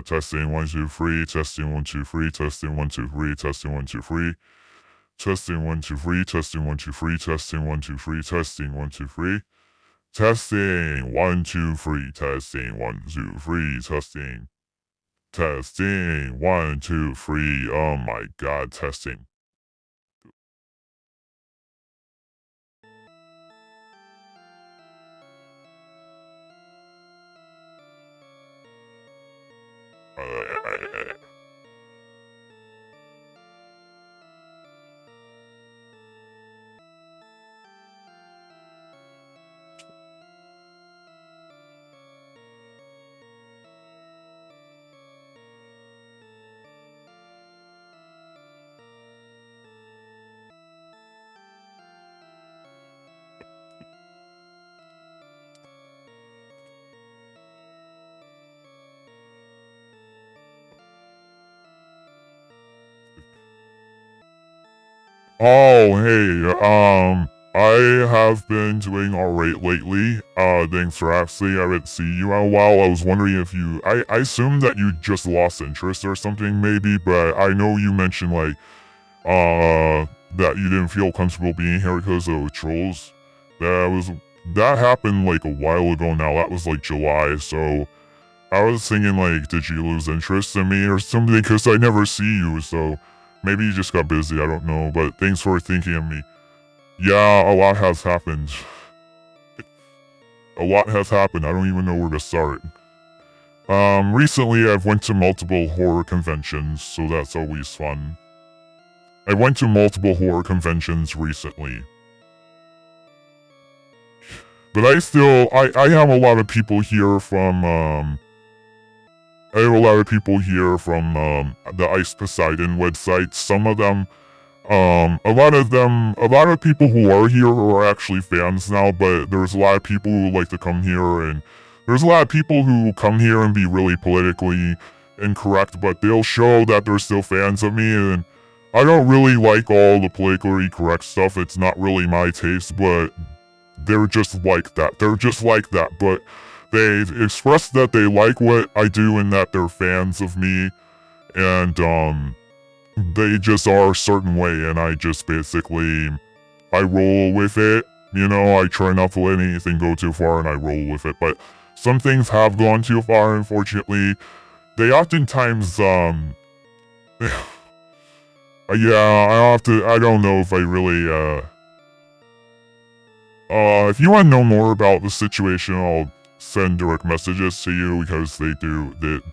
Testing 1 2 3. Testing 1 2 3. Testing 1 2 3. Testing 1 2 3. Testing 1 2 3. Testing 1 2 3. Testing 1 2 3. Testing 1 2 3. Testing 1 2 3. Testing 1 2 3. Testing. Testing 1 2 3. Oh my god, testing. Oh, hey, I have been doing alright lately. Thanks for asking. I haven't seen you in a while. I was wondering if I assumed that you just lost interest or something, maybe, but I know you mentioned, like, that you didn't feel comfortable being here because of trolls. That happened, like, a while ago now. That was, like, July, so I was thinking, like, did you lose interest in me or something? Because I never see you, so maybe you just got busy, I don't know, but thanks for thinking of me. Yeah, a lot has happened. A lot has happened, I don't even know where to start. Recently I've went to multiple horror conventions, so that's always fun. I went to multiple horror conventions recently. But I have a lot of people here from, I have a lot of people here from, the Ice Poseidon website. Some of them, a lot of people who are here are actually fans now, but there's a lot of people who like to come here, and there's a lot of people who come here and be really politically incorrect, but they'll show that they're still fans of me, and I don't really like all the politically correct stuff. It's not really my taste, but they're just like that. They're just like that, but they've expressed that they like what I do and that they're fans of me, and, they just are a certain way, and I just basically, I roll with it. You know, I try not to let anything go too far, and I roll with it. But some things have gone too far, unfortunately. They oftentimes, yeah, I don't know if I really, if you want to know more about the situation, I'll send direct messages to you because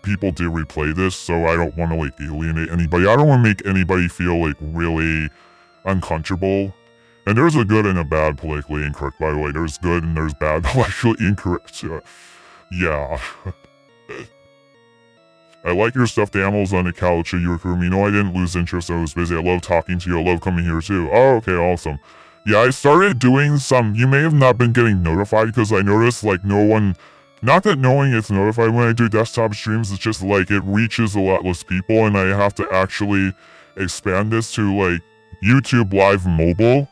people do replay this, so I don't want to, like, alienate anybody. I don't want to make anybody feel, like, really uncomfortable. And there's a good and a bad politically incorrect, by the way. There's good and there's bad politically incorrect. Yeah. I like your stuffed animals on the couch at your room. You know I didn't lose interest, I was busy. I love talking to you. I love coming here too. Oh, okay, awesome. Yeah, I started doing some, you may have not been getting notified because I noticed, like, no one, not that no one gets notified when I do desktop streams, it's just like it reaches a lot less people, and I have to actually expand this to, like, YouTube Live Mobile.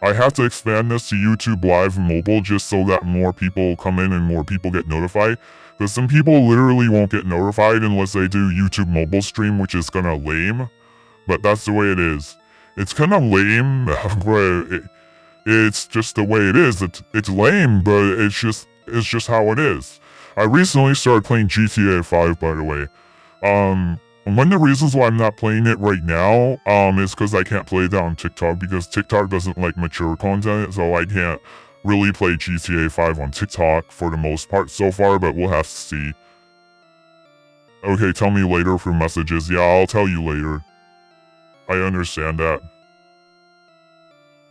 I have to expand this to YouTube Live Mobile just so that more people come in and more people get notified. Because some people literally won't get notified unless they do YouTube mobile stream, which is kinda lame. But that's the way it is. It's kinda lame, but it's just the way it is. It's lame, but it's just how it is. I recently started playing GTA 5, by the way. One of the reasons why I'm not playing it right now, is because I can't play that on TikTok, because TikTok doesn't like mature content, so I can't really play GTA 5 on TikTok for the most part so far, but we'll have to see. Okay, tell me later through messages. Yeah, I'll tell you later. I understand that.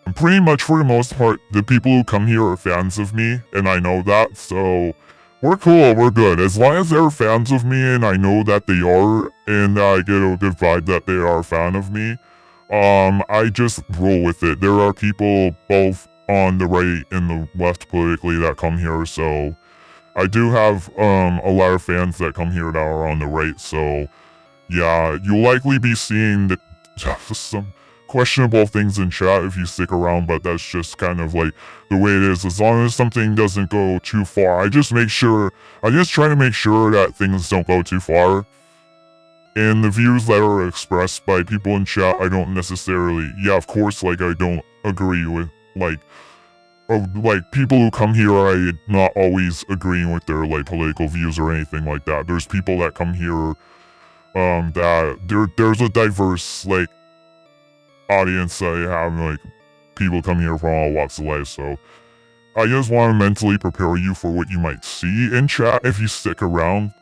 And pretty much for the most part, the people who come here are fans of me, and I know that, so we're cool, we're good. As long as they're fans of me and I know that they are, and I get a good vibe that they are a fan of me, I just roll with it. There are people both on the right and the left politically that come here, so I do have a lot of fans that come here that are on the right, so yeah, you'll likely be seeing some questionable things in chat if you stick around, but that's just kind of like the way it is. As long as something doesn't go too far, I just try to make sure that things don't go too far. And the views that are expressed by people in chat, I don't necessarily, yeah, of course, like, I don't agree with, like people who come here, I'm not always agreeing with their, like, political views or anything like that. There's people that come here, that, there's a diverse, like, audience that I have, like, people come here from all walks of life, so I just want to mentally prepare you for what you might see in chat if you stick around.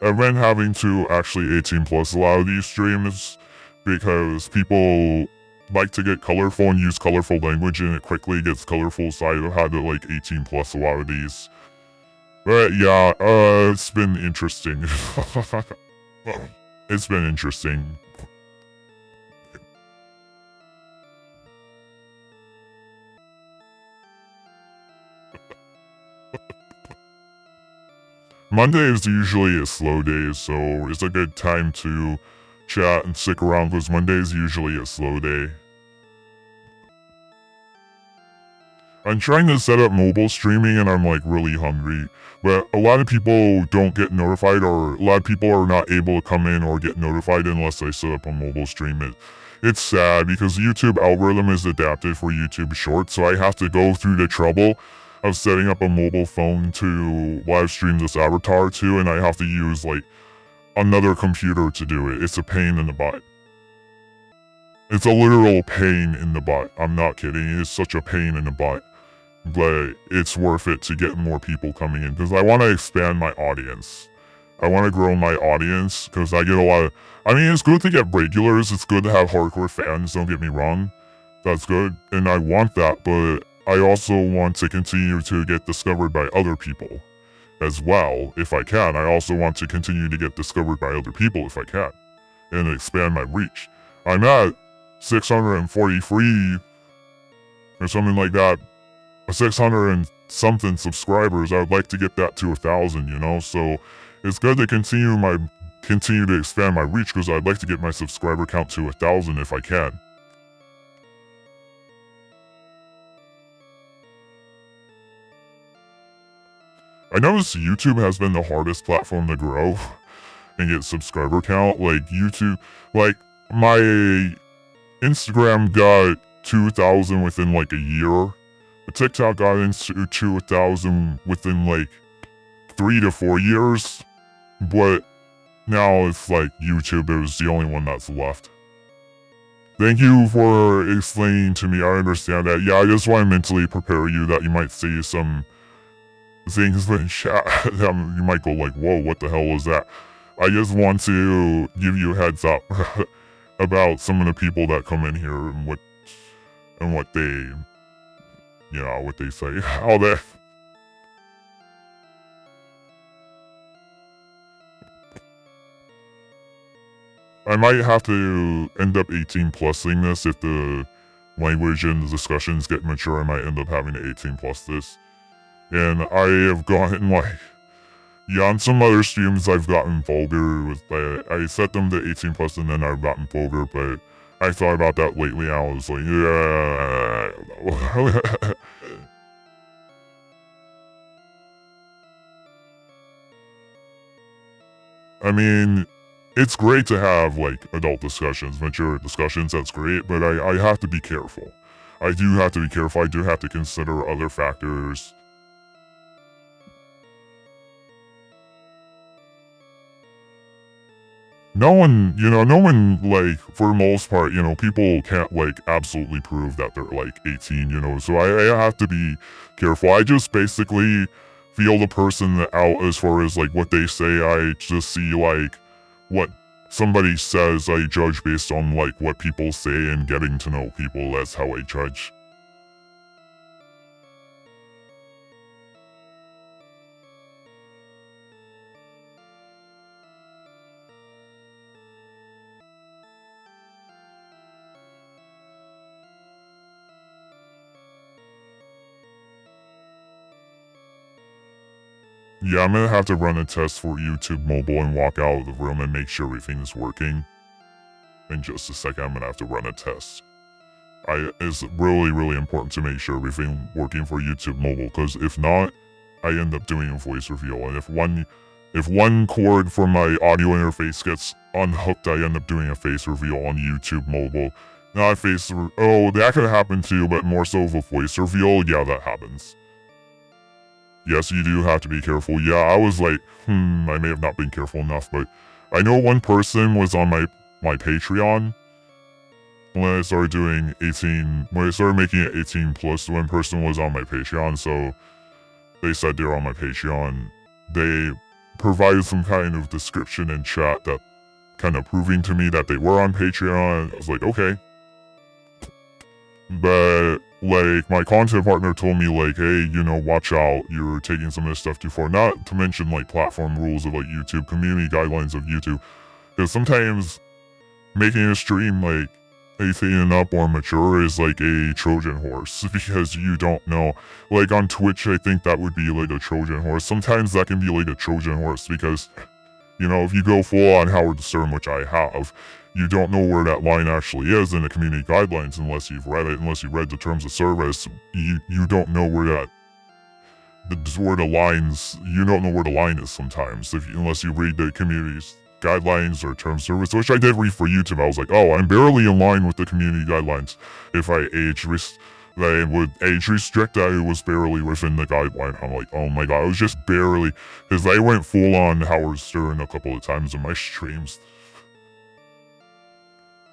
I've been having to actually 18 plus a lot of these streams because people like to get colorful and use colorful language, and it quickly gets colorful, so I've had to like 18 plus a lot of these. But yeah, it's been interesting. It's been interesting. Monday is usually a slow day, so it's a good time to chat and stick around because Monday is usually a slow day. I'm trying to set up mobile streaming and I'm like really hungry, but a lot of people don't get notified, or a lot of people are not able to come in or get notified unless I set up a mobile stream. It's sad because the YouTube algorithm is adapted for YouTube Shorts, so I have to go through the trouble of setting up a mobile phone to live stream this avatar to, and I have to use like another computer to do it. It's a pain in the butt. It's a literal pain in the butt. I'm not kidding. It's such a pain in the butt. But it's worth it to get more people coming in because I want to expand my audience. I want to grow my audience because I get a lot of, I mean, it's good to get regulars. It's good to have hardcore fans, don't get me wrong. That's good, and I want that, but I also want to continue to get discovered by other people as well, if I can. I also want to continue to get discovered by other people if I can, and expand my reach. I'm at 643 or something like that, 600 and something subscribers. I would like to get that to 1,000, you know? So it's good to continue to expand my reach because I'd like to get my subscriber count to 1,000 if I can. I noticed YouTube has been the hardest platform to grow and get subscriber count. Like YouTube, like my Instagram got 2,000 within like a year. TikTok got into 2,000 within like 3 to 4 years. But now it's like YouTube is the only one that's left. Thank you for explaining to me. I understand that. Yeah, I just want to mentally prepare you that you might see some things in chat that you might go like, whoa, what the hell was that? I just want to give you a heads up about some of the people that come in here and what they, you know, what they say. All that. I might have to end up 18 plusing this if the language and the discussions get mature. I might end up having to 18 plus this. And I have gotten like, yeah, on some other streams I've gotten vulgar with, I set them to 18 plus and then I've gotten vulgar, but I thought about that lately and I was like, yeah. I mean, it's great to have like adult discussions, mature discussions, that's great, but I have to be careful. I do have to be careful. I do have to consider other factors. No one, like, for the most part, people can't, like, absolutely prove that they're, like, 18, so I have to be careful. I just basically feel the person out as far as, like, what they say. I just see, like, what somebody says. I judge based on, like, what people say and getting to know people. That's how I judge. Yeah, I'm gonna have to run a test for YouTube Mobile and walk out of the room and make sure everything is working. In just a second, I'm gonna have to run a test. it's really important to make sure everything working for YouTube mobile, because if not, I end up doing a voice reveal, and if one cord from my audio interface gets unhooked, I end up doing a face reveal on YouTube mobile. Not a oh, that could happen too, but more so of a voice reveal. Yeah, that happens. Yes, you do have to be careful. Yeah, I was like, I may have not been careful enough, but I know one person was on my Patreon when I started doing when I started making it 18 plus. One person was on my Patreon, so they said they were on my Patreon. They provided some kind of description in chat that kind of proving to me that they were on Patreon. I was like, okay. But like my content partner told me like, hey, watch out, you're taking some of this stuff too far. Not to mention like platform rules of like YouTube, community guidelines of YouTube. Because sometimes making a stream like 18 and up or mature is like a Trojan horse, because you don't know. Like on Twitch, I think that would be like a Trojan horse. Sometimes that can be like a Trojan horse because, if you go full on Howard Stern, which I have, you don't know where that line actually is in the community guidelines unless you've read it, unless you read the terms of service. You don't know where the lines, you don't know where the line is sometimes unless you read the community's guidelines or terms of service, which I did read for YouTube. I was like, oh, I'm barely in line with the community guidelines. If I they would age restrict, I was barely within the guideline. I'm like, oh my god, I was just barely, because I went full on Howard Stern a couple of times in my streams.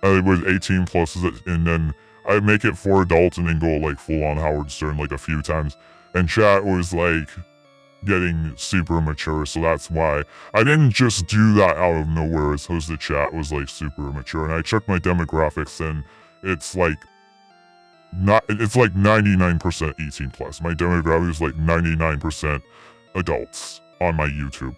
I was 18 plus, and then I make it for adults and then go like full on Howard Stern like a few times. And chat was like getting super mature, so that's why I didn't just do that out of nowhere. It's because the chat was like super mature, and I checked my demographics and it's like 99% 18 plus. My demographic is like 99% adults on my YouTube.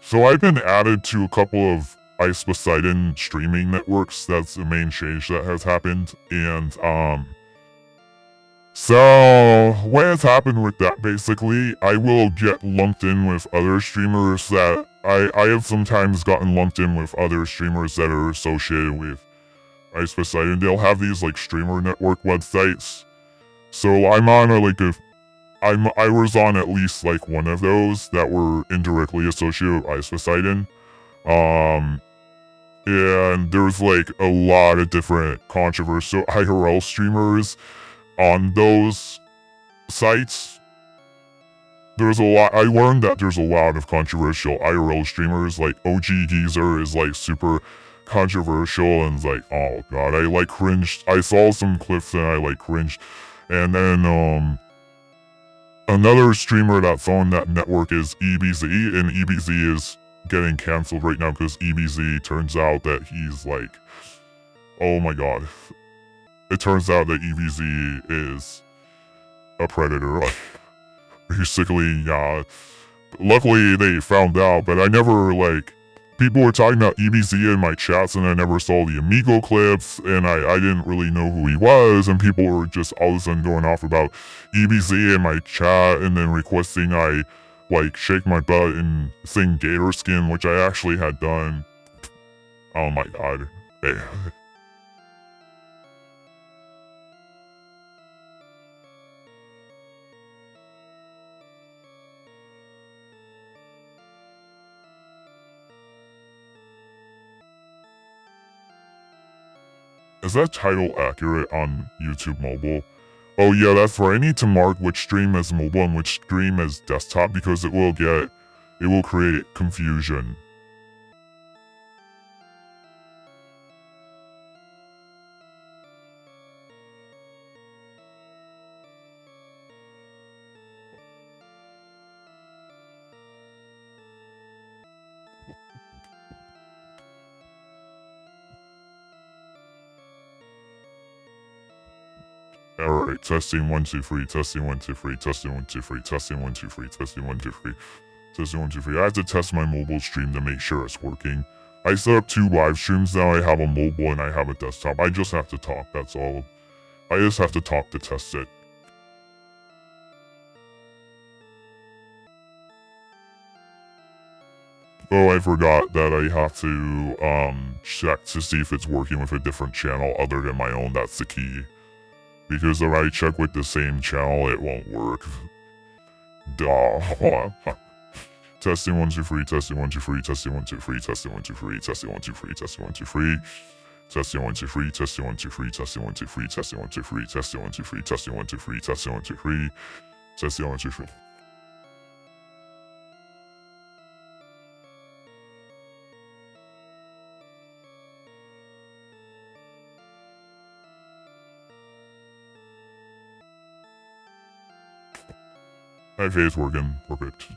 So I've been added to a couple of Ice Poseidon streaming networks. That's the main change that has happened. And so what has happened with that, basically, I will get lumped in with other streamers that I have sometimes gotten lumped in with other streamers that are associated with Ice Poseidon. They'll have these like streamer network websites. So I'm on I was on at least like one of those that were indirectly associated with Ice Poseidon. And there's like a lot of different controversial IRL streamers on those sites. There's a lot, I learned that there's a lot of controversial IRL streamers, like OG Geezer is like super controversial and it's like, oh god, I like cringed. I saw some clips and I like cringed. And then, another streamer that's on that network is EBZ, and EBZ is getting canceled right now because EBZ turns out that he's like, oh my god. It turns out that EBZ is a predator. Like, basically, luckily they found out, but I never people were talking about EBZ in my chats and I never saw the Amigo clips and I didn't really know who he was, and people were just all of a sudden going off about EBZ in my chat and then requesting I shake my butt and sing Gator Skin, which I actually had done. Oh my god. Hey. Is that title accurate on YouTube mobile? Oh yeah, that's right. I need to mark which stream as mobile and which stream as desktop because it will create confusion. Alright, testing 1 2 3, testing 1 2 3, testing 1 2 3, testing 1 2 3, testing 1 2 3. Testing 1, 2, 3. I have to test my mobile stream to make sure it's working. I set up 2 live streams now. I have a mobile and I have a desktop. I just have to talk, that's all. I just have to talk to test it. Oh, I forgot that I have to check to see if it's working with a different channel other than my own. That's the key. Because if I check with the same channel, it won't work. Duh. Testing 1, 2, 3, testing 1, 2, 3, testing 1, 2, 3, testing 1, 2, 3, testing 1, 2, 3, testing 1, 2, 3. Testing 1, 2, 3, testing 1, 2, 3, testing 1, 2, 3, testing 1, 2, 3, testing 1, 2, 3, testing 1, 2, 3, testing 1, 2, 3, testing 1, 2, 3. Okay, it's working. Perfect.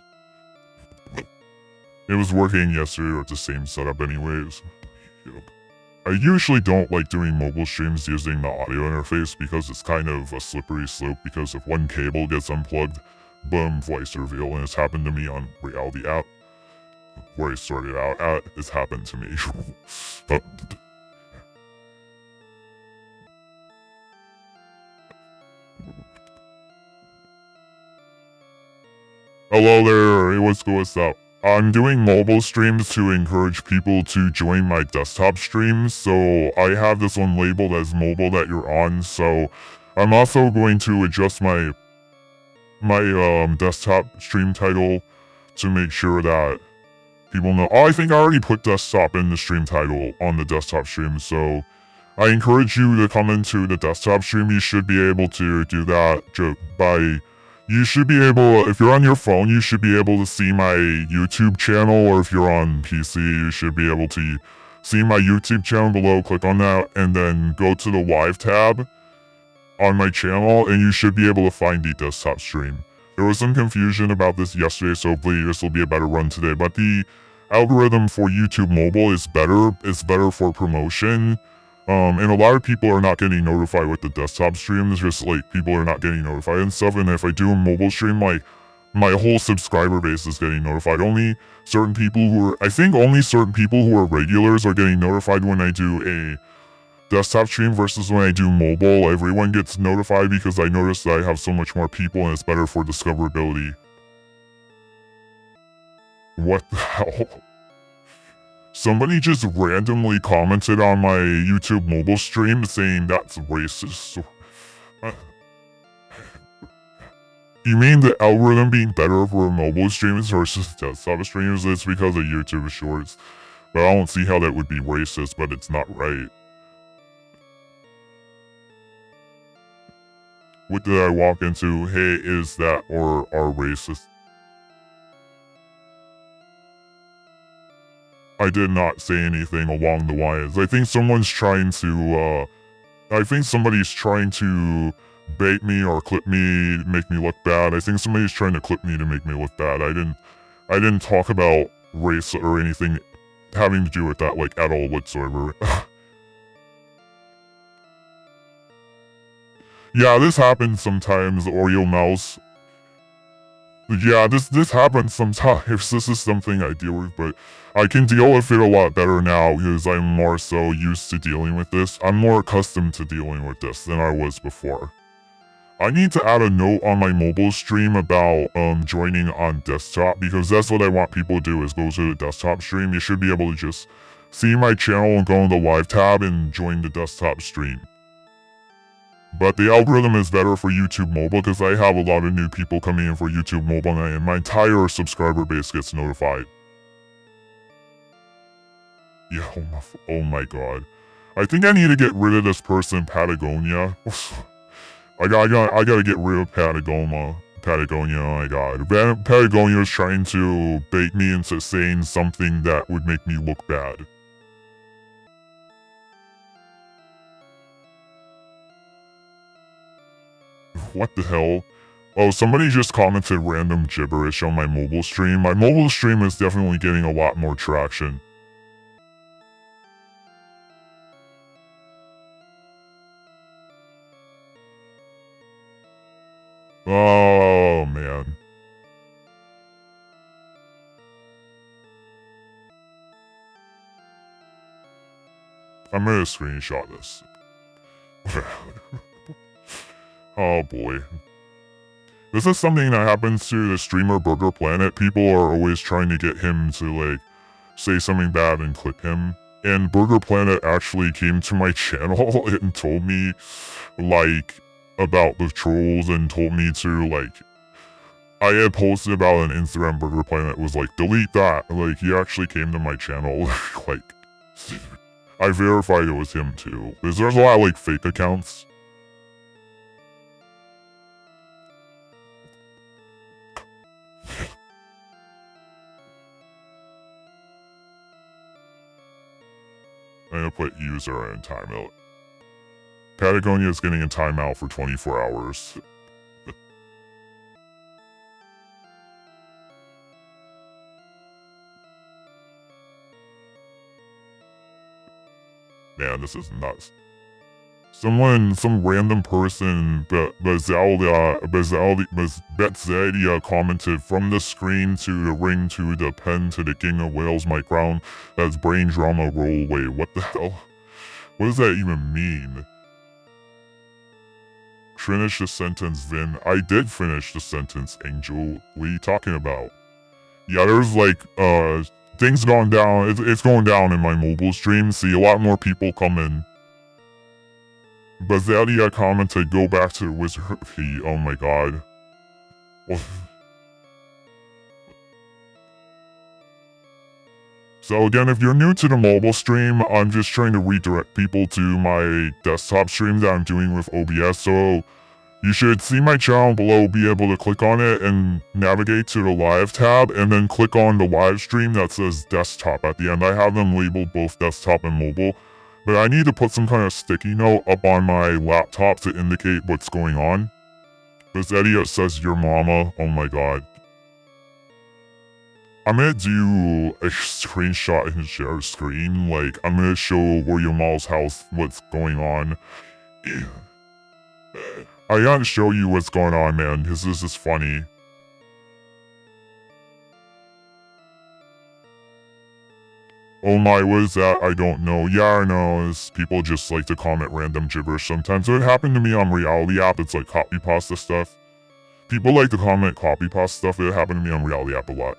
It was working yesterday or it's the same setup anyways. Yep. I usually don't like doing mobile streams using the audio interface because it's kind of a slippery slope because if one cable gets unplugged, boom, voice reveal, and it's happened to me on Reality app where I started out at. It's happened to me. Hello there, hey, what's up? I'm doing mobile streams to encourage people to join my desktop streams, so I have this one labeled as mobile that you're on, so I'm also going to adjust my desktop stream title to make sure that people know. Oh, I think I already put desktop in the stream title on the desktop stream, so I encourage you to come into the desktop stream. You should be able to do that by... You should be able, if you're on your phone, you should be able to see my YouTube channel, or if you're on PC, you should be able to see my YouTube channel below, click on that, and then go to the live tab on my channel, and you should be able to find the desktop stream. There was some confusion about this yesterday, so hopefully this will be a better run today, but the algorithm for YouTube mobile is better. It's better for promotion. And a lot of people are not getting notified with the desktop stream. It's just like people are not getting notified and stuff. And if I do a mobile stream, like my whole subscriber base is getting notified. Only certain people who are, I think only certain people who are regulars are getting notified when I do a desktop stream versus when I do mobile. Everyone gets notified because I notice that I have so much more people and it's better for discoverability. What the hell? Somebody just randomly commented on my YouTube mobile stream saying that's racist. You mean the algorithm being better for mobile streams versus desktop streams? It's because of YouTube Shorts. But I don't see how that would be racist, but it's not right. What did I walk into? Hey, is that or are racist? I did not say anything along the lines. I think someone's trying to, I think somebody's trying to bait me or clip me, make me look bad. I think somebody's trying to clip me to make me look bad. I didn't talk about race or anything having to do with that, like, at all whatsoever. Yeah, this happens sometimes, Oreo Mouse. Yeah, this happens sometimes. This is something I deal with, but I can deal with it a lot better now because I'm more so used to dealing with this. I'm more accustomed to dealing with this than I was before. I need to add a note on my mobile stream about joining on desktop because that's what I want people to do is go to the desktop stream. You should be able to just see my channel and go in the live tab and join the desktop stream. But the algorithm is better for YouTube mobile because I have a lot of new people coming in for YouTube mobile and my entire subscriber base gets notified. Yeah, oh my god. I think I need to get rid of this person, Patagonia. I gotta get rid of Patagonia, oh my god. Patagonia is trying to bait me into saying something that would make me look bad. What the hell? Oh, somebody just commented random gibberish on my mobile stream. My mobile stream is definitely getting a lot more traction. Oh, man. I'm gonna screenshot this. Oh boy. This is something that happens to the streamer Burger Planet. People are always trying to get him to like say something bad and clip him. And Burger Planet actually came to my channel and told me like about the trolls and told me to like I had posted about an Instagram Burger Planet was like delete that. Like he actually came to my channel like I verified it was him too. Because there's a lot of like fake accounts. I'm gonna put user in timeout. Patagonia is getting a timeout for 24 hours. Man, this is nuts. Some random person, Betzadia commented from the screen to the ring to the pen to the king of Wales, my crown. That's brain drama roll. Wait, what the hell? What does that even mean? Finish the sentence, Vin. I did finish the sentence, Angel. What are you talking about? Yeah, there's like, things going down. It's going down in my mobile stream. See, a lot more people come in. But Zadia commented, go back to the wizard. Oh my god. So again, if you're new to the mobile stream, I'm just trying to redirect people to my desktop stream that I'm doing with OBS. So you should see my channel below, be able to click on it and navigate to the live tab and then click on the live stream that says desktop at the end. I have them labeled both desktop and mobile. But I need to put some kind of sticky note up on my laptop to indicate what's going on. This idiot says your mama. Oh my god. I'm gonna do a screenshot and share screen. Like, I'm gonna show William Mall's house what's going on. I gotta show you what's going on, man, because this is funny. Oh my, what is that? I don't know. Yeah, I know. People just like to comment random gibberish sometimes. So it happened to me on Reality app. It's like copy pasta stuff. People like to comment copy pasta stuff. It happened to me on Reality app a lot.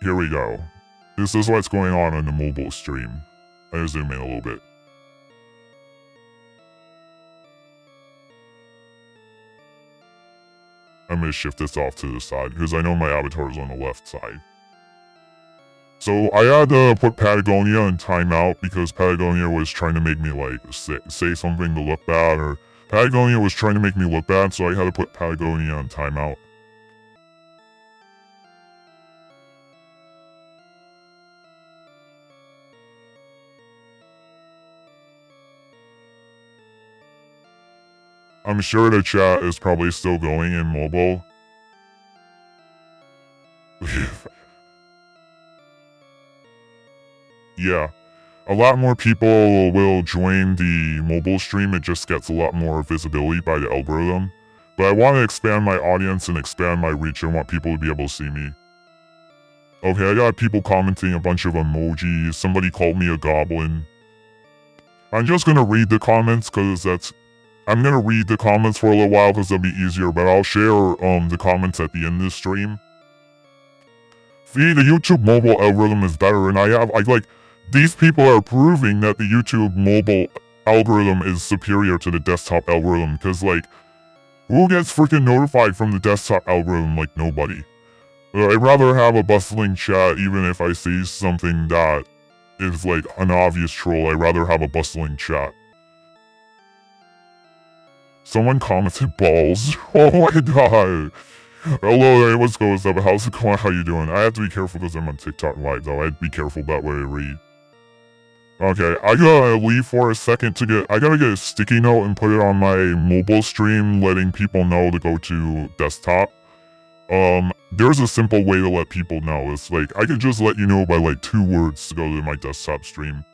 Here we go. This is what's going on the mobile stream. I'm gonna zoom in a little bit. I'm gonna shift this off to the side because I know my avatar is on the left side. So I had to put Patagonia in timeout because Patagonia was trying to make me like say something to look bad, or Patagonia was trying to make me look bad, so I had to put Patagonia in timeout. I'm sure the chat is probably still going in mobile. Yeah. A lot more people will join the mobile stream. It just gets a lot more visibility by the algorithm. But I want to expand my audience and expand my reach. I want people to be able to see me. Okay, I got people commenting a bunch of emojis. Somebody called me a goblin. I'm just gonna read the comments because I'm gonna read the comments for a little while because that'll be easier, but I'll share the comments at the end of the stream. See, the YouTube mobile algorithm is better, and I like, these people are proving that the YouTube mobile algorithm is superior to the desktop algorithm, because like, who gets freaking notified from the desktop algorithm? Like, nobody. I'd rather have a bustling chat even if I see something that is like an obvious troll. I'd rather have a bustling chat. Someone commented balls. Oh my god. Hello there, what's going on? How's it going? How you doing? I have to be careful because I'm on TikTok live though. I'd be careful about what I read. Okay, I gotta leave for a second I gotta get a sticky note and put it on my mobile stream letting people know to go to desktop. There's a simple way to let people know. It's like, I could just let you know by like 2 words to go to my desktop stream.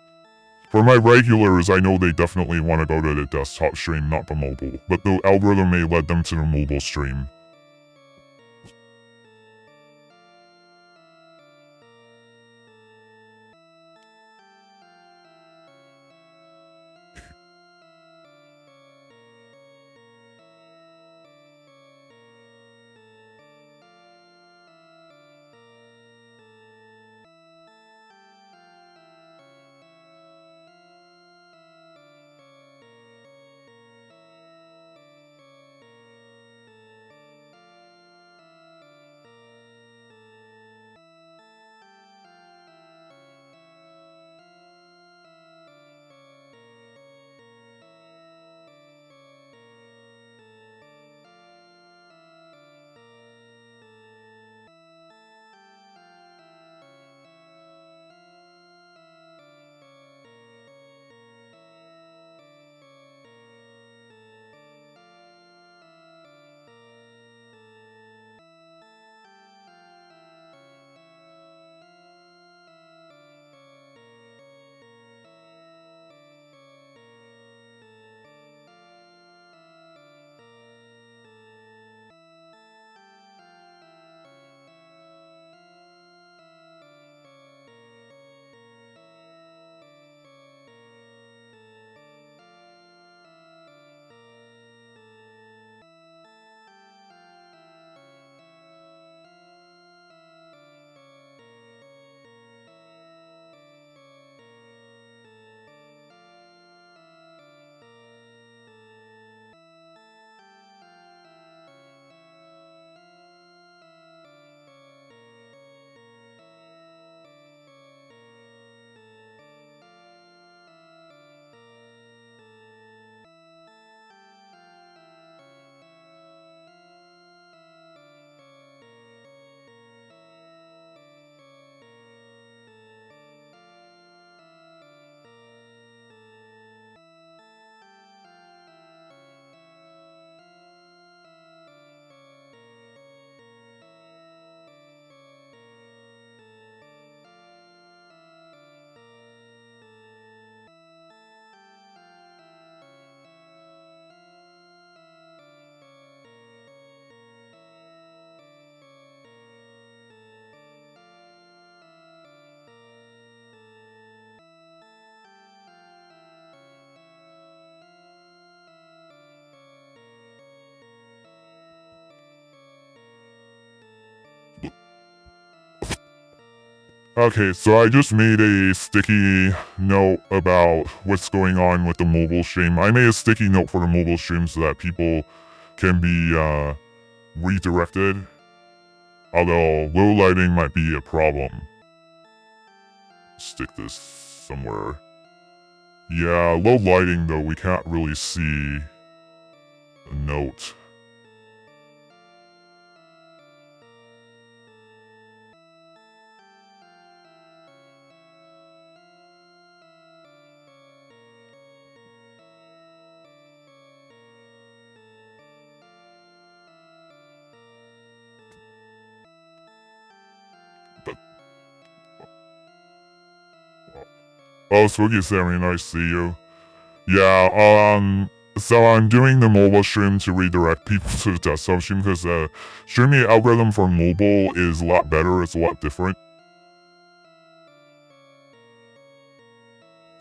For my regulars, I know they definitely want to go to the desktop stream, not the mobile. But the algorithm may lead them to the mobile stream. Okay, so I just made a sticky note about what's going on with the mobile stream. I made a sticky note for the mobile stream so that people can be redirected. Although low lighting might be a problem. Stick this somewhere. Yeah, low lighting though, we can't really see a note. Oh, Spooky Sammy, nice to see you. Yeah, so I'm doing the mobile stream to redirect people to the desktop stream because the streaming algorithm for mobile is a lot better, it's a lot different.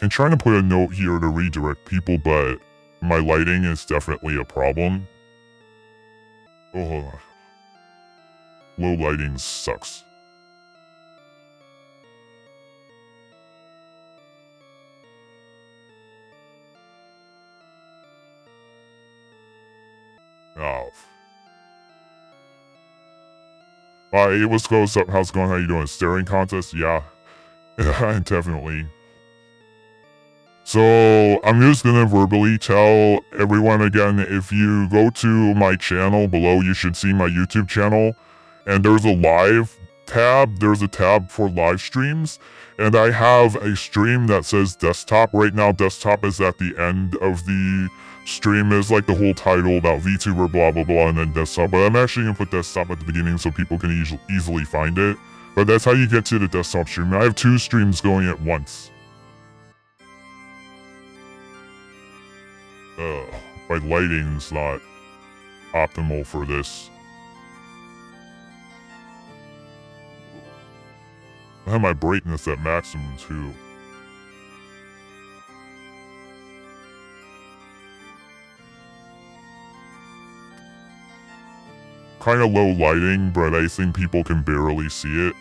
I'm trying to put a note here to redirect people, but my lighting is definitely a problem. Oh, low lighting sucks. Oh. Hey, what's up? How's it going? How you doing? Staring contest? Yeah. Definitely. So, I'm just gonna verbally tell everyone again, if you go to my channel below, you should see my YouTube channel, and there's a live tab, there's a tab for live streams, and I have a stream that says desktop. Right now, desktop is at the end of the stream, is like the whole title about VTuber blah blah blah and then desktop, but I'm actually gonna put desktop at the beginning so people can easily find it. But that's how you get to the desktop stream. I have 2 streams going at once. My lighting's not optimal for this. I have my brightness at maximum too. Kinda low lighting, but I think people can barely see it.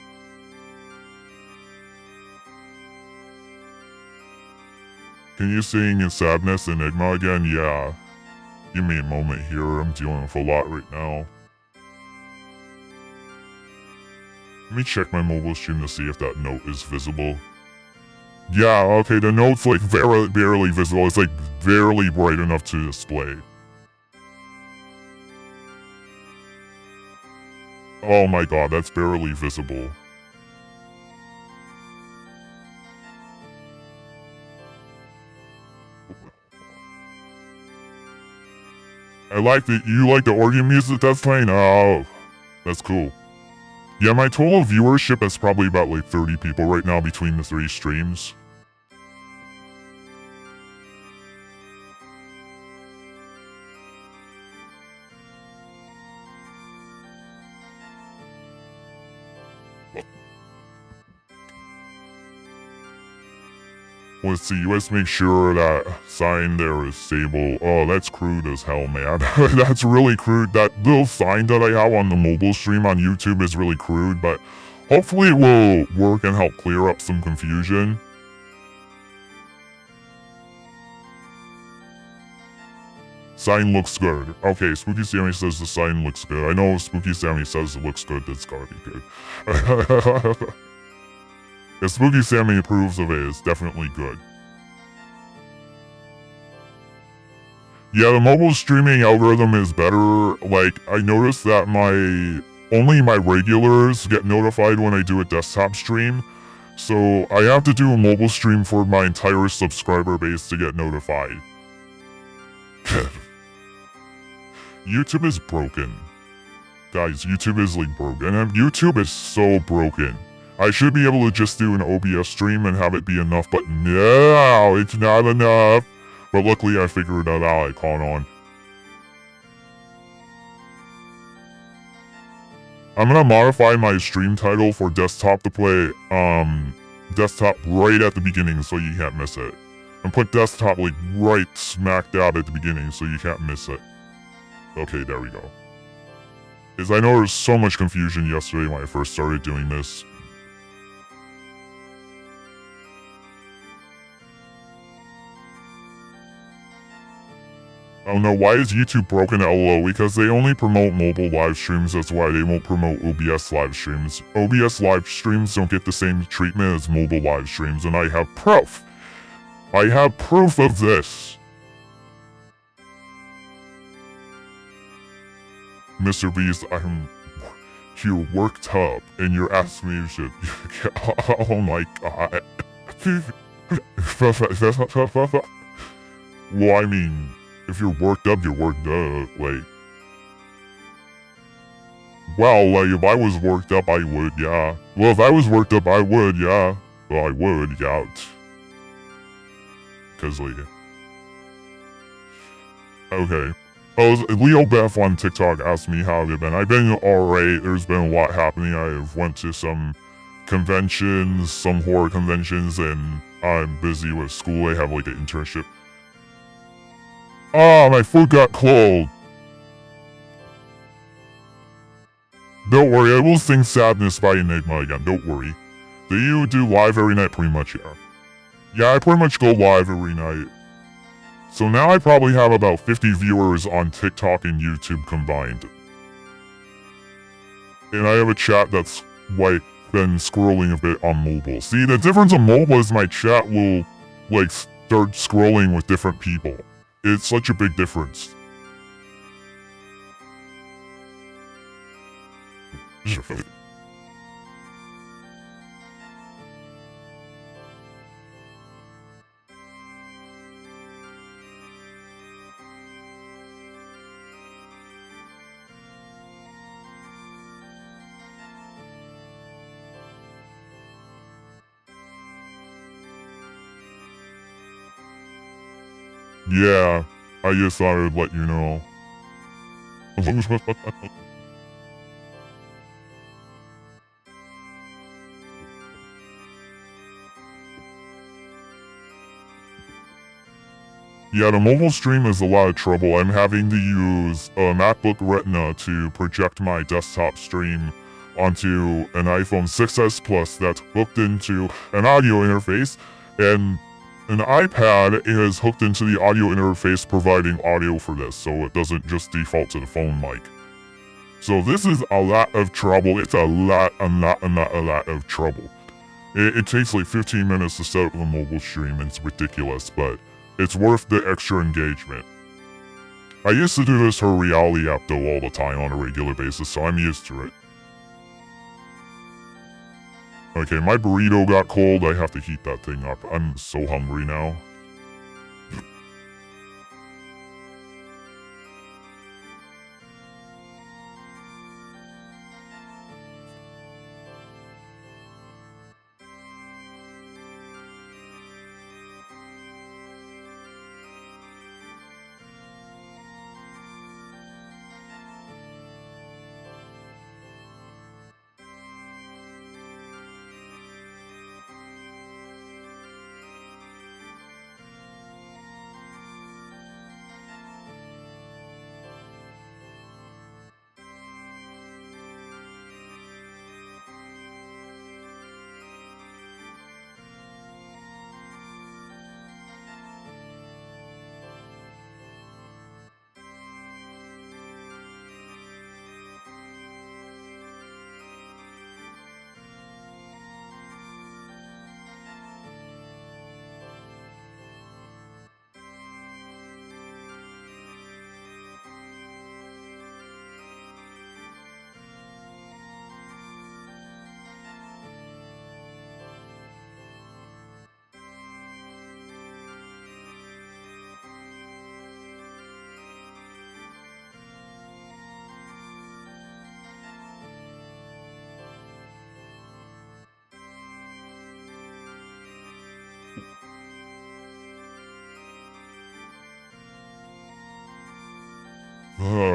Can you sing in Sadness Enigma again? Yeah. Give me a moment here, I'm dealing with a lot right now. Let me check my mobile stream to see if that note is visible. Yeah, okay, the note's like barely visible. It's like barely bright enough to display. Oh my god, that's barely visible. I like that you like the organ music that's playing. Oh, that's cool. Yeah, my total viewership is probably about like 30 people right now between the 3 streams. Let's see, let's make sure that sign there is stable. Oh, that's crude as hell, man. That's really crude. That little sign that I have on the mobile stream on YouTube is really crude, but hopefully it will work and help clear up some confusion. Sign looks good. Okay, Spooky Sammy says the sign looks good. I know if Spooky Sammy says it looks good, that's gotta be good. If Spooky Sammy approves of it, it's definitely good. Yeah, the mobile streaming algorithm is better. Like, I noticed that only my regulars get notified when I do a desktop stream. So, I have to do a mobile stream for my entire subscriber base to get notified. YouTube is broken. Guys, YouTube is like broken. And YouTube is so broken. I should be able to just do an OBS stream and have it be enough, but no, it's not enough. But luckily I figured that out, I caught on. I'm gonna modify my stream title for desktop to play, desktop right at the beginning so you can't miss it. And put desktop like right smack dab at the beginning so you can't miss it. Okay, there we go. Because I know there was so much confusion yesterday when I first started doing this. Oh no, why is YouTube broken? LOL, because they only promote mobile live streams, that's why they won't promote OBS live streams. OBS live streams don't get the same treatment as mobile live streams, and I have proof. I have proof of this. Mr. Beast, you're worked up, and you're asking me you should. Oh my god. Well, I mean, if you're worked up, you're worked up, like. Well, like, if I was worked up, I would, yeah. Well, if I was worked up, I would, yeah. Well, I would, yeah. Cause, like. Okay. Oh, Leo Beth on TikTok asked me how I've been. I've been alright. There's been a lot happening. I've went to some conventions, some horror conventions, and I'm busy with school. I have like an internship. Ah, my foot got cold. Don't worry, I will sing Sadness by Enigma again. Don't worry. Do you do live every night? Pretty much, yeah. Yeah, I pretty much go live every night. So now I probably have about 50 viewers on TikTok and YouTube combined. And I have a chat that's, like, been scrolling a bit on mobile. See, the difference on mobile is my chat will, like, start scrolling with different people. It's such a big difference. Yeah, I just thought I'd let you know. Yeah, the mobile stream is a lot of trouble. I'm having to use a MacBook Retina to project my desktop stream onto an iPhone 6s Plus that's hooked into an audio interface, and an iPad is hooked into the audio interface providing audio for this, so it doesn't just default to the phone mic. So this is a lot of trouble. It's a lot of trouble. It takes like 15 minutes to set up a mobile stream, and it's ridiculous, but it's worth the extra engagement. I used to do this for Reality app though all the time on a regular basis, so I'm used to it. Okay, my burrito got cold. I have to heat that thing up. I'm so hungry now.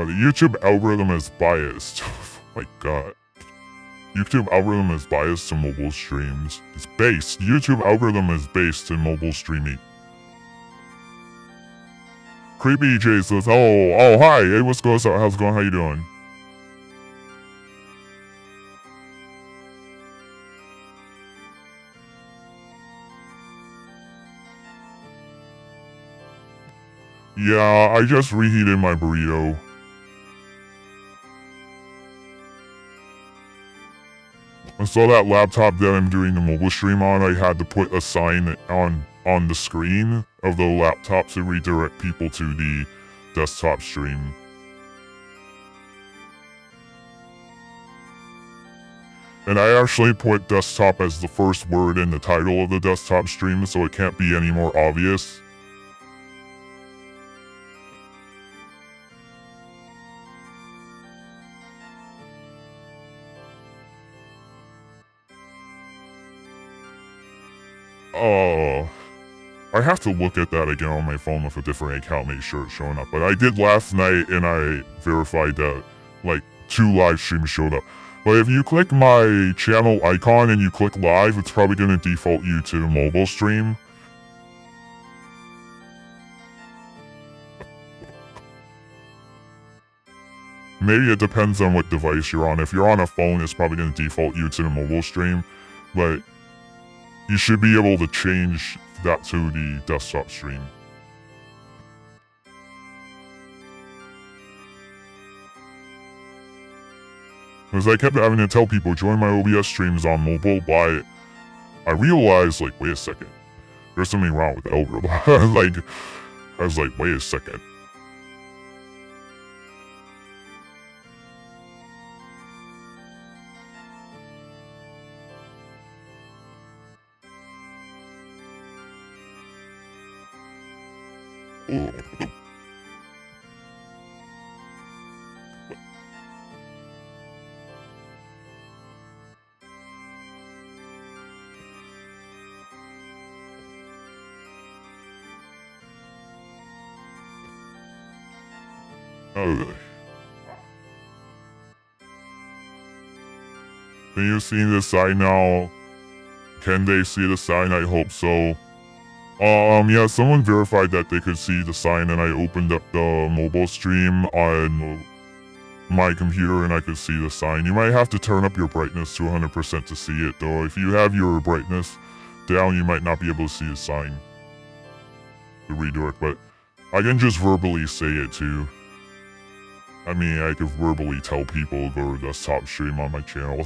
The YouTube algorithm is biased. Oh my god. YouTube algorithm is biased to mobile streams. It's based. YouTube algorithm is based in mobile streaming. Creepy J says, oh, hi. Hey, what's going on? How's it going? How you doing? Yeah, I just reheated my burrito. I saw that laptop that I'm doing the mobile stream on. I had to put a sign on the screen of the laptop to redirect people to the desktop stream. And I actually put desktop as the first word in the title of the desktop stream, so it can't be any more obvious. Oh, I have to look at that again on my phone with a different account, make sure it's showing up. But I did last night, and I verified that, like, 2 live streams showed up. But if you click my channel icon and you click live, it's probably going to default you to the mobile stream. Maybe it depends on what device you're on. If you're on a phone, it's probably going to default you to the mobile stream. But you should be able to change that to the desktop stream. Because I kept having to tell people, join my OBS streams on mobile, but I realized, like, wait a second. There's something wrong with the algorithm. I was like, wait a second. Oh, can you see the sign now? Can they see the sign? I hope so. Yeah, someone verified that they could see the sign, and I opened up the mobile stream on my computer and I could see the sign. You might have to turn up your brightness to 100% to see it, though. If you have your brightness down, you might not be able to see the sign. The redirect, but I can just verbally say it too. I mean, I could verbally tell people to go to the desktop stream on my channel.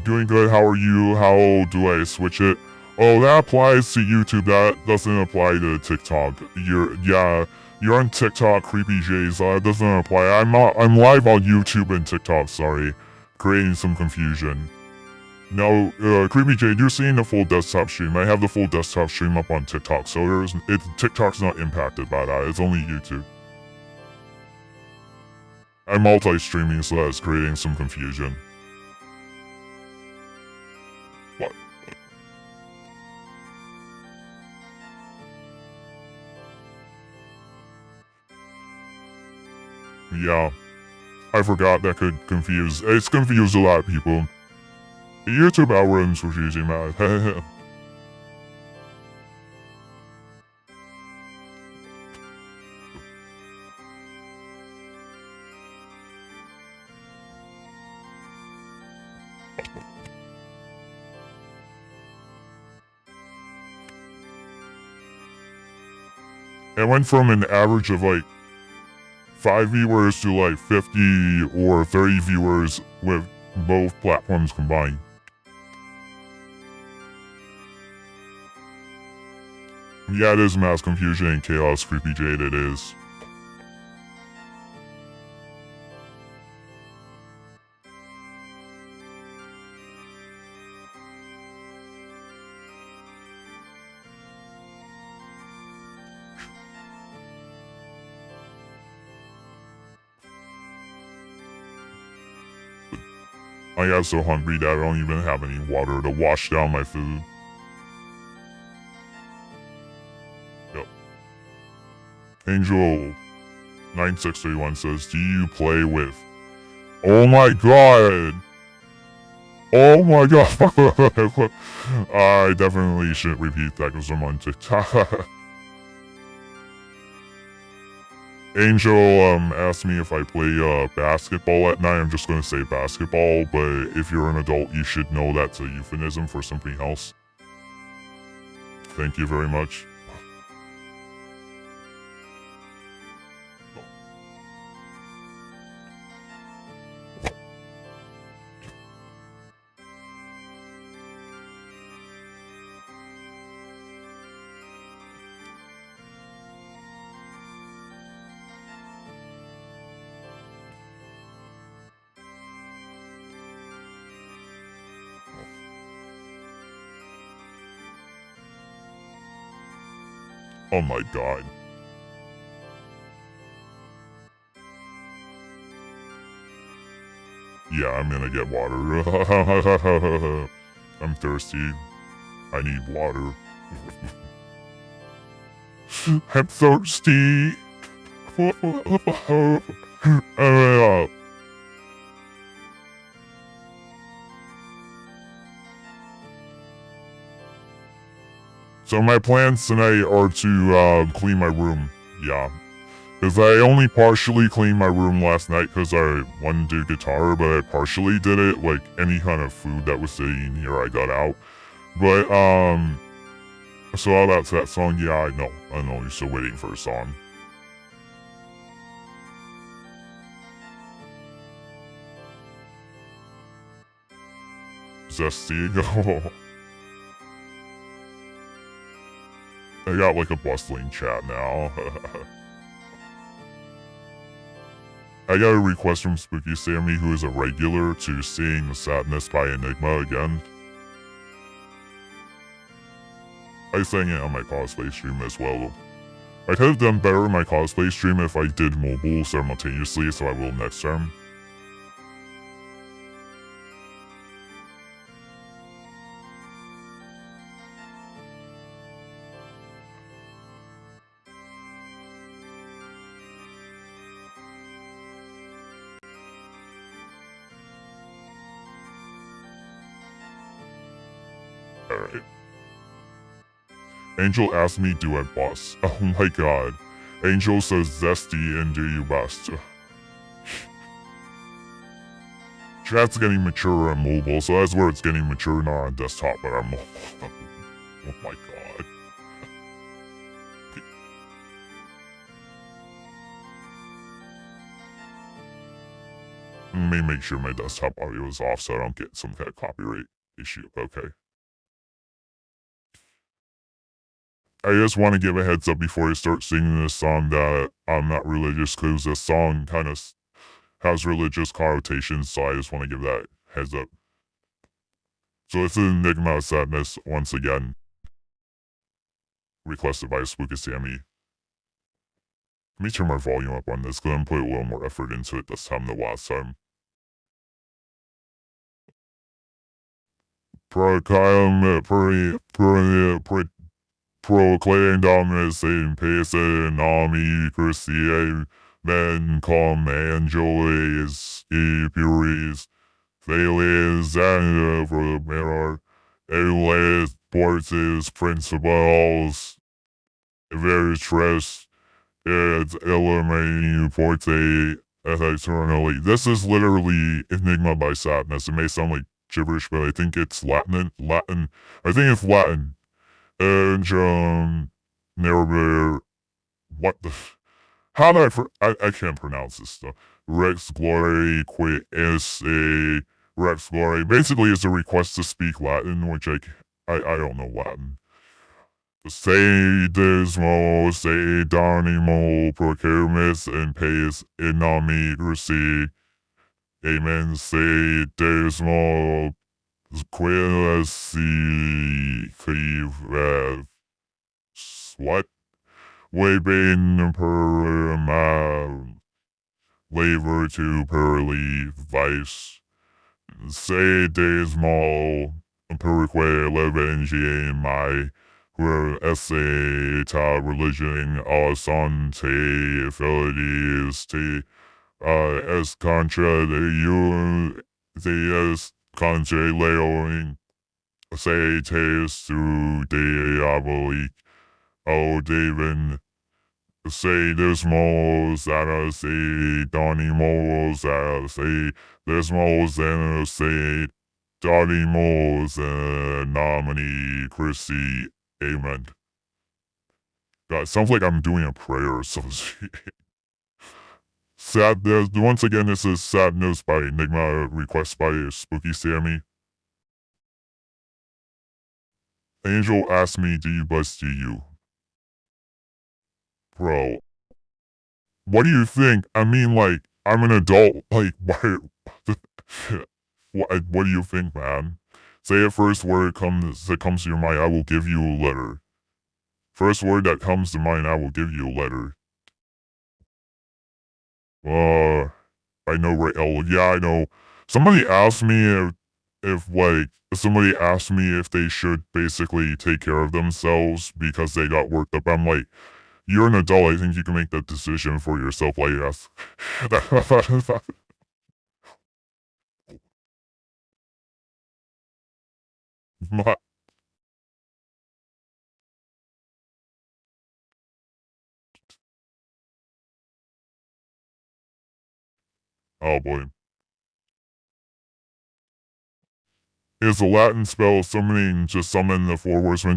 Doing good, how are you? How do I switch it? Oh, that applies to YouTube, that doesn't apply to TikTok. You're on TikTok, Creepy J's, that doesn't apply. I'm live on YouTube and TikTok, sorry. Creating some confusion. No, Creepy J, you're seeing the full desktop stream. I have the full desktop stream up on TikTok, so TikTok's not impacted by that, it's only YouTube. I'm multi-streaming, so that's creating some confusion. What? Yeah, I forgot that could confuse. It's confused a lot of people. The YouTube algorithm's confusing, man. It went from an average of like 5 viewers to like 50 or 30 viewers with both platforms combined. Yeah, it is mass confusion and chaos, Creepy Jade, it is. I got so hungry that I don't even have any water to wash down my food. Yep. Angel9631 says, do you play with... Oh my god! Oh my god! I definitely shouldn't repeat that because I'm on TikTok. Angel asked me if I play basketball at night. I'm just gonna say basketball, but if you're an adult, you should know that's a euphemism for something else. Thank you very much. Oh my god. Yeah, I'm gonna get water. I'm thirsty. I need water. I'm thirsty. So my plans tonight are to clean my room. Yeah. Because I only partially cleaned my room last night because I wanted to do guitar, but I partially did it. Like any kind of food that was sitting here, I got out. But, so that's that song. Yeah, I know. You're still waiting for a song. Zesty. I got like a bustling chat now. I got a request from Spooky Sammy, who is a regular, to sing Sadness by Enigma again. I sang it on my cosplay stream as well. I could have done better in my cosplay stream if I did mobile simultaneously, so I will next time. Alright. Angel asked me, do I bust? Oh my god. Angel says zesty and do you bust? Chat's getting mature on mobile, so that's where it's getting mature, not on desktop, but on mobile. Oh my god. Let me make sure my desktop audio is off so I don't get some kind of copyright issue. Okay. I just want to give a heads up before I start singing this song that I'm not religious, because this song kind of has religious connotations, so I just want to give that heads up. So it's an Enigma of Sadness, once again. Requested by Spooky Sammy. Let me turn my volume up on this, because I'm putting a little more effort into it this time than last time. Proclaim dominance in peace and army, Christian men come angeles, Epuries, Thales, and for the mirror, Elias, Portis, Principals, Veritress, it's Eliminating Forte, Eternally. This is literally Enigma by Sadness. It may sound like gibberish, but I think it's Latin. I think it's Latin. Never, what the, how do I can't pronounce this stuff. Rex Glory, quit esse, Rex Glory. Basically, it's a request to speak Latin, which I don't know Latin. Say dismo, say donimo, procuremus, and pays inamigracy. Amen. Say dismo, quilasi, cleave, what? Waving per labor to pearly vice. Say dismo, perque levengie my, where essay ta religion asante felides te es contra de you de es contra leoing say tes tu diabolique o David say desmos that say donimos that say desmos and say donimos nominee Chrissy Amen. God, it sounds like I'm doing a prayer or something. Sad. Once again, this is Sad News by Enigma, request by Spooky Sammy. Angel asked me, do you buzz do you? Bro, what do you think? I mean, like, I'm an adult. Like, why? what do you think, man? Say it first word that comes to your mind. I will give you a letter. First word that comes to mind, I will give you a letter. I know, right? Oh, yeah, I know. Somebody asked me somebody asked me if they should basically take care of themselves because they got worked up. I'm like, you're an adult. I think you can make that decision for yourself. Like, yes. Oh boy. Is a Latin spell summoning just summon the four horsemen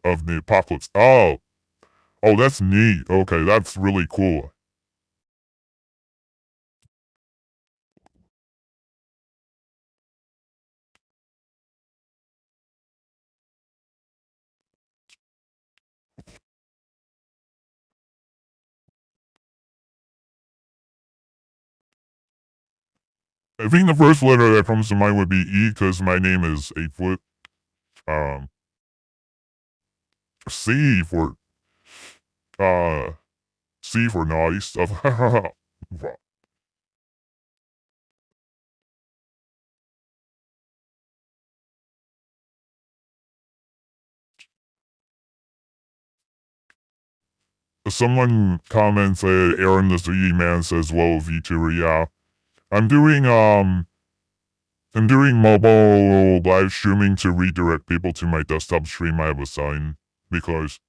of the apocalypse. Oh, that's neat. Okay, that's really cool. I think the first letter that comes to mind would be E because my name is 8 foot. Um, C for uh C for naughty stuff. Someone comments Aaron the 3D man says, well, VTuber, yeah. I'm doing mobile live streaming to redirect people to my desktop stream. I have a sign because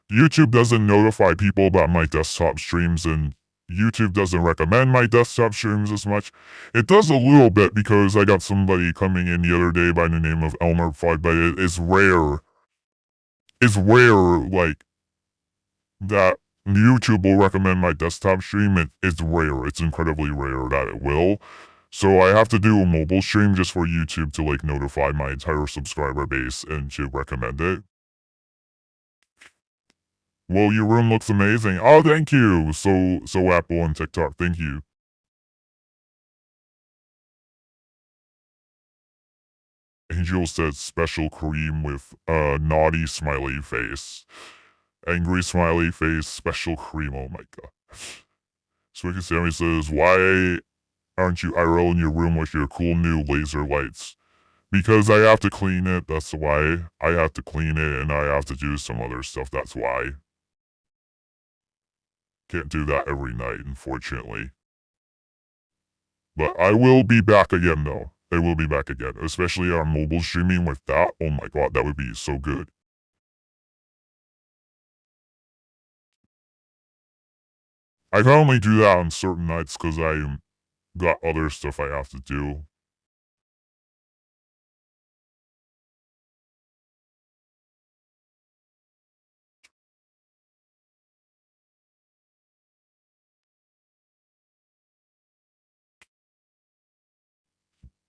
YouTube doesn't notify people about my desktop streams and YouTube doesn't recommend my desktop streams as much. It does a little bit because I got somebody coming in the other day by the name of Elmer5, but it's rare. It's rare, like, that YouTube will recommend my desktop stream. It's rare. It's incredibly rare that it will. So I have to do a mobile stream just for YouTube to, like, notify my entire subscriber base and to recommend it. Well, your room looks amazing. Oh, thank you. So Apple and TikTok, thank you. Angel said special cream with a naughty smiley face. Angry smiley face, special cream. Oh my god. Swicky Sammy says, why aren't you IRL in your room with your cool new laser lights? Because I have to clean it, that's why. I have to clean it and I have to do some other stuff, that's why. Can't do that every night, unfortunately. But I will be back again, though. I will be back again, especially on mobile streaming with that. Oh my god, that would be so good. I can only do that on certain nights because I got other stuff I have to do.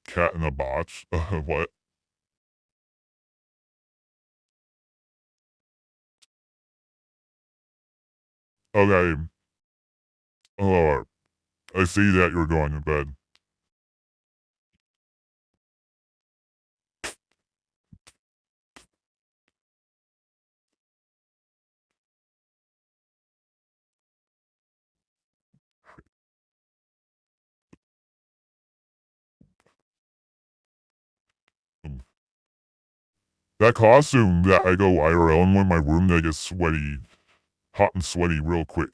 Cat in a box? What? Okay. Oh, I see that you're going to bed. That costume that I go IRL in my room that gets sweaty, hot and sweaty real quick.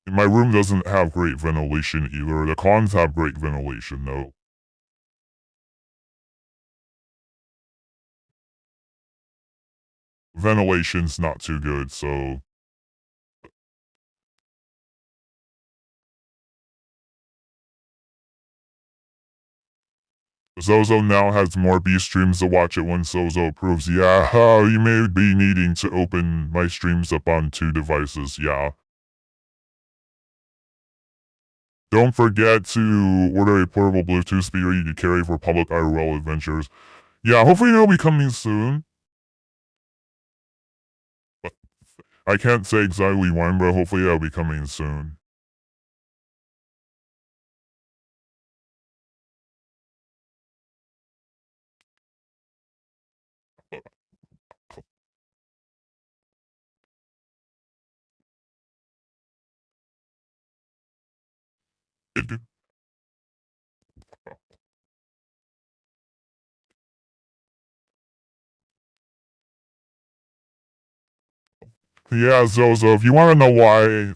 My room doesn't have great ventilation either. The cons have great ventilation though. Ventilation's not too good, so Zozo now has more B streams to watch it when Zozo approves. Yeah, you may be needing to open my streams up on 2 devices, yeah. Don't forget to order a portable Bluetooth speaker you can carry for public IRL adventures. Yeah, hopefully it'll be coming soon. I can't say exactly when, but hopefully it'll be coming soon. Yeah, Zozo, if you want to know why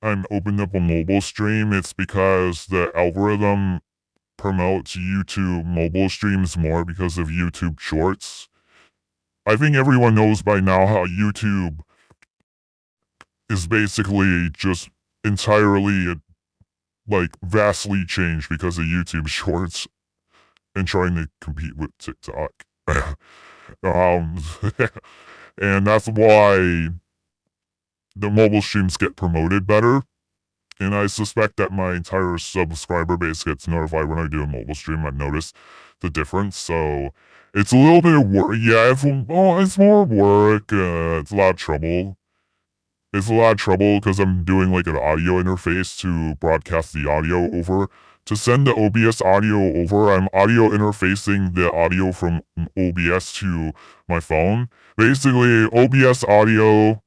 I'm opening up a mobile stream, it's because the algorithm promotes YouTube mobile streams more because of YouTube Shorts. I think everyone knows by now how YouTube is basically just entirely, like, vastly changed because of YouTube Shorts and trying to compete with TikTok. um, and that's why the mobile streams get promoted better. And I suspect that my entire subscriber base gets notified when I do a mobile stream. I've noticed the difference. So it's a little bit of work. Yeah, it's more work. It's a lot of trouble. It's a lot of trouble because I'm doing like an audio interface to broadcast the audio over. To send the OBS audio over, I'm audio interfacing the audio from OBS to my phone. Basically, OBS audio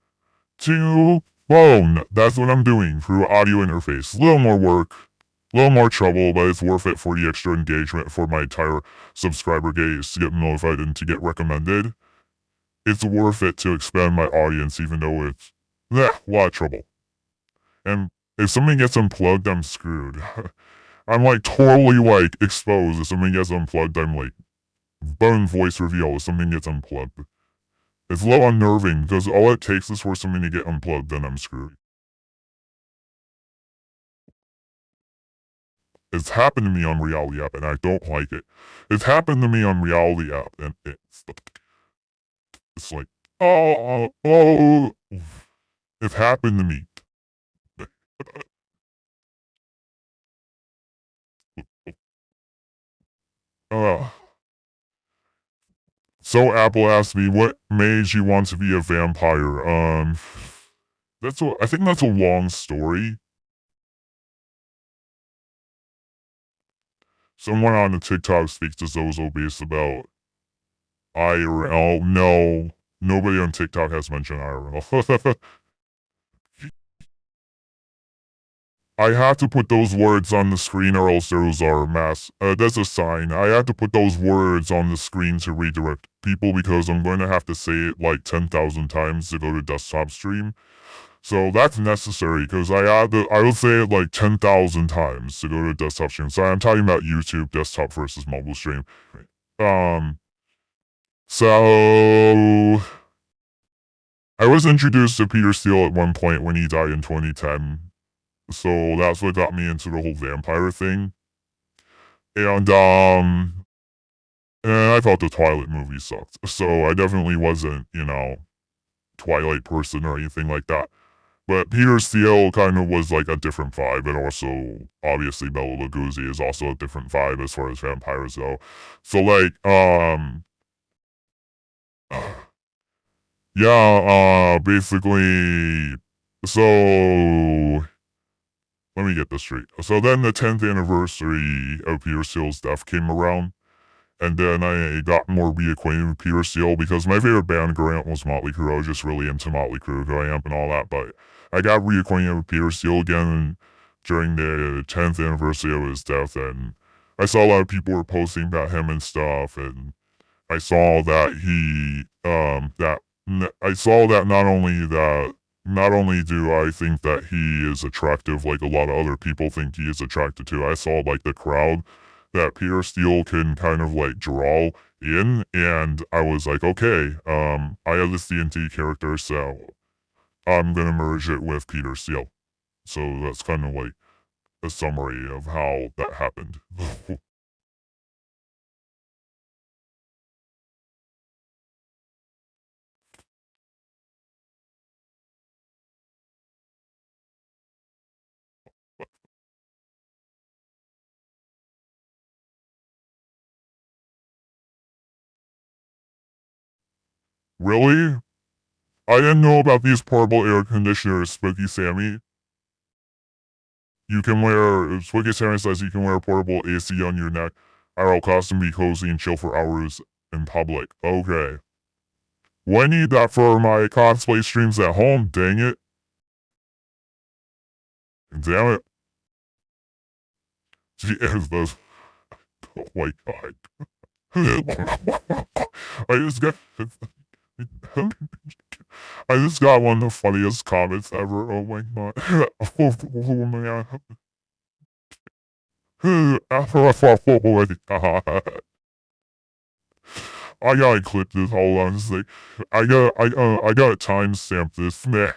to phone. That's what I'm doing through audio interface. A little more work, a little more trouble, but it's worth it for the extra engagement for my entire subscriber base to get notified and to get recommended. It's worth it to expand my audience, even though it's a lot of trouble. And if something gets unplugged, I'm screwed. I'm like totally like exposed. If something gets unplugged, I'm like bone voice reveal if something gets unplugged. It's a little unnerving because all it takes is for something to get unplugged, then I'm screwed. It's happened to me on Reality App, and I don't like it. It's happened to me on Reality App, and it's like, oh, it happened to me. Uh, so Apple asked me, what made you want to be a vampire? I think that's a long story. Someone on the TikTok speaks to Zozo based about IRL. No, nobody on TikTok has mentioned IRL. I have to put those words on the screen or else those are that's a sign. I have to put those words on the screen to redirect people because I'm going to have to say it like 10,000 times to go to desktop stream. So that's necessary because I will say it like 10,000 times to go to desktop stream. So I'm talking about YouTube desktop versus mobile stream. So I was introduced to Peter Steele at one point when he died in 2010. So that's what got me into the whole vampire thing. And I thought the Twilight movie sucked. So I definitely wasn't, Twilight person or anything like that. But Peter Steele kind of was like a different vibe, and also obviously Bela Lugosi is also a different vibe as far as vampires go. So like, yeah, basically, so let me get this straight. So then the 10th anniversary of Peter Steele's death came around, and then I got more reacquainted with Peter Steele because my favorite band growing up was Motley Crue. I was just really into Motley Crue growing up and all that, but I got reacquainted with Peter Steele again during the 10th anniversary of his death, and I saw a lot of people were posting about him and stuff, and I saw that I saw that not only do I think that he is attractive like a lot of other people think he is attracted to, I saw like the crowd that Peter Steele can kind of like draw in, and I was like, okay, I have this D&D character, so I'm gonna merge it with Peter Steele. So that's kind of like a summary of how that happened. Really? I didn't know about these portable air conditioners, Spooky Sammy. You can wear, Spooky Sammy says you can wear a portable AC on your neck at all costs and be cozy and chill for hours in public. Okay. Well, I need that for my cosplay streams at home, dang it. Damn it. Yes, those. Oh my god. I just got. I just got one of the funniest comments ever. Oh my god. Oh man. I gotta clip this. Hold on a sec. I gotta timestamp this. Meh.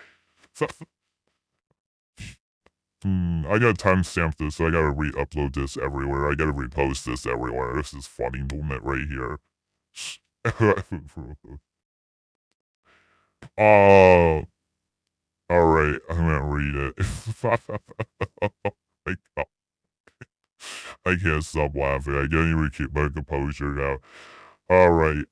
I gotta timestamp this, so I gotta re-upload this everywhere. I gotta repost this everywhere. This is funny moment right here. Oh, alright, I'm gonna read it. I, can't- I can't stop laughing. I can't even keep my composure now. Alright.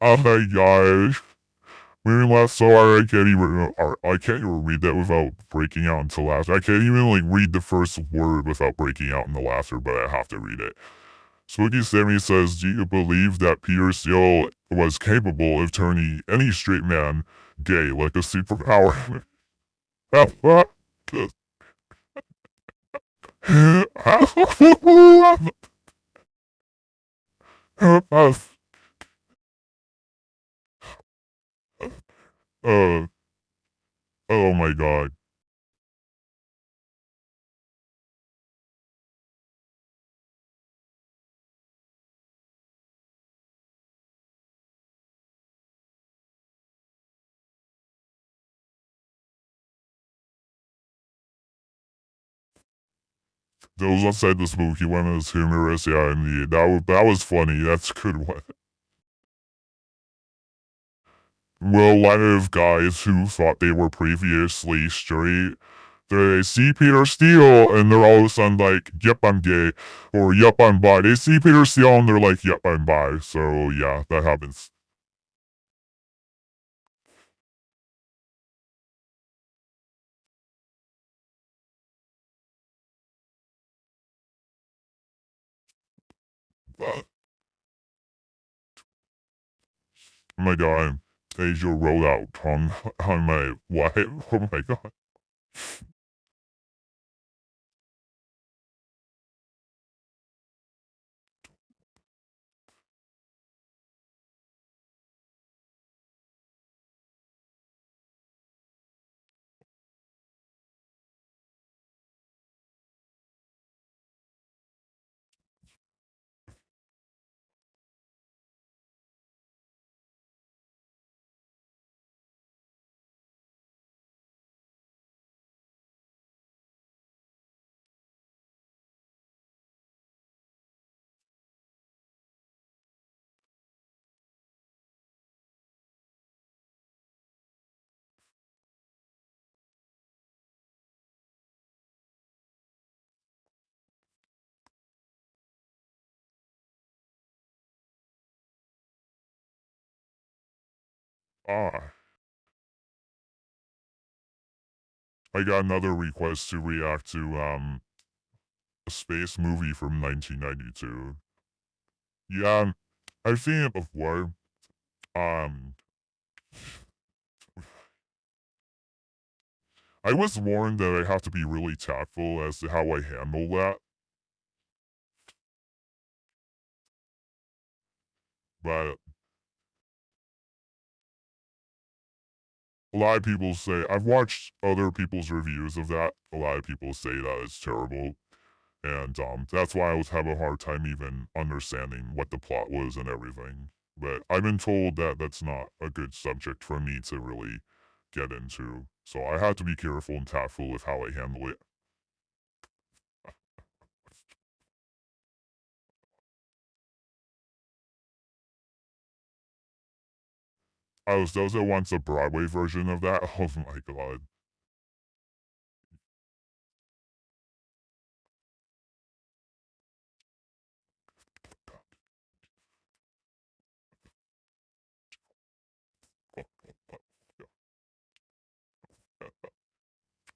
Oh my gosh. Moving last so hard, I can't even read that without breaking out into laughter. I can't even like read the first word without breaking out into laughter, but I have to read it. Spooky Sammy says, do you believe that Peter Steele was capable of turning any straight man gay like a superpower? uh, oh my god. Those outside the spooky one is humorous, yeah, indeed. That was funny. That's a good one. Well, a lot of guys who thought they were previously straight, they see Peter Steele and they're all of a sudden like, yep, I'm gay, or yep, I'm bi. They see Peter Steele and they're like, yep, I'm bi. So yeah, that happens. Oh my god, Asia rolled out on my wife. Oh my god. Ah, I got another request to react to a space movie from 1992. Yeah, I've seen it before. Um, I was warned that I have to be really tactful as to how I handle that, but a lot of people say I've watched other people's reviews of that. A lot of people say that it's terrible, and that's why I was having a hard time even understanding what the plot was and everything. But I've been told that that's not a good subject for me to really get into, so I have to be careful and tactful with how I handle it. I was those that wants a Broadway version of that. Oh my god.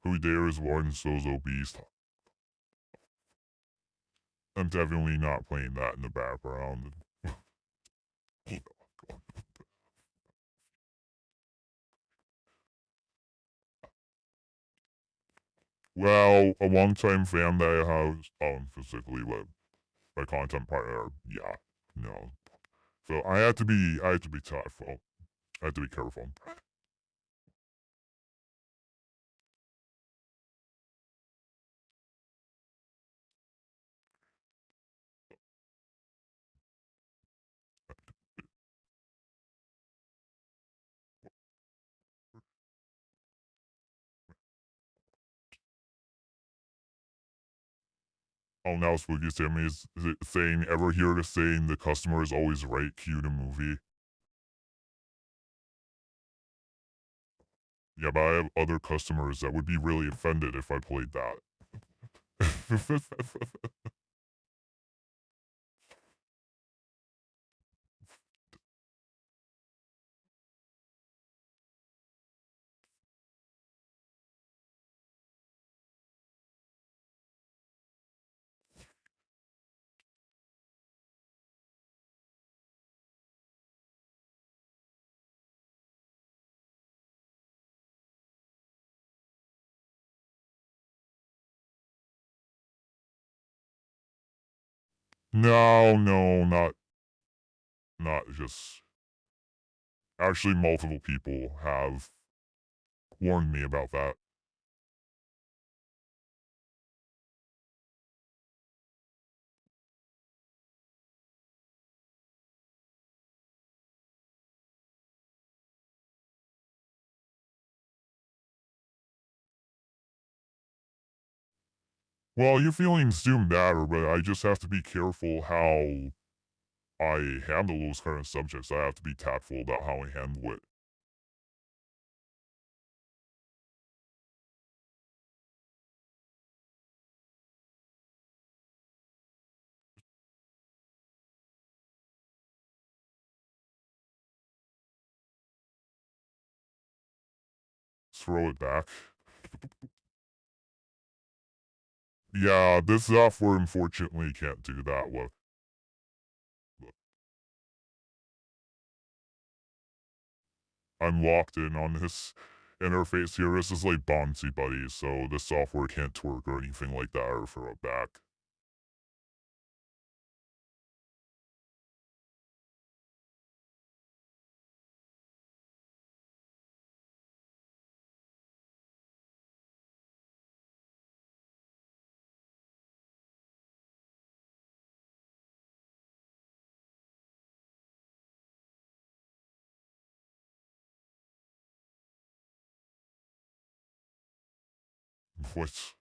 Who dares warn those obese? I'm definitely not playing that in the background. Well, a long-time fan that I have physically with my content partner, yeah, no. So I had to be careful. I had to be careful. Oh, now Spooky Sammy is saying, ever hear the saying, the customer is always right, cue the movie? Yeah, but I have other customers that would be really offended if I played that. No, no, not just. Actually, multiple people have warned me about that. Well, your feelings do matter, but I just have to be careful how I handle those kind of subjects. I have to be tactful about how I handle it. Throw it back. Yeah, this software unfortunately can't do that with. I'm locked in on this interface here. This is like Bouncy Buddy, so the software can't twerk or anything like that or throw it back. What?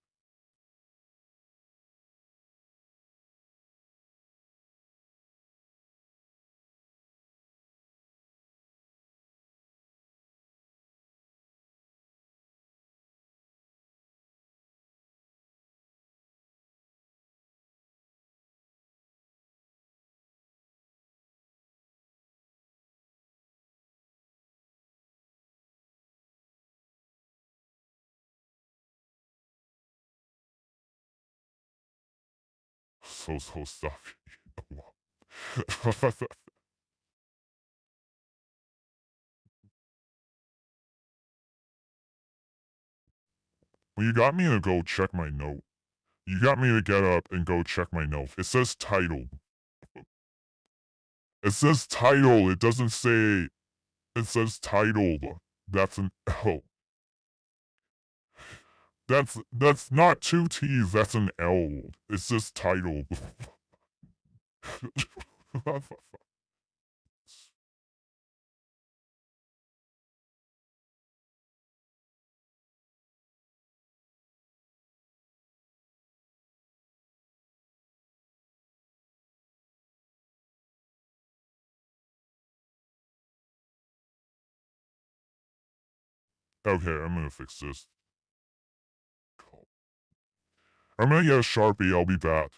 So stuff. Well, you got me to go check my note. You got me to get up and go check my note. It says title. It says title. It doesn't say. It says titled. That's an L. That's not two T's. That's an L. It says titled. Okay, I'm gonna fix this. I'm gonna get a Sharpie. I'll be back.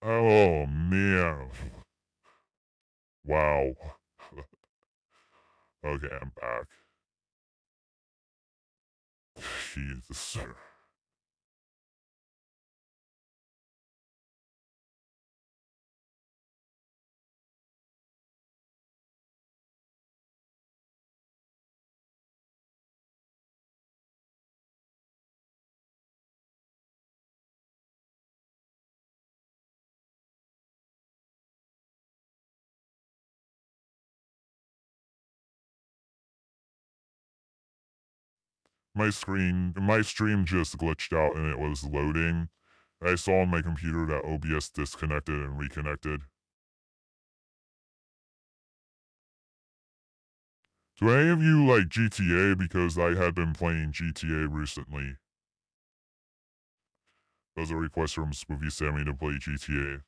Oh man. Wow. Okay, I'm back. Jesus. My stream just glitched out and it was loading. I saw on my computer that OBS disconnected and reconnected. Do any of you like GTA? Because I had been playing GTA recently. That was a request from Spoofy Sammy to play GTA.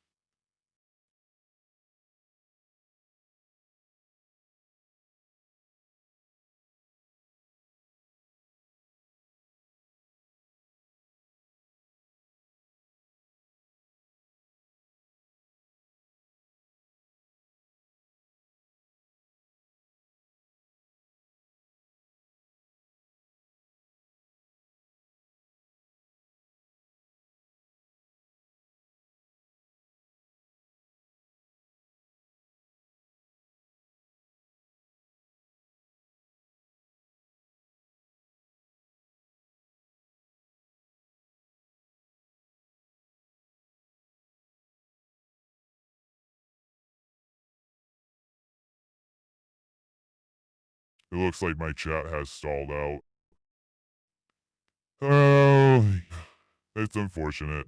It looks like my chat has stalled out. Oh, it's unfortunate.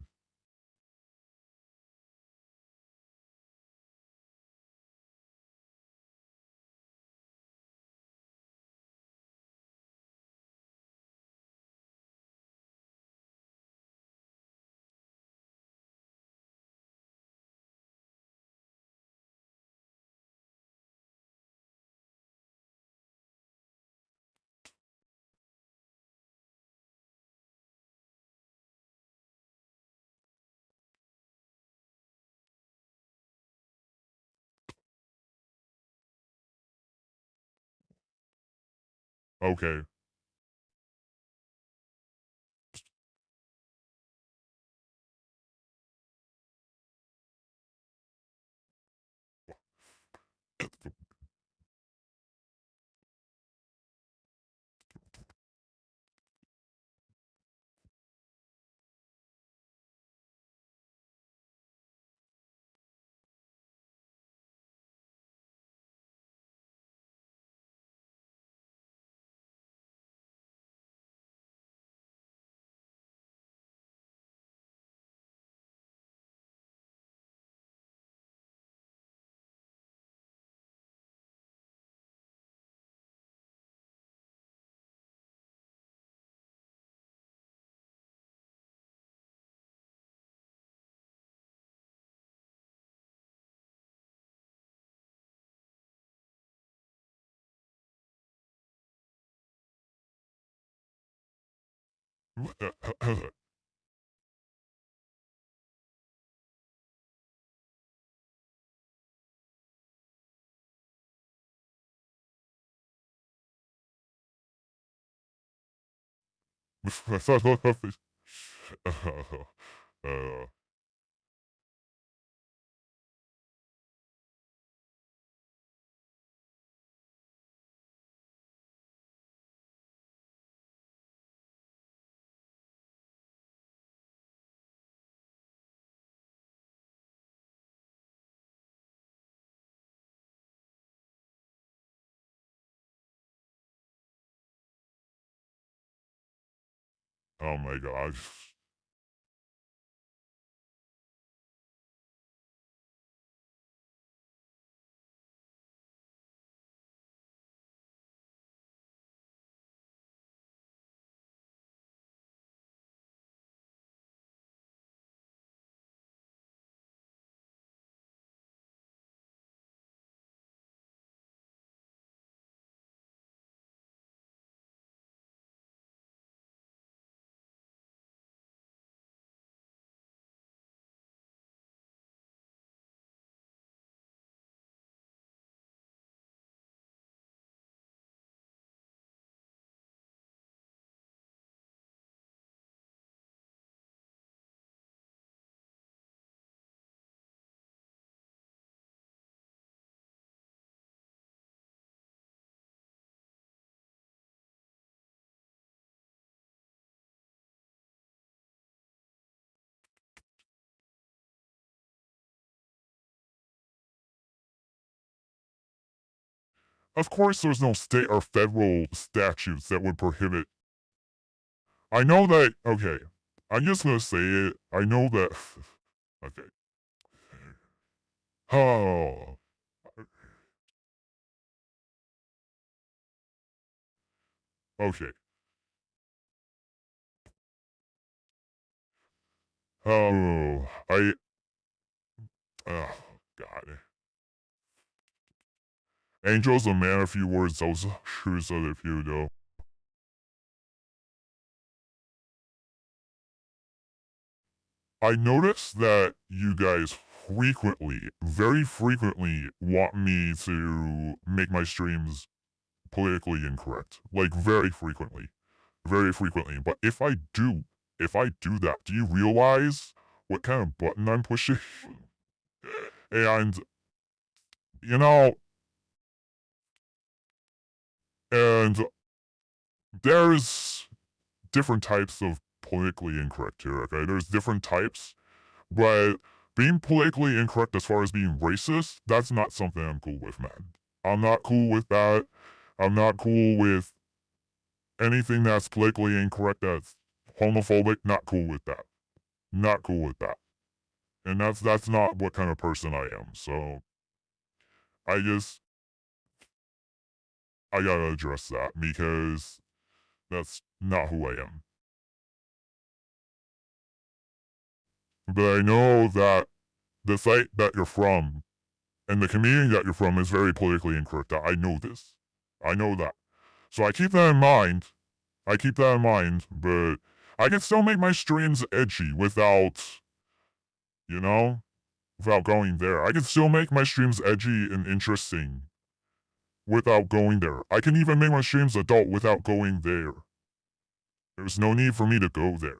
Okay. uh, oh my god. Of course, there's no state or federal statutes that would prohibit. I know that. Okay, I'm just gonna say it. I know that. Okay. Oh. Okay. Oh. I. Oh God. Angel's a man of few words. Those shoes are the few though. I notice that you guys frequently, very frequently, want me to make my streams politically incorrect. Like, very frequently. Very frequently. But if I do that, do you realize what kind of button I'm pushing? And, you know, and there's different types of politically incorrect here, okay? There's different types, but being politically incorrect as far as being racist, that's not something I'm cool with, man. I'm not cool with that. I'm not cool with anything that's politically incorrect that's homophobic. Not cool with that. Not cool with that. And that's not what kind of person I am. So I just I gotta address that because that's not who I am. But I know that the site that you're from and the community that you're from is very politically incorrect. I know this. I know that. So I keep that in mind. I keep that in mind, but I can still make my streams edgy without, you know, without going there. I can still make my streams edgy and interesting without going there. I can even make my streams adult without going there. There's no need for me to go there.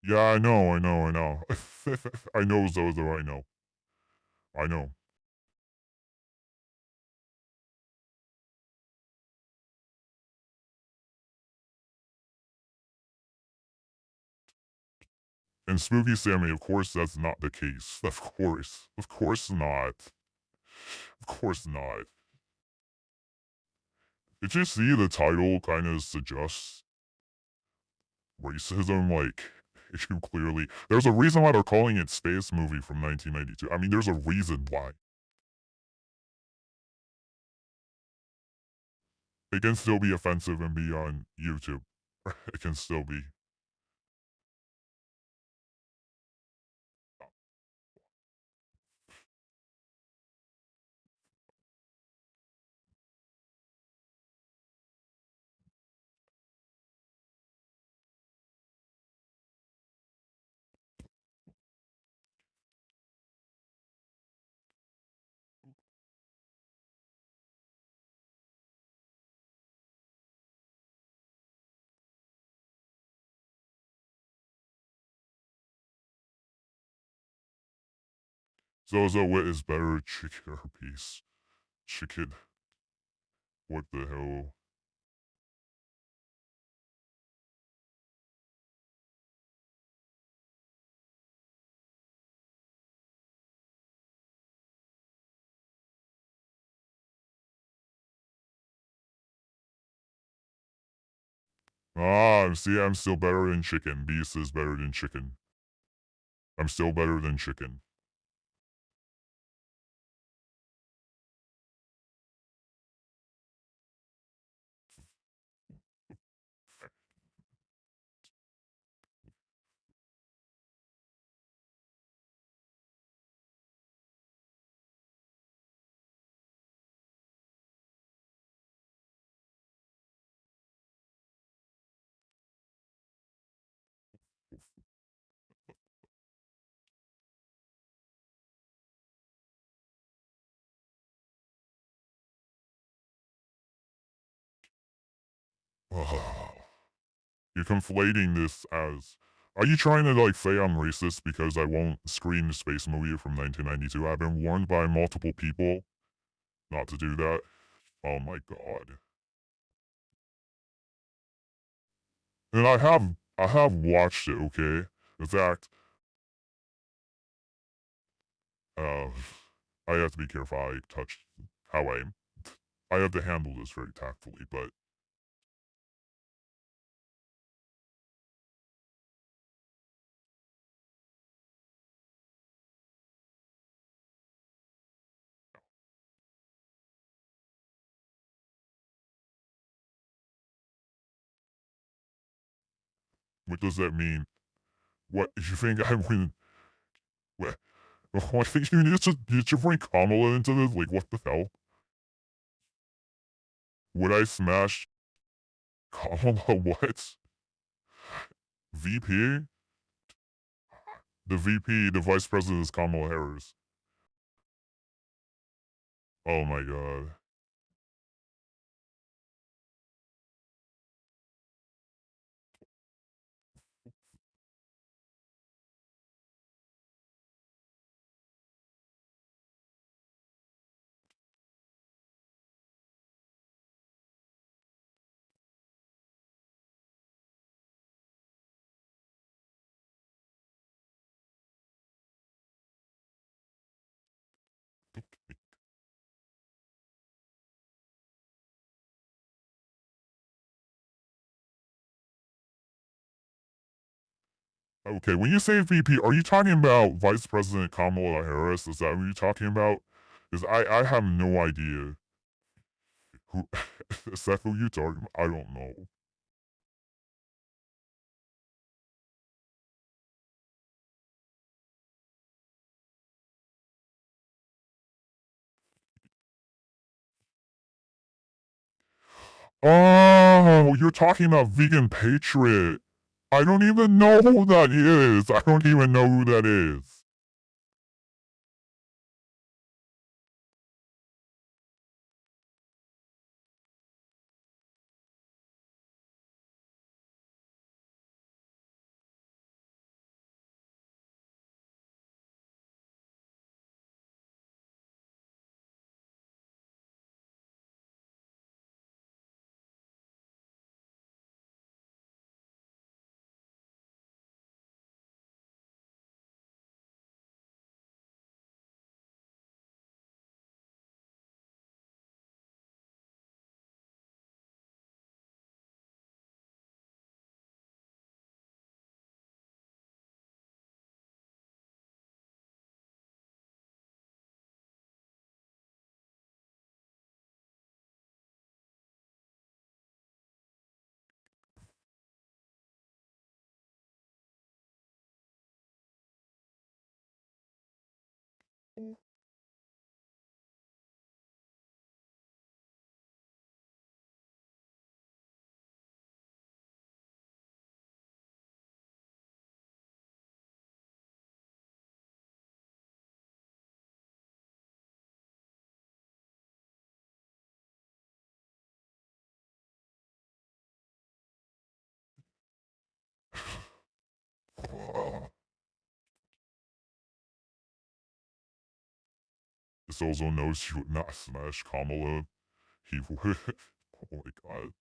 Yeah, I know, I know, I know. I know, Zozo, I know. I know. And Spooky Sammy, of course that's not the case. Of course. Of course not. Of course not. Did you see the title kind of suggests racism? Like, you clearly. There's a reason why they're calling it Space Movie from 1992. I mean, there's a reason why. It can still be offensive and be on YouTube. It can still be. Zozo, what is better, chicken or peace? Chicken. What the hell? Ah, see, I'm still better than chicken. Beast is better than chicken. I'm still better than chicken. You're conflating this as. Are you trying to like say I'm racist because I won't screen the space movie from 1992? I've been warned by multiple people not to do that. Oh my god. And I have watched it, okay? In fact, uh I have to be careful how I touch how I have to handle this very tactfully, but what does that mean? What you think I wouldn't what I think you need to bring Kamala into this? Like what the hell? Would I smash Kamala what? VP? The VP, the vice president is Kamala Harris. Oh my god. Okay, when you say VP, are you talking about Vice President Kamala Harris? Is that what you're talking about? Because I have no idea who is that who you talking about? I don't know. Oh, you're talking about Vegan Patriot. I don't even know who that is. I don't even know who that is. This also knows you would not smash Kamala. He would. Oh my god.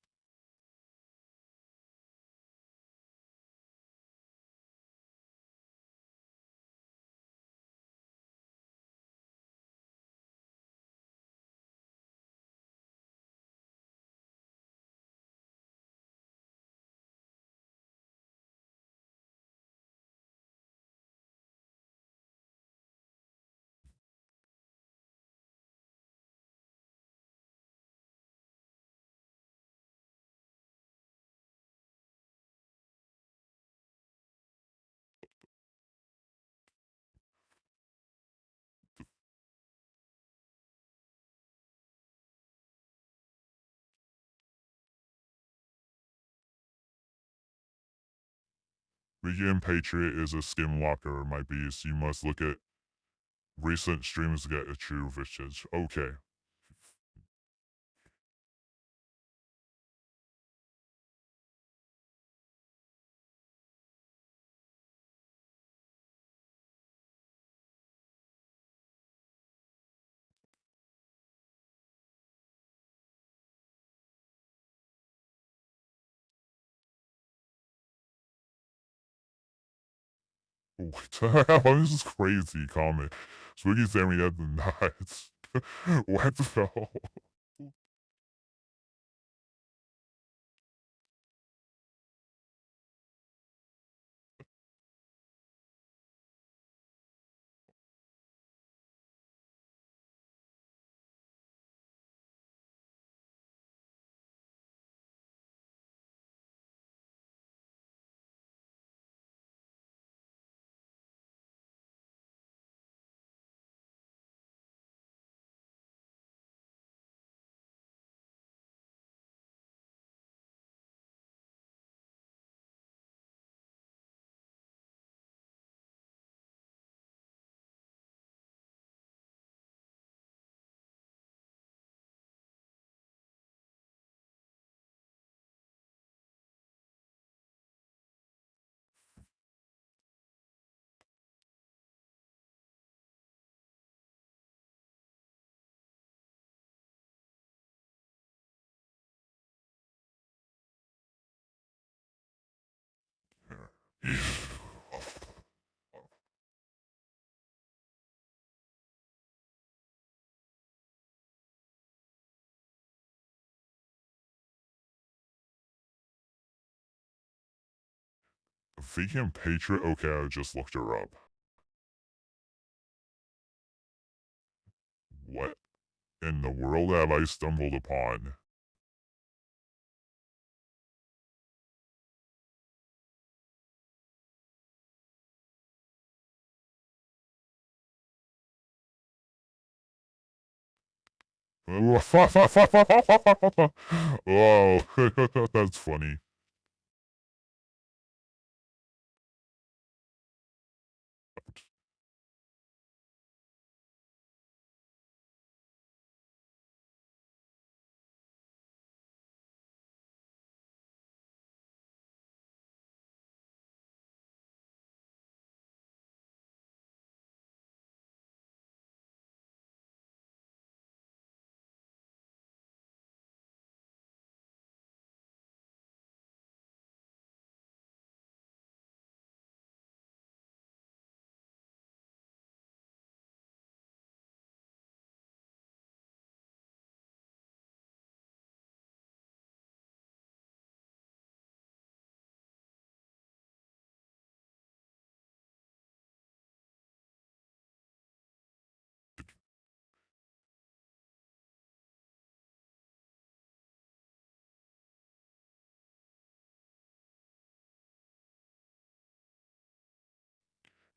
Vegan Patriot is a skinwalker, my beast. You must look at recent streams to get a true vintage. Okay. What the hell? This is crazy comment. Swiggy Sammy at the nuts. What the hell? Vegan Patriot? Okay, I just looked her up. What in the world have I stumbled upon? Oh, that's funny.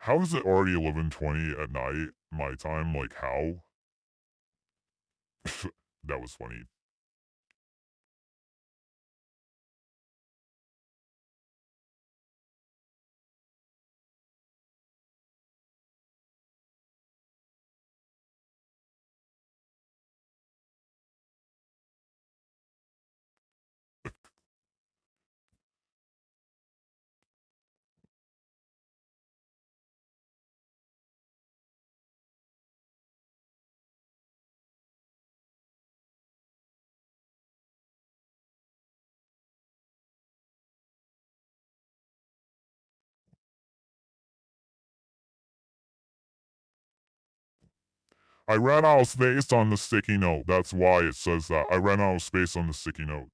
How is it already 11:20 at night, my time? Like, how? That was funny. I ran out of space on the sticky note. That's why it says that. I ran out of space on the sticky note.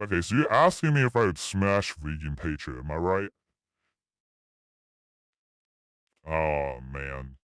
Okay, so you're asking me if I would smash Vegan Patriot, am I right? Oh, man.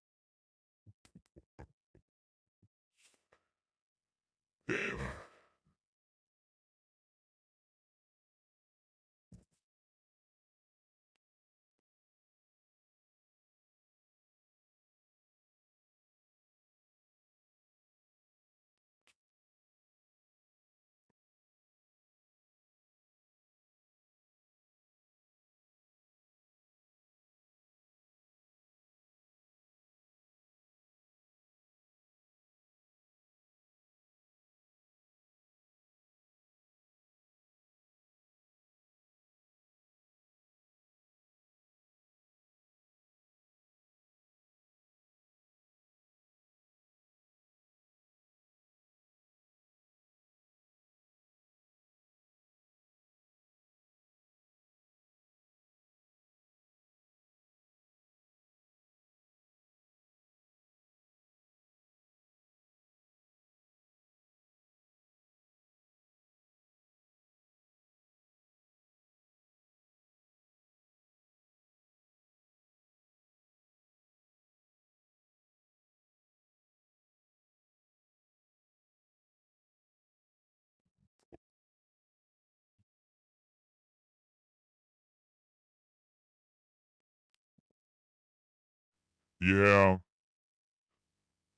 Yeah.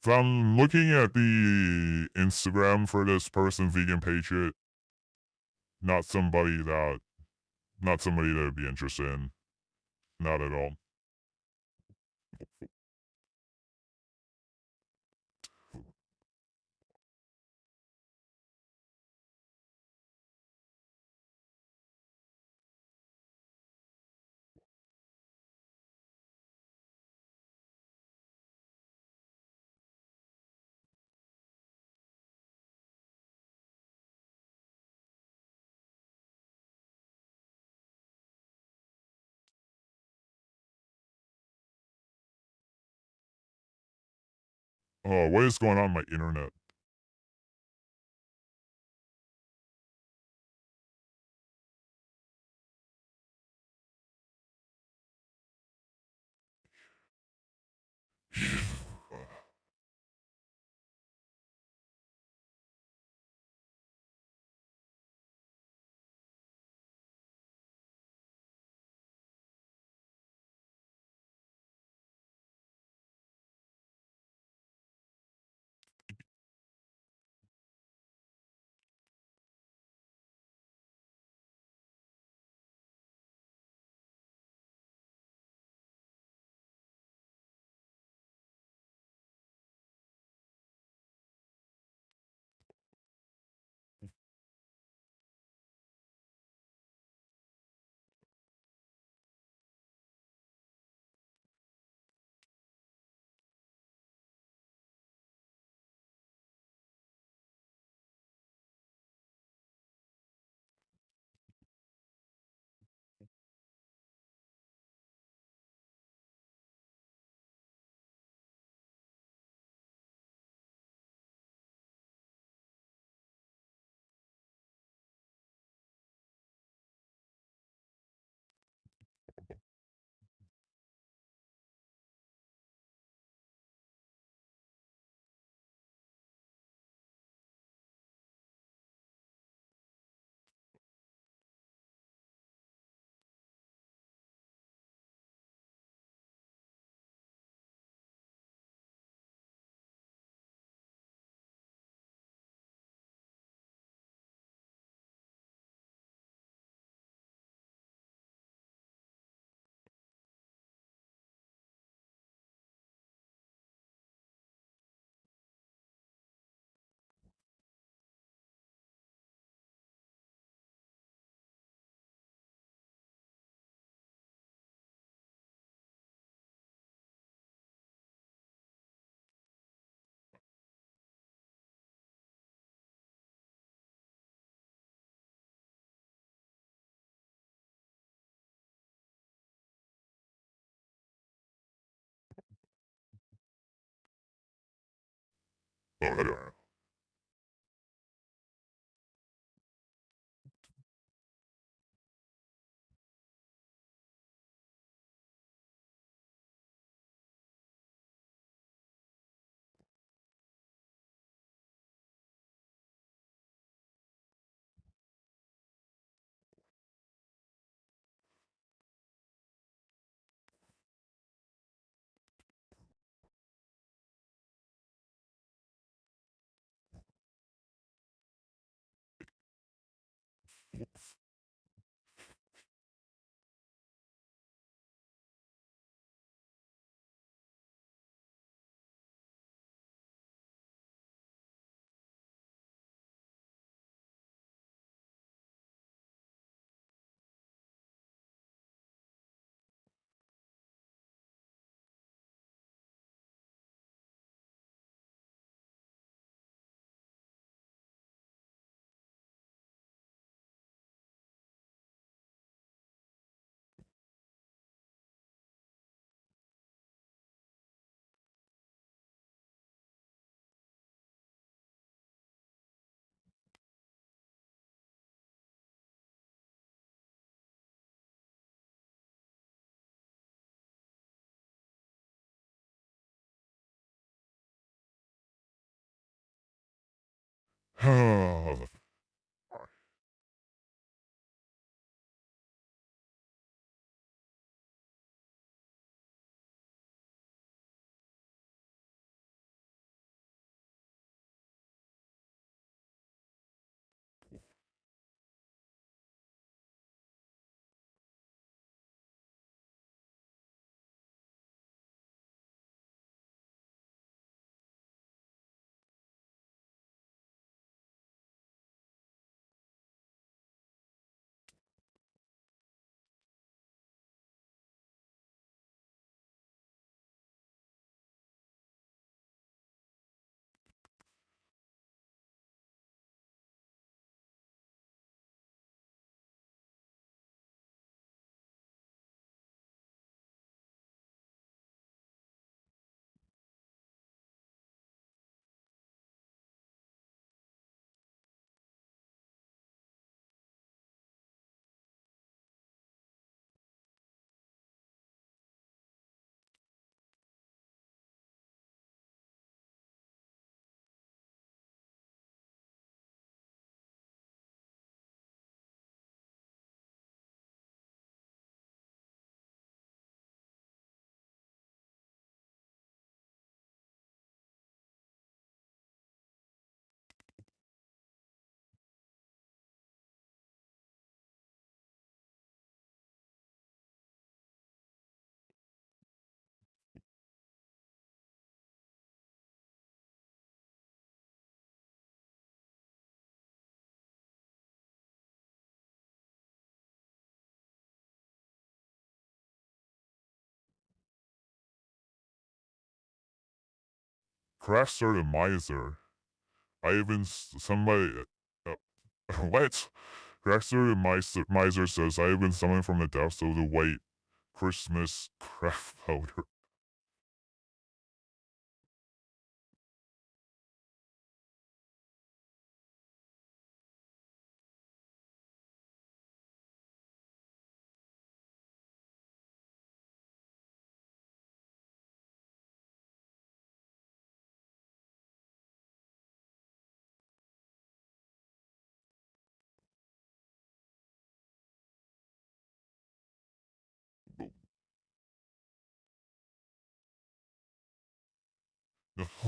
If I'm looking at the Instagram for this person, Vegan Patriot, not somebody that, not somebody that would be interested in. Not at all. Oh, what is going on my internet? Oh, I don't know. Crash started miser. I even somebody. What? Crash started miser says I have been summoned from the depths of the white Christmas craft powder.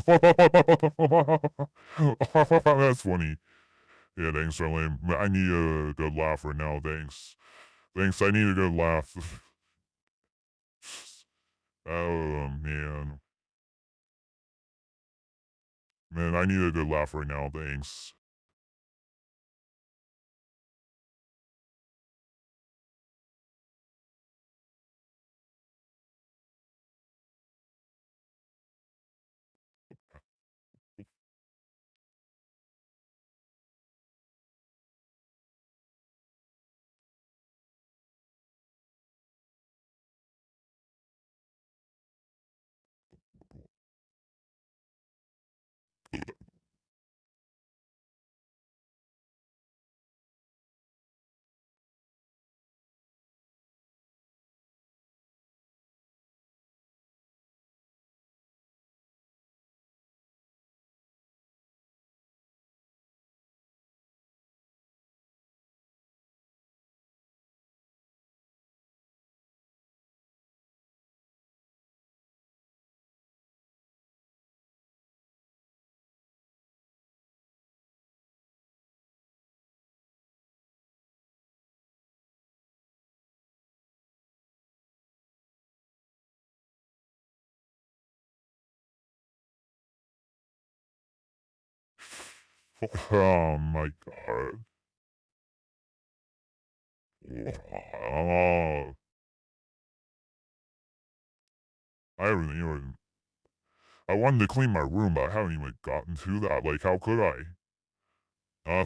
That's funny. Yeah, thanks, Charlene. I need a good laugh right now. Thanks. Thanks, I need a good laugh. Oh, man. Man, I need a good laugh right now. Thanks. Oh my god. Oh, I haven't even. I wanted to clean my room, but I haven't even gotten to that. Like, how could I? Uh,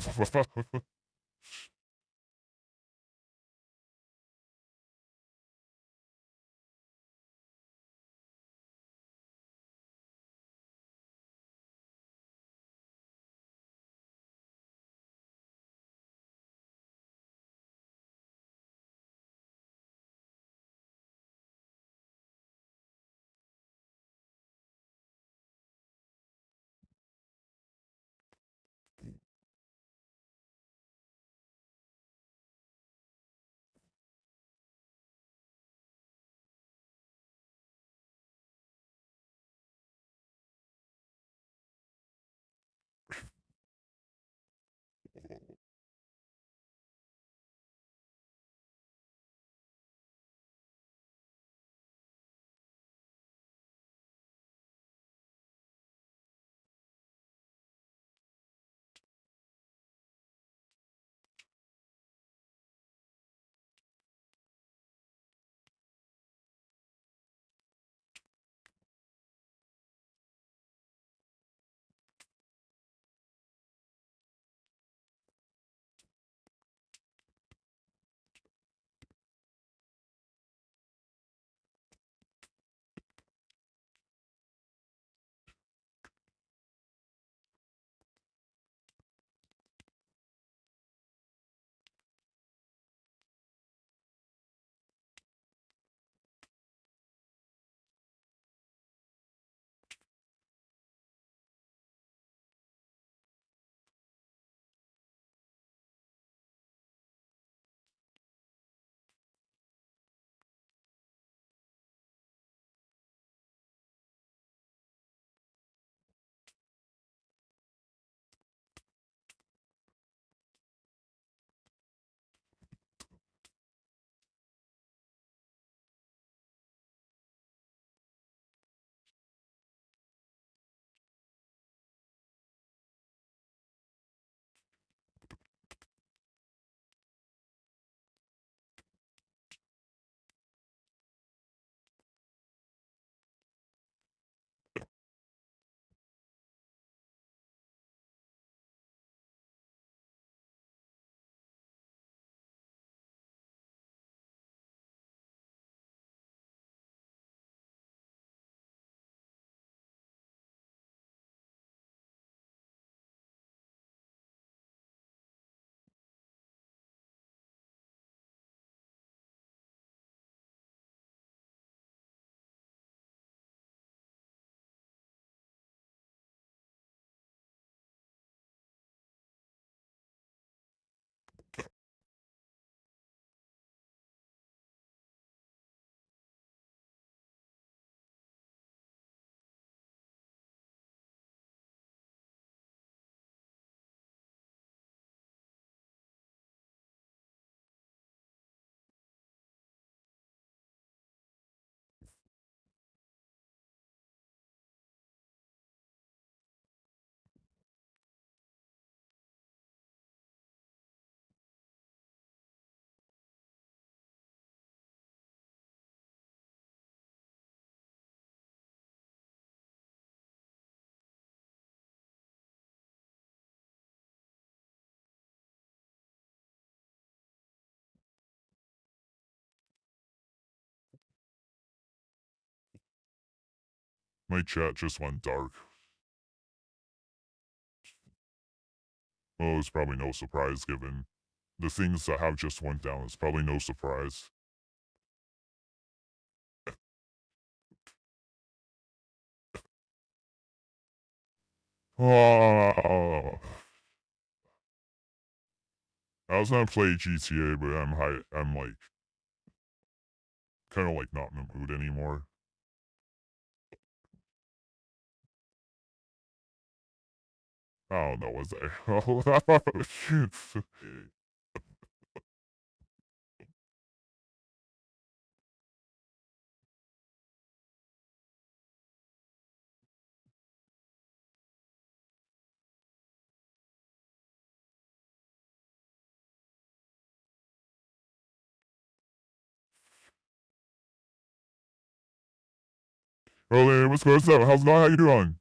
My chat just went dark. Well, it's probably no surprise given the things that have just went down. It's probably no surprise. Oh, I was gonna play GTA, but I'm like kind of like not in the mood anymore. I don't know what's that. Oh, hey, what's going on? How's it going? How you doing?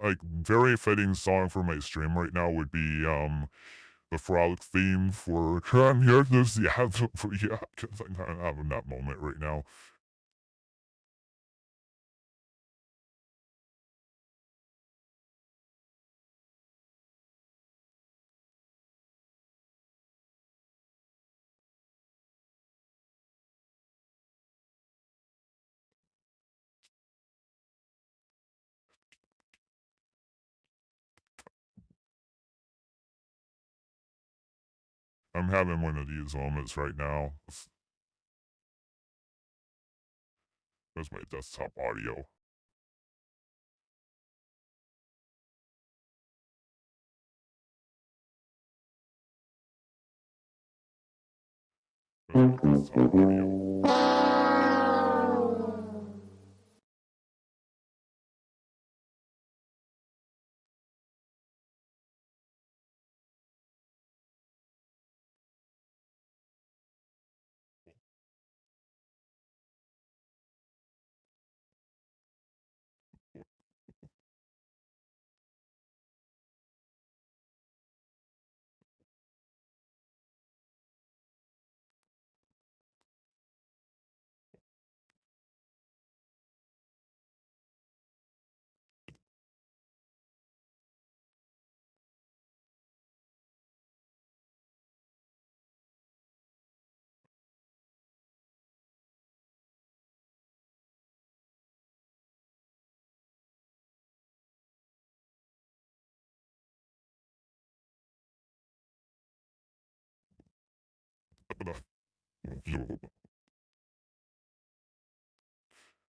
Like very fitting song for my stream right now would be the frolic theme for I'm here this yeah yeah because I'm kind of having that moment right now. I'm having one of these moments right now. There's my desktop audio. There's my desktop audio.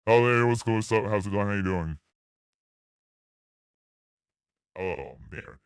Oh, hey, what's going on? How's it going? How you doing? Oh man.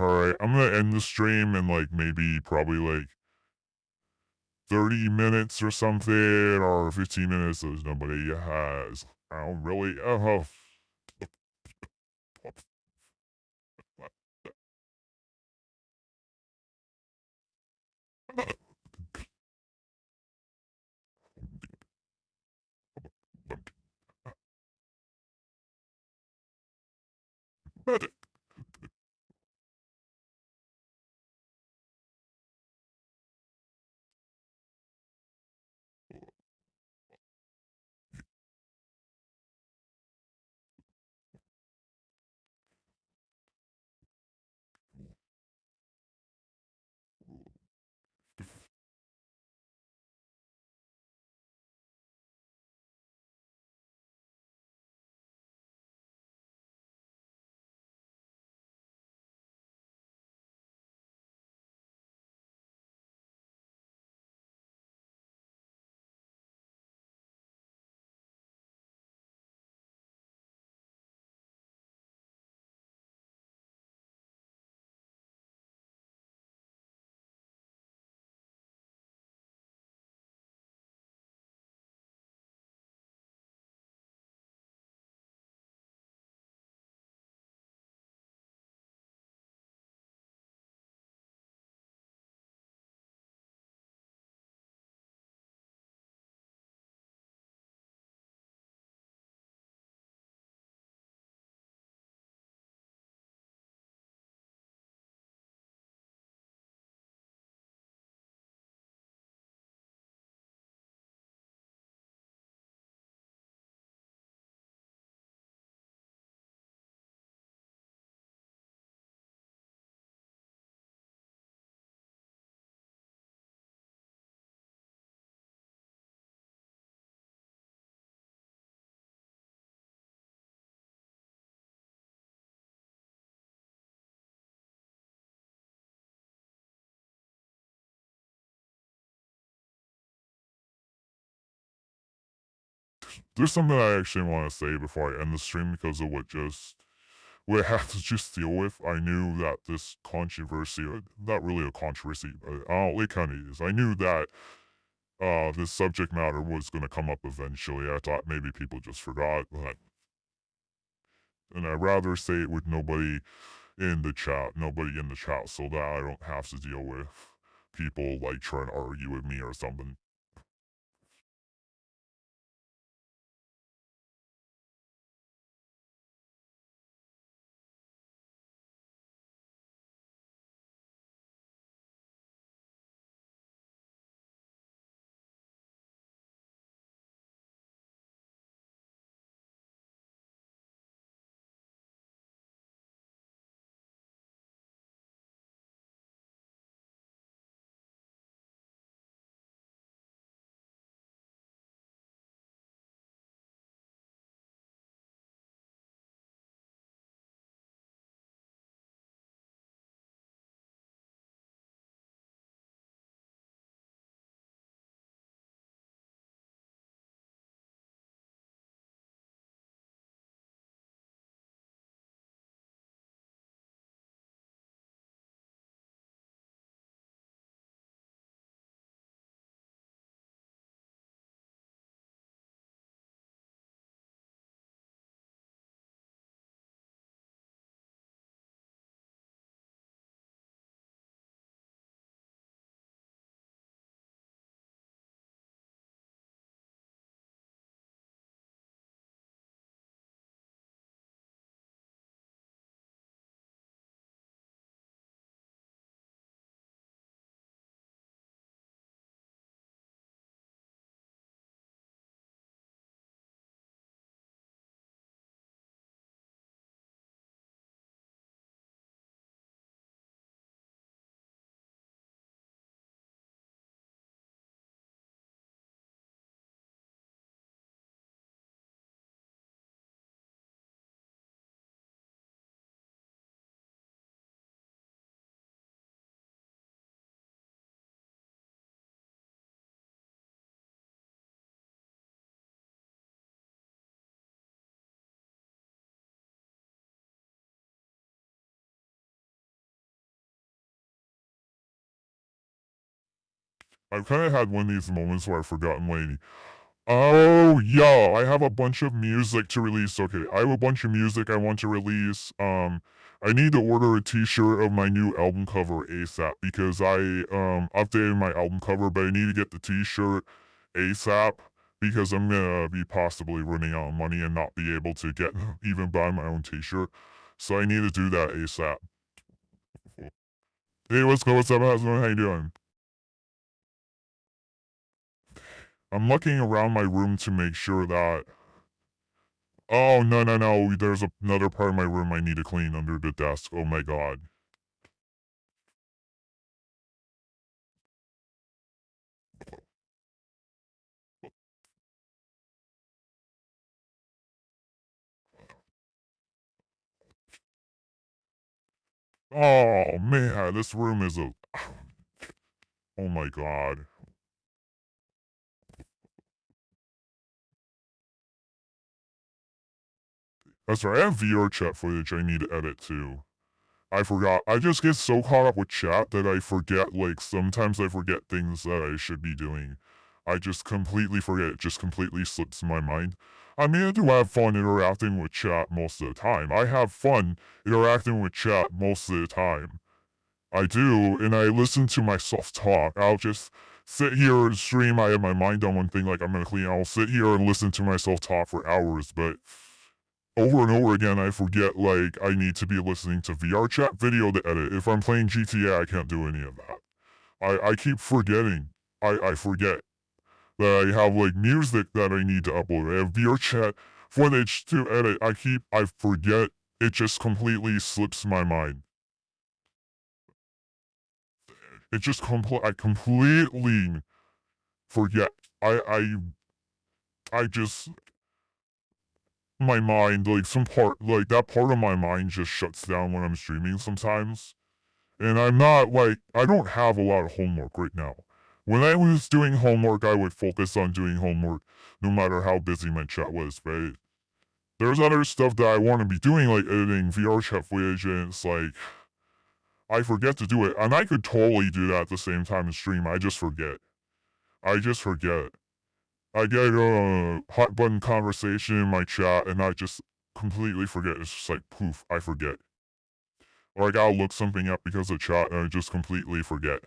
Alright, I'm gonna end the stream in like maybe probably like 30 minutes or something, or 15 minutes. There's nobody has. I don't really. Oh. there's something I actually want to say before I end the stream because of what I have to just deal with. I knew that this controversy, not really a controversy, but it kind of is. I knew that this subject matter was going to come up eventually. I thought maybe people just forgot, and I'd rather say it with nobody nobody in the chat, so that I don't have to deal with people like trying to argue with me or something. I've kind of had one of these moments where I've forgotten lady. Oh, yeah, I have a bunch of music to release. Okay, I have a bunch of music I want to release. I need to order a t-shirt of my new album cover ASAP because I updated my album cover, but I need to get the t-shirt ASAP because I'm gonna be possibly running out of money and not be able to get even buy my own t-shirt. So I need to do that ASAP. Hey, what's good? What's up? How's it going? How you doing? I'm looking around my room to make sure that. Oh, no, no, no. There's another part of my room I need to clean under the desk. Oh my god. Oh man, this room is a. Oh my god. That's right. I have VR chat footage I need to edit too. I forgot. I just get so caught up with chat that I forget, like, sometimes I forget things that I should be doing. I just completely forget. It just completely slips my mind. I mean, I do have fun interacting with chat most of the time. I have fun interacting with chat most of the time. I do, and I listen to myself talk. I'll just sit here and stream. I have my mind on one thing, like I'm gonna clean. I'll sit here and listen to myself talk for hours, but over and over again, I forget, like, I need to be listening to VR chat video to edit. If I'm playing GTA, I can't do any of that. I keep forgetting. I forget that I have, like, music that I need to upload. I have VR chat footage to edit. I forget. It just completely slips my mind. It just I completely forget. I just, my mind, like, that part of my mind just shuts down when I'm streaming sometimes. And I'm not, like, I don't have a lot of homework right now. When I was doing homework, I would focus on doing homework, no matter how busy my chat was. But there's other stuff that I want to be doing, like editing VR chat footage, and it's like I forget to do it. And I could totally do that at the same time as stream. I just forget. I just forget. I get a hot button conversation in my chat, and I just completely forget. It's just like poof, I forget. Or I gotta look something up because of chat, and I just completely forget.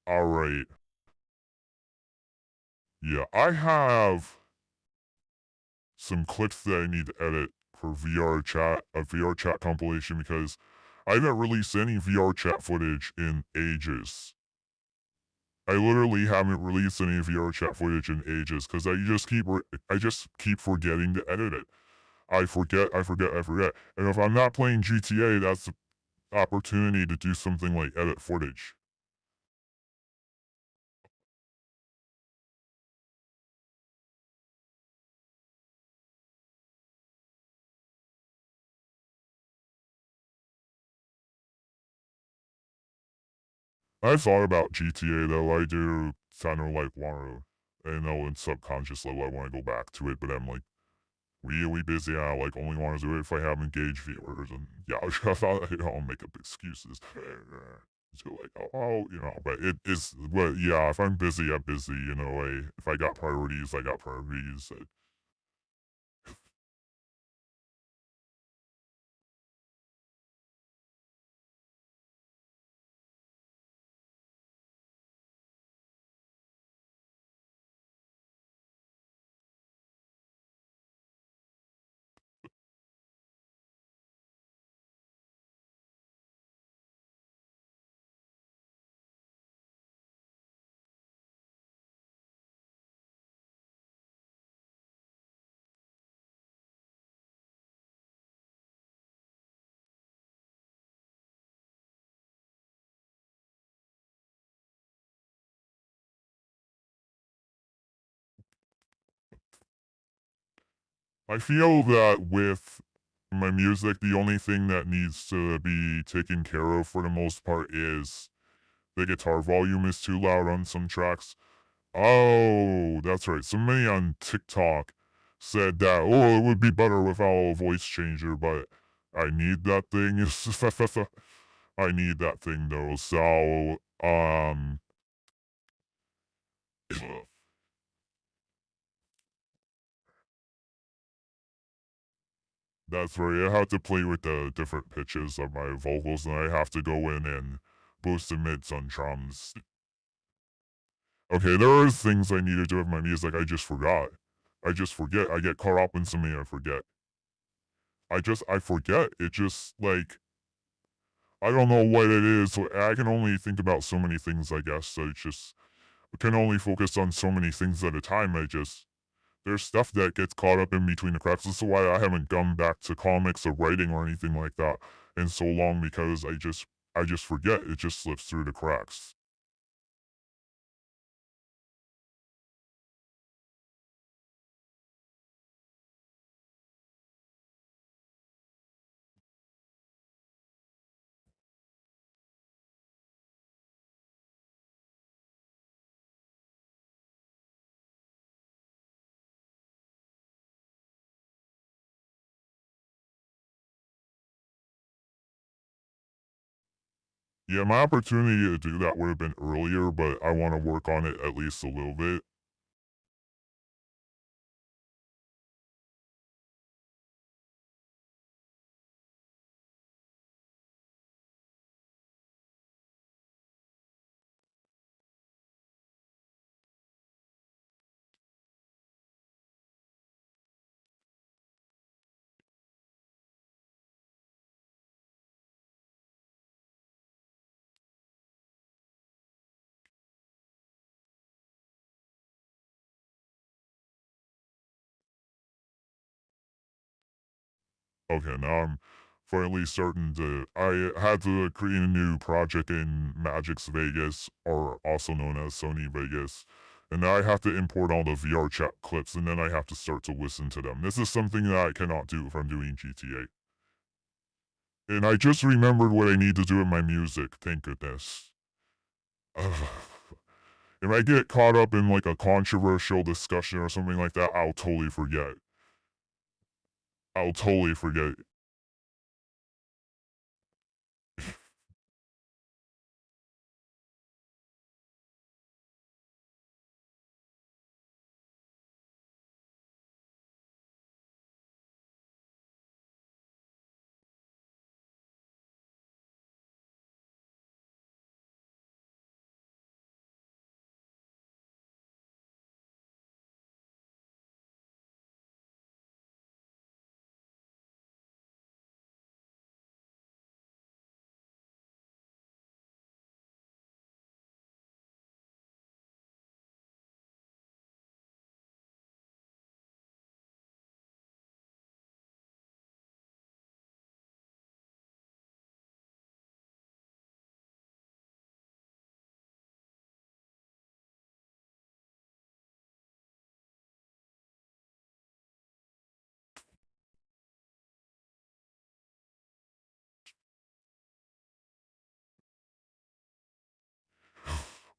Alright. Yeah, I have some clips that I need to edit for VR chat, a VR chat compilation, because I haven't released any VR chat footage in ages. I literally haven't released any VR chat footage in ages because I just keep forgetting to edit it. I forget. And if I'm not playing GTA, that's the opportunity to do something like edit footage. I thought about GTA though. I do kind of like want to, in subconscious level, I want to go back to it, but I'm like really busy. I like only want to do it if I have engaged viewers, and yeah, I thought I'll make up excuses. So like, but it is, but yeah, if I'm busy, I'm busy. If I got priorities, I got priorities. I feel that with my music, the only thing that needs to be taken care of for the most part is the guitar volume is too loud on some tracks. Oh, that's right. Somebody on TikTok said that, oh, it would be better without a voice changer, but I need that thing. I need that thing though. So, that's right. I have to play with the different pitches of my vocals, and I have to go in and boost the mids on drums. Okay, there are things I need to do with my music. I just forgot. I just forget. I get caught up in something. I forget. I forget. It just like I don't know what it is. I can only think about so many things, I guess. So it's just I can only focus on so many things at a time. There's stuff that gets caught up in between the cracks. This is why I haven't gone back to comics or writing or anything like that in so long, because I just forget. It just slips through the cracks. Yeah, my opportunity to do that would have been earlier, but I want to work on it at least a little bit. Okay, now I'm finally starting to. I had to create a new project in Magix Vegas, or also known as Sony Vegas. And now I have to import all the VR chat clips, and then I have to start to listen to them. This is something that I cannot do if I'm doing GTA. And I just remembered what I need to do with my music. Thank goodness. Ugh. If I get caught up in like a controversial discussion or something like that, I'll totally forget. I'll totally forget.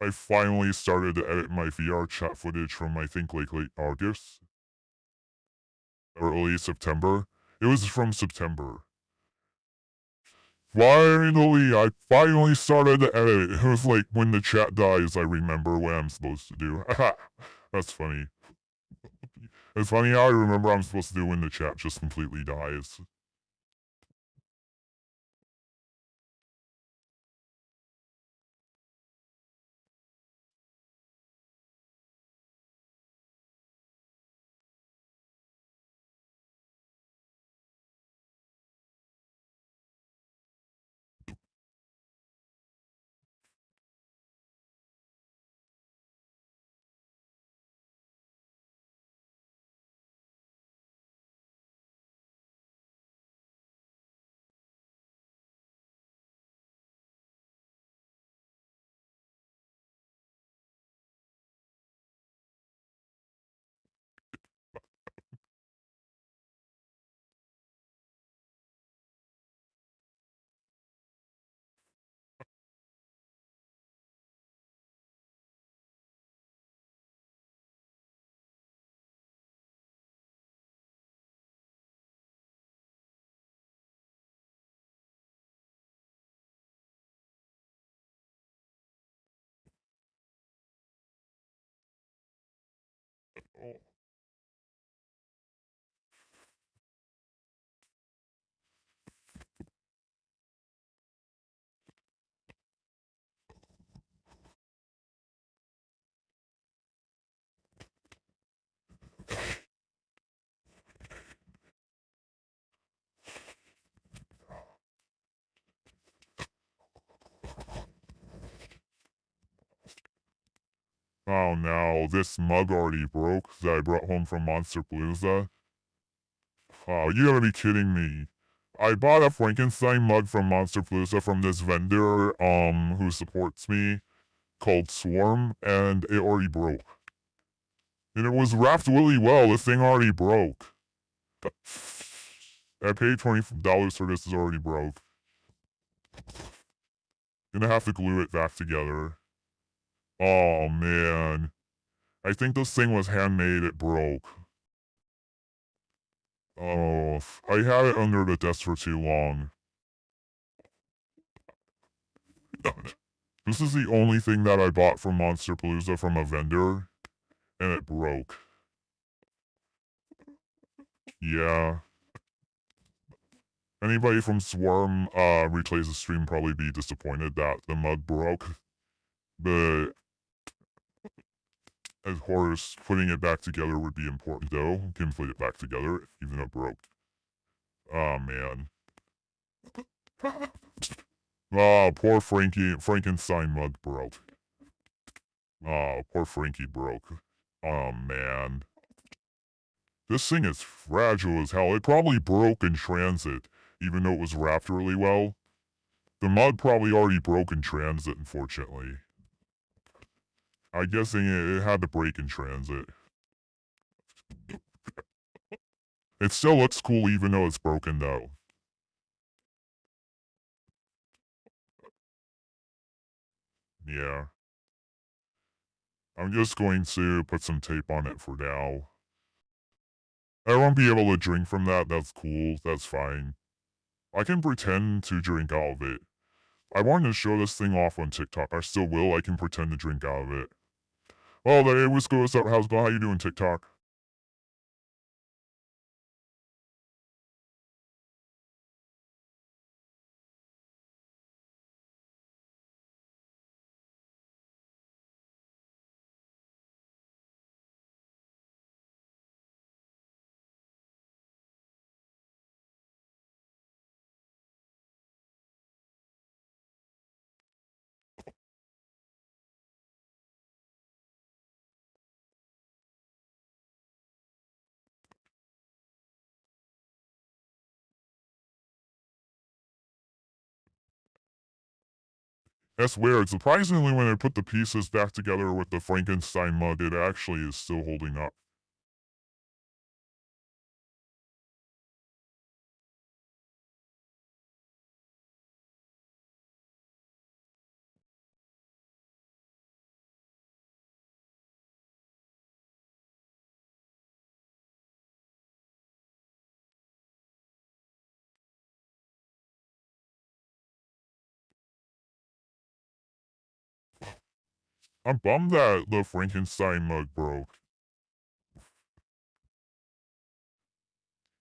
I finally started to edit my VR chat footage from I think like late August or early September. It was from September. I finally started to edit. It was like when the chat dies, I remember what I'm supposed to do. That's funny. It's funny how I remember I'm supposed to do when the chat just completely dies. Oh no, this mug already broke that I brought home from Monster Palooza. Oh, you gotta be kidding me. I bought a Frankenstein mug from Monster Palooza from this vendor, who supports me, called Swarm, and it already broke. And it was wrapped really well, the thing already broke. I paid $20 for this, it's already broke. Gonna have to glue it back together. Oh man. I think this thing was handmade, it broke. Oh, I had it under the desk for too long. This is the only thing that I bought from Monster Palooza from a vendor, and it broke. Yeah. Anybody from Swarm replays the stream probably be disappointed that the mug broke. But of course, putting it back together would be important though. Can put it back together even though it broke. Oh man. Oh, poor Frankenstein mug broke. Oh, poor Frankie broke. Oh man. This thing is fragile as hell. It probably broke in transit, even though it was wrapped really well. The mud probably already broke in transit, unfortunately. I'm guessing it had to break in transit. It still looks cool even though it's broken though. Yeah. I'm just going to put some tape on it for now. I won't be able to drink from that. That's cool. That's fine. I can pretend to drink out of it. I wanted to show this thing off on TikTok. I still will. I can pretend to drink out of it. Oh, hey, what's going on? How's it going? How you doing, TikTok? That's weird. Surprisingly, when I put the pieces back together with the Frankenstein mug, it actually is still holding up. I'm bummed that the Frankenstein mug broke.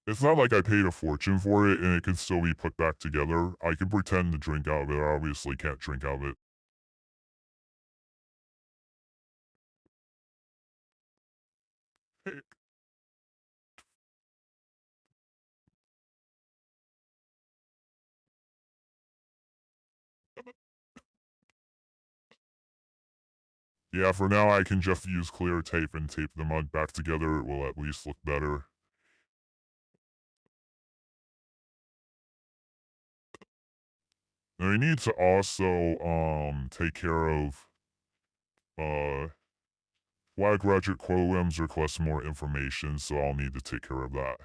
It's not like I paid a fortune for it and it can still be put back together. I can pretend to drink out of it. I obviously can't drink out of it. Yeah, for now I can just use clear tape and tape the mug back together. It will at least look better. And I need to also take care of uh why graduate programs request more information, so I'll need to take care of that.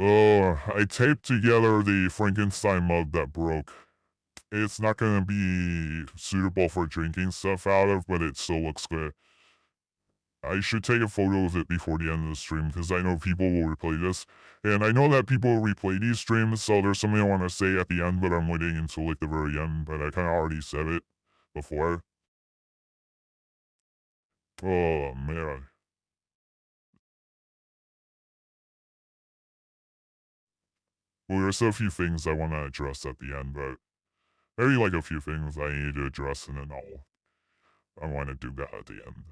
Oh, I taped together the Frankenstein mug that broke. It's not gonna be suitable for drinking stuff out of, but it still looks good. I should take a photo of it before the end of the stream because I know people will replay this. And I know that people will replay these streams, so there's something I want to say at the end, but I'm waiting until like the very end, but I kind of already said it before. Oh, man. Well, there's a few things I want to address at the end, but maybe like a few things I need to address and then I want to do that at the end.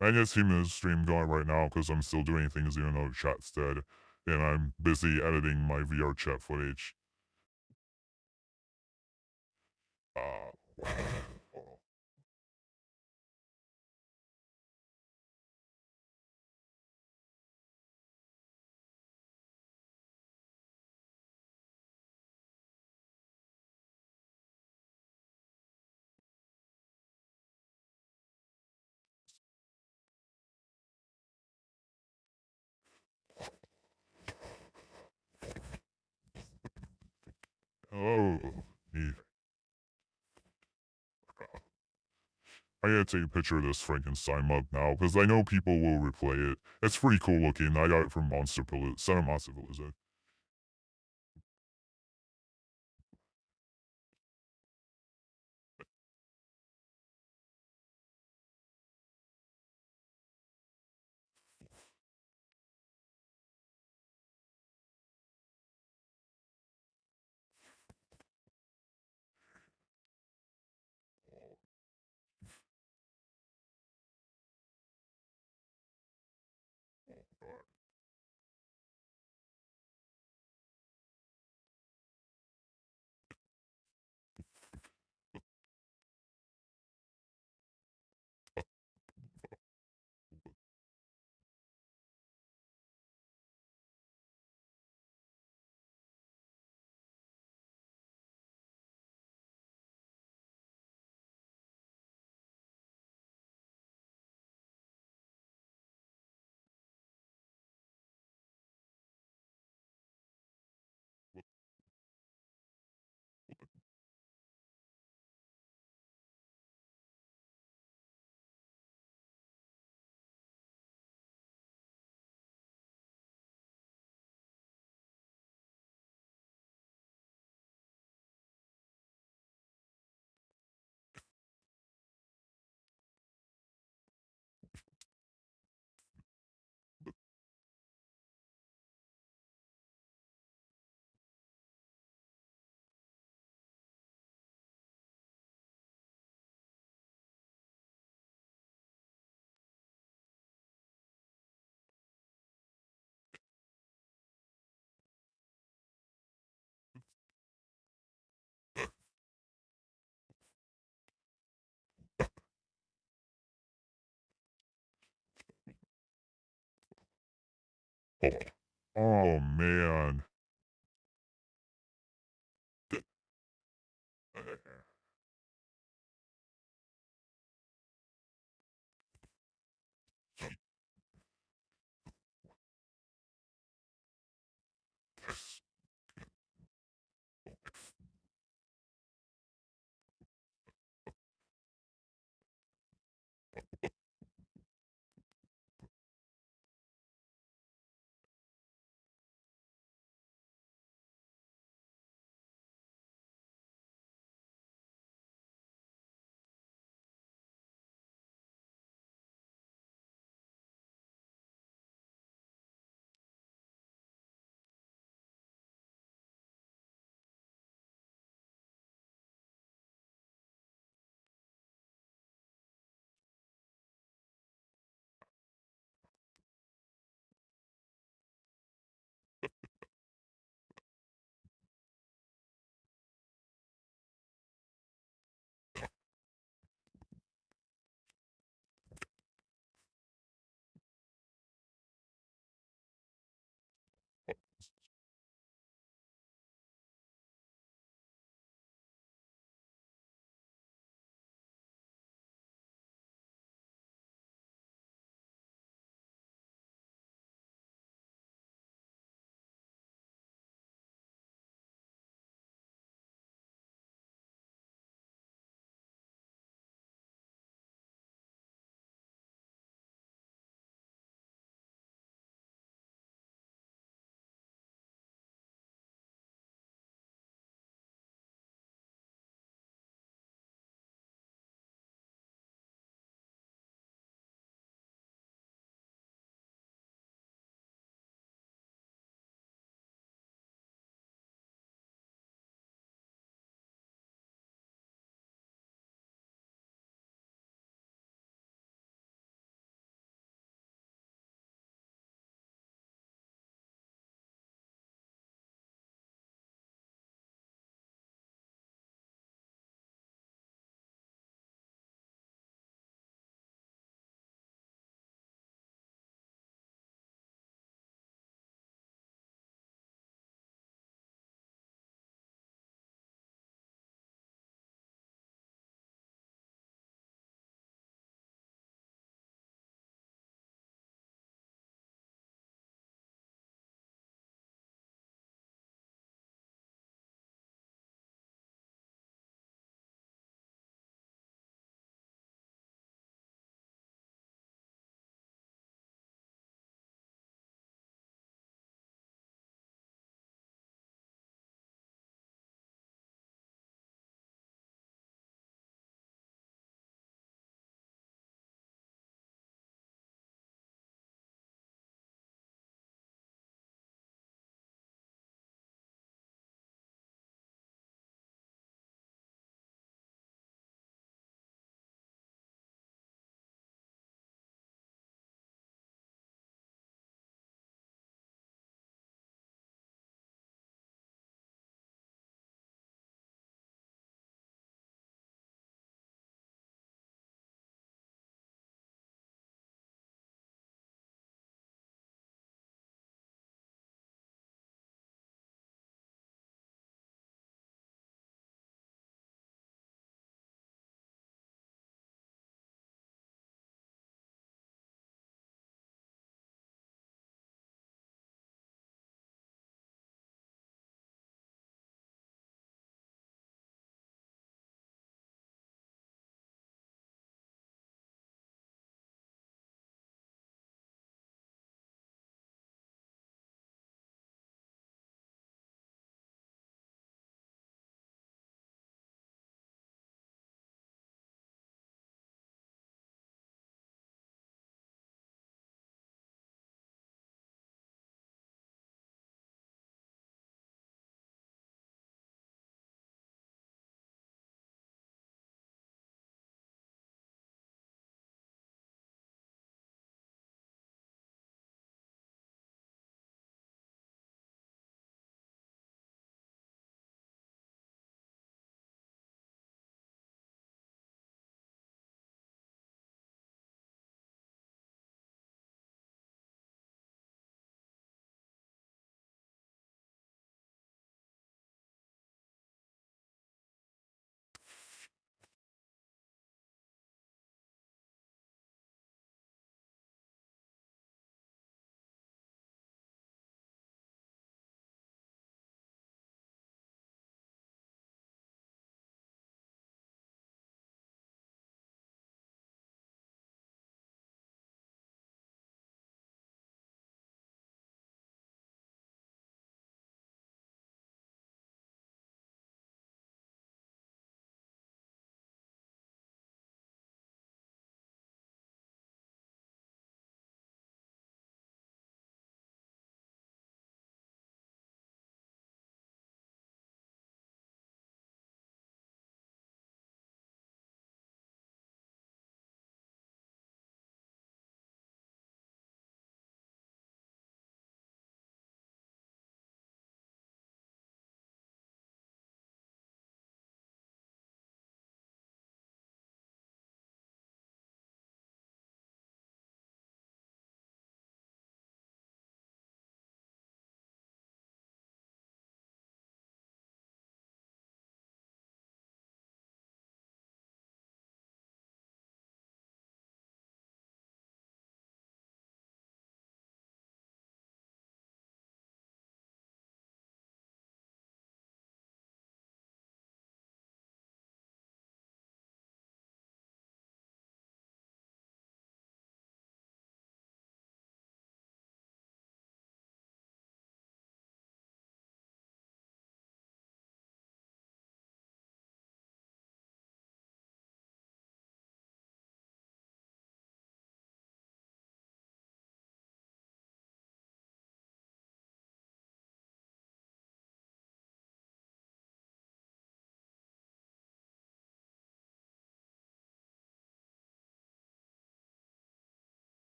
I just keeping the stream going right now because I'm still doing things even though chat's dead. And I'm busy editing my VR chat footage. Uh, oh, I gotta take a picture of this Frankenstein mug now because I know people will replay it. It's pretty cool looking. I got it from Monster Palooza, Son of Monster Palooza. Oh, oh man.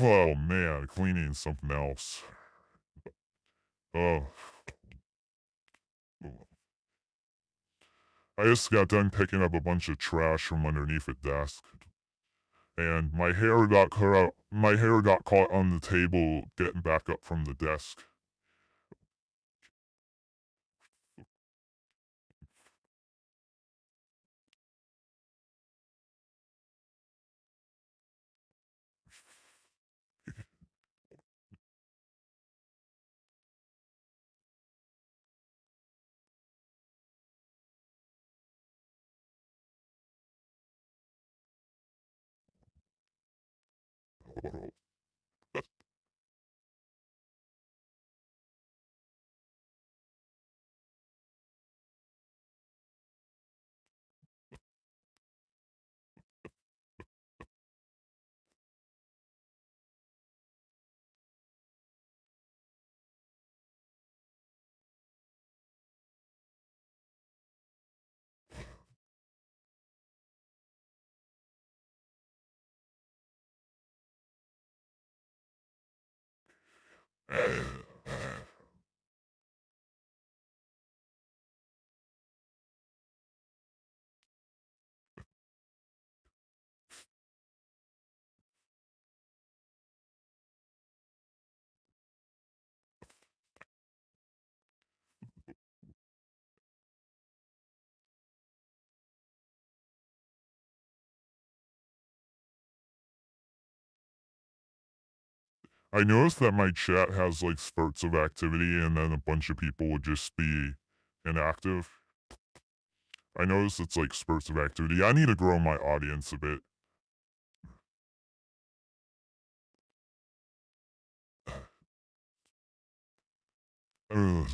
Oh man, cleaning something else. Oh, I just got done picking up a bunch of trash from underneath a desk, and my hair got caught out. My hair got caught on the table getting back up from the desk. I noticed that my chat has like spurts of activity, and then a bunch of people would just be inactive. I noticed it's like spurts of activity. I need to grow my audience a bit. Ugh,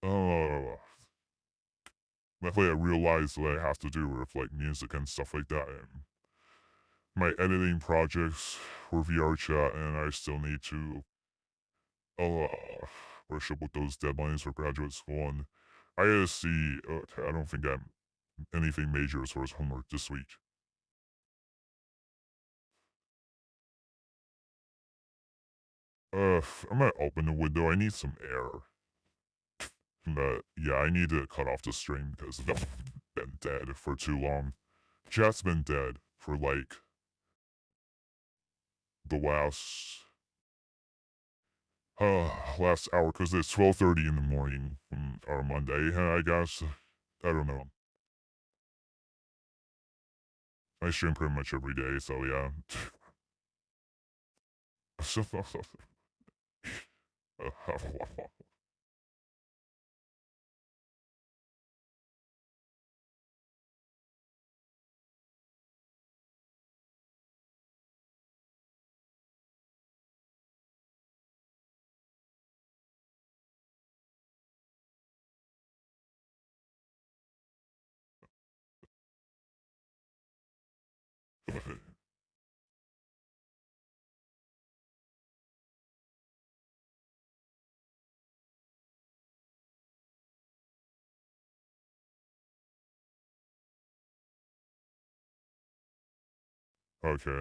oh, that way I realized what I have to do with like music and stuff like that. And my editing projects for VR chat, and I still need to uh, brush up with those deadlines for graduate school. And I gotta see. I don't think I'm anything major as far as homework this week. I'm gonna open the window. I need some air. But yeah, I need to cut off the stream because I've been dead for too long. Chat's been dead for like the last hour because it's 12:30 in the morning on our Monday. I guess I don't know. I stream pretty much every day, so yeah. Okay,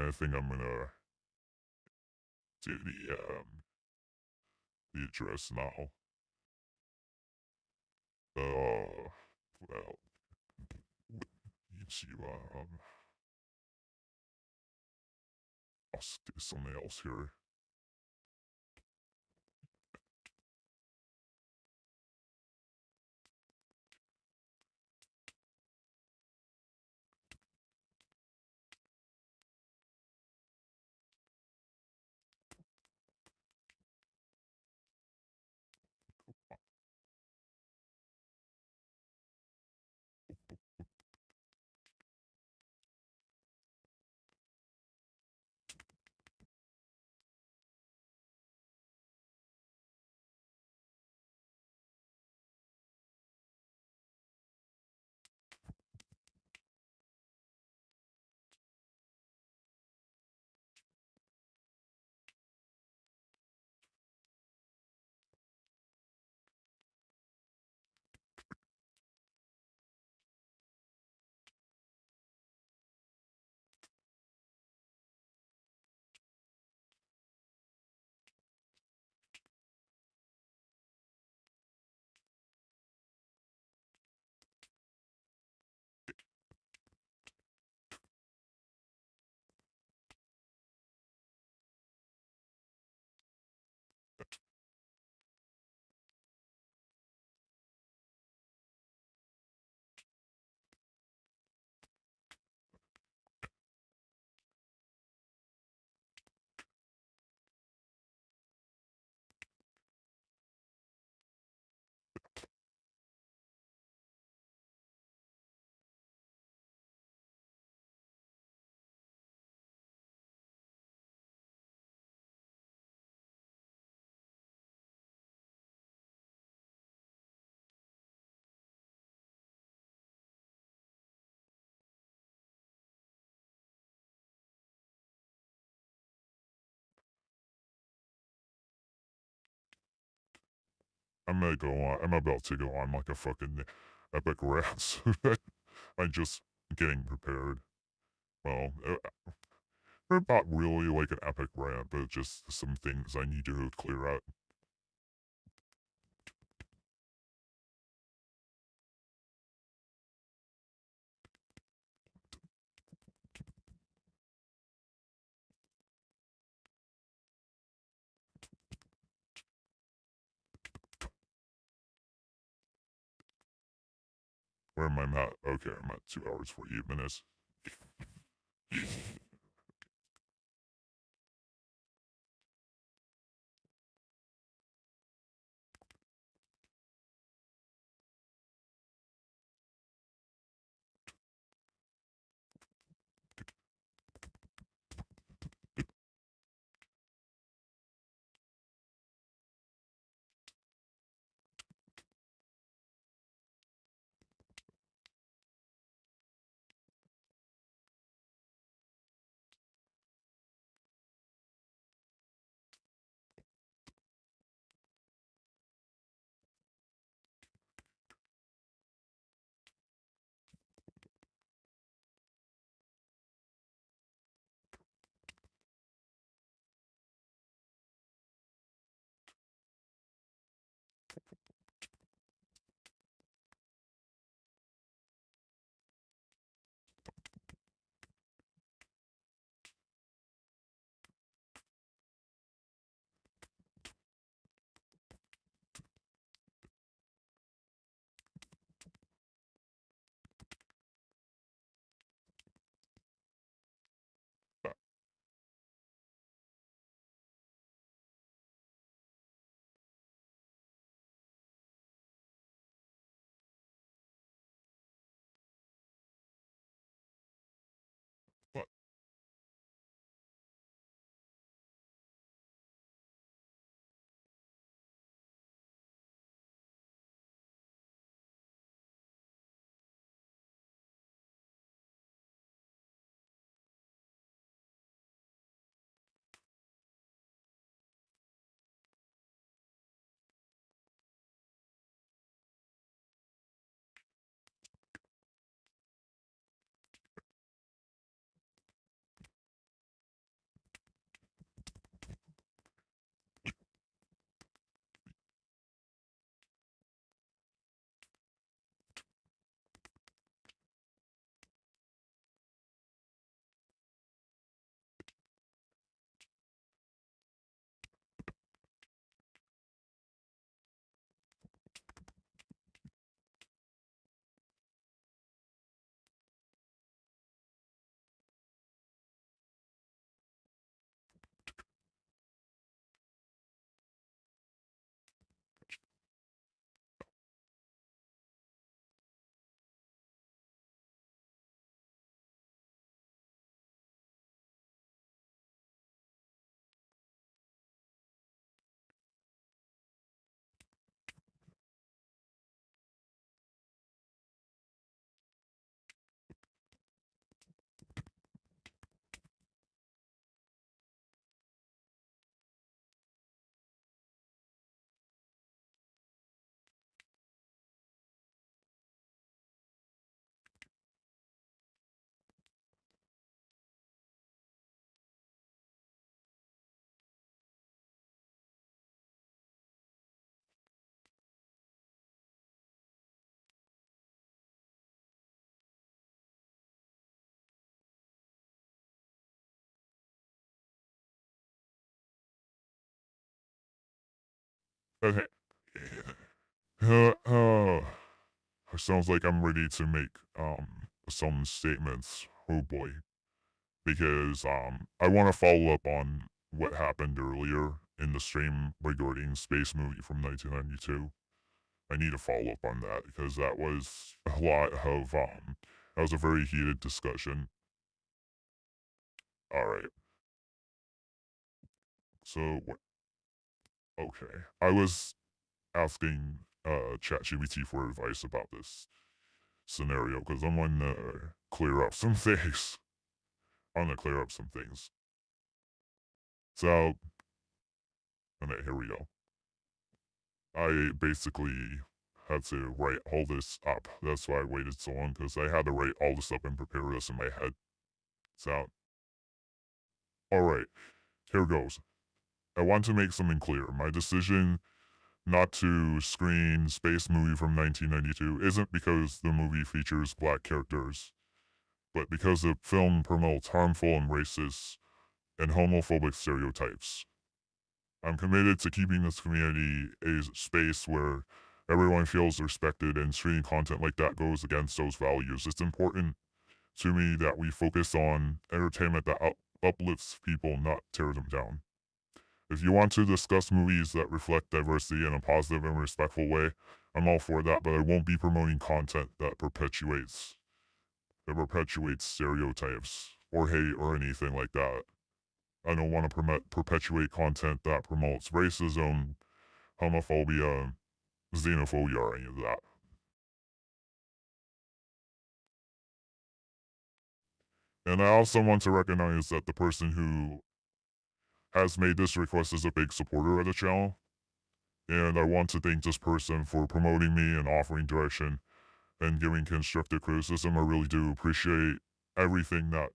I think I'm gonna do the address now. Well, VTuber, I'll do something else here. I'm about to go on like a fucking epic rant. So I'm just getting prepared. Well, not really like an epic rant, but just some things I need to clear out. Where am I at? Okay, I'm at 2 hours 48 minutes. Okay. Sounds like I'm ready to make some statements. Oh boy, because I want to follow up on what happened earlier in the stream regarding Space Movie from 1992. I need to follow up on that because that was a lot of that was a very heated discussion. All right. So okay. I was asking ChatGPT for advice about this scenario because I'm going to clear up some things. I'm going to clear up some things. So, okay, here we go. I basically had to write all this up. That's why I waited so long because I had to write all this up and prepare this in my head. So, all right, here goes. I want to make something clear. My decision not to screen Space Movie from 1992 isn't because the movie features black characters, but because the film promotes harmful and racist and homophobic stereotypes. I'm committed to keeping this community a space where everyone feels respected, and streaming content like that goes against those values. It's important to me that we focus on entertainment that uplifts people, not tear them down. If you want to discuss movies that reflect diversity in a positive and respectful way, I'm all for that, but I won't be promoting content that perpetuates stereotypes or hate or anything like that. I don't want to perpetuate content that promotes racism, homophobia, xenophobia, or any of that. And I also want to recognize that the person who has made this request is a big supporter of the channel. And I want to thank this person for promoting me and offering direction and giving constructive criticism. I really do appreciate everything that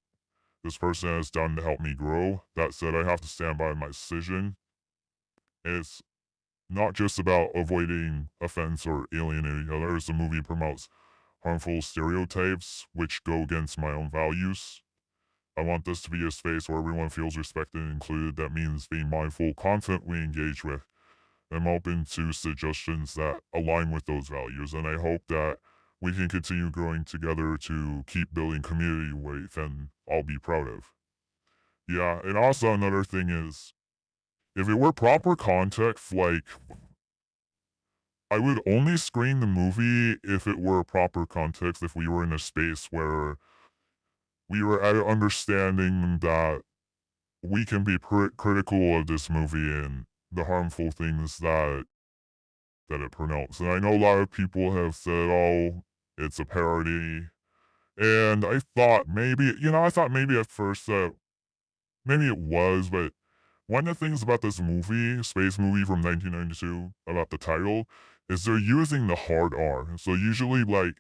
this person has done to help me grow. That said, I have to stand by my decision. It's not just about avoiding offense or alienating others. The movie promotes harmful stereotypes which go against my own values. I want this to be a space where everyone feels respected and included. That means being mindful, content we engage with. I'm open to suggestions that align with those values, and I hope that we can continue growing together to keep building community with and I'll be proud of. Yeah, and also another thing is, if it were proper context, like, I would only screen the movie if it were proper context, if we were in a space where we were at understanding that we can be critical of this movie and the harmful things that it promotes. And I know a lot of people have said, "Oh, it's a parody," and I thought maybe at first that maybe it was, but one of the things about this movie, Space Movie from 1992, about the title, is they're using the hard R. So usually, like,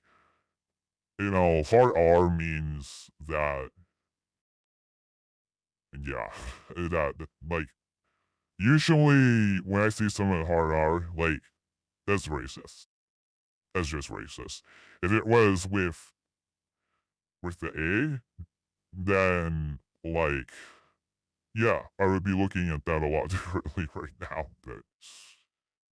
hard R means that, yeah, like, usually when I see someone with hard R, like, that's racist. That's just racist. If it was with the A, then, like, yeah, I would be looking at that a lot differently right now. But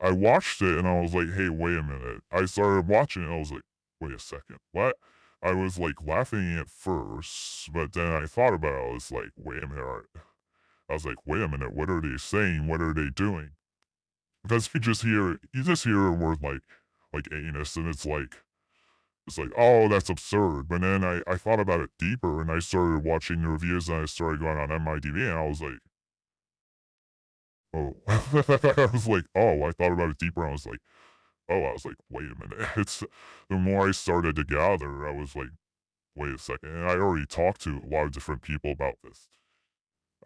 I watched it and I was like, hey, wait a minute. I started watching it and I was like, wait a second, what? I was like laughing at first, but then I thought about it. I was like, wait a minute. I was like, wait a minute, what are they saying? What are they doing? Because you just hear a word like anus, and it's like, oh, that's absurd. But then I thought about it deeper, and I started watching the reviews, and I started going on MIDB, and I was like, oh, I was like, oh, I thought about it deeper, and I was like, wait a minute. It's the more I started to gather, I was like, wait a second. And I already talked to a lot of different people about this.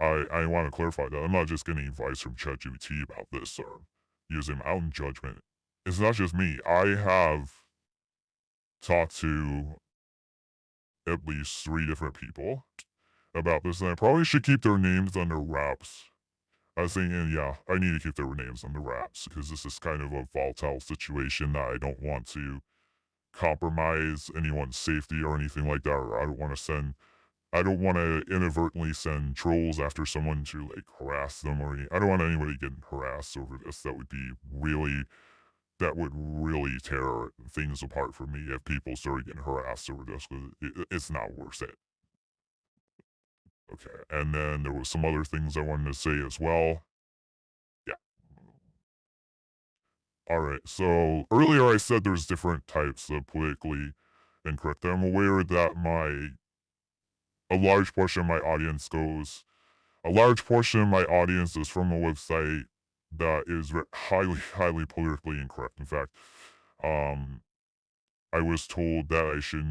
I want to clarify that I'm not just getting advice from ChatGPT about this or using my own judgment. It's not just me. I have talked to at least 3 different people about this, and I probably should keep their names under wraps. I was thinking, yeah, I need to keep their names under wraps because this is kind of a volatile situation that I don't want to compromise anyone's safety or anything like that, or I don't want to send I don't want to inadvertently send trolls after someone to like harass them or I don't want anybody getting harassed over this. That would really tear things apart for me if people started getting harassed over this because it's not worth it. Okay, and then there was some other things I wanted to say as well. Yeah. All right. So earlier I said there's different types of politically incorrect. I'm aware that a large portion of my audience goes. A large portion of my audience is from a website that is highly politically incorrect. In fact, um, I was told that I should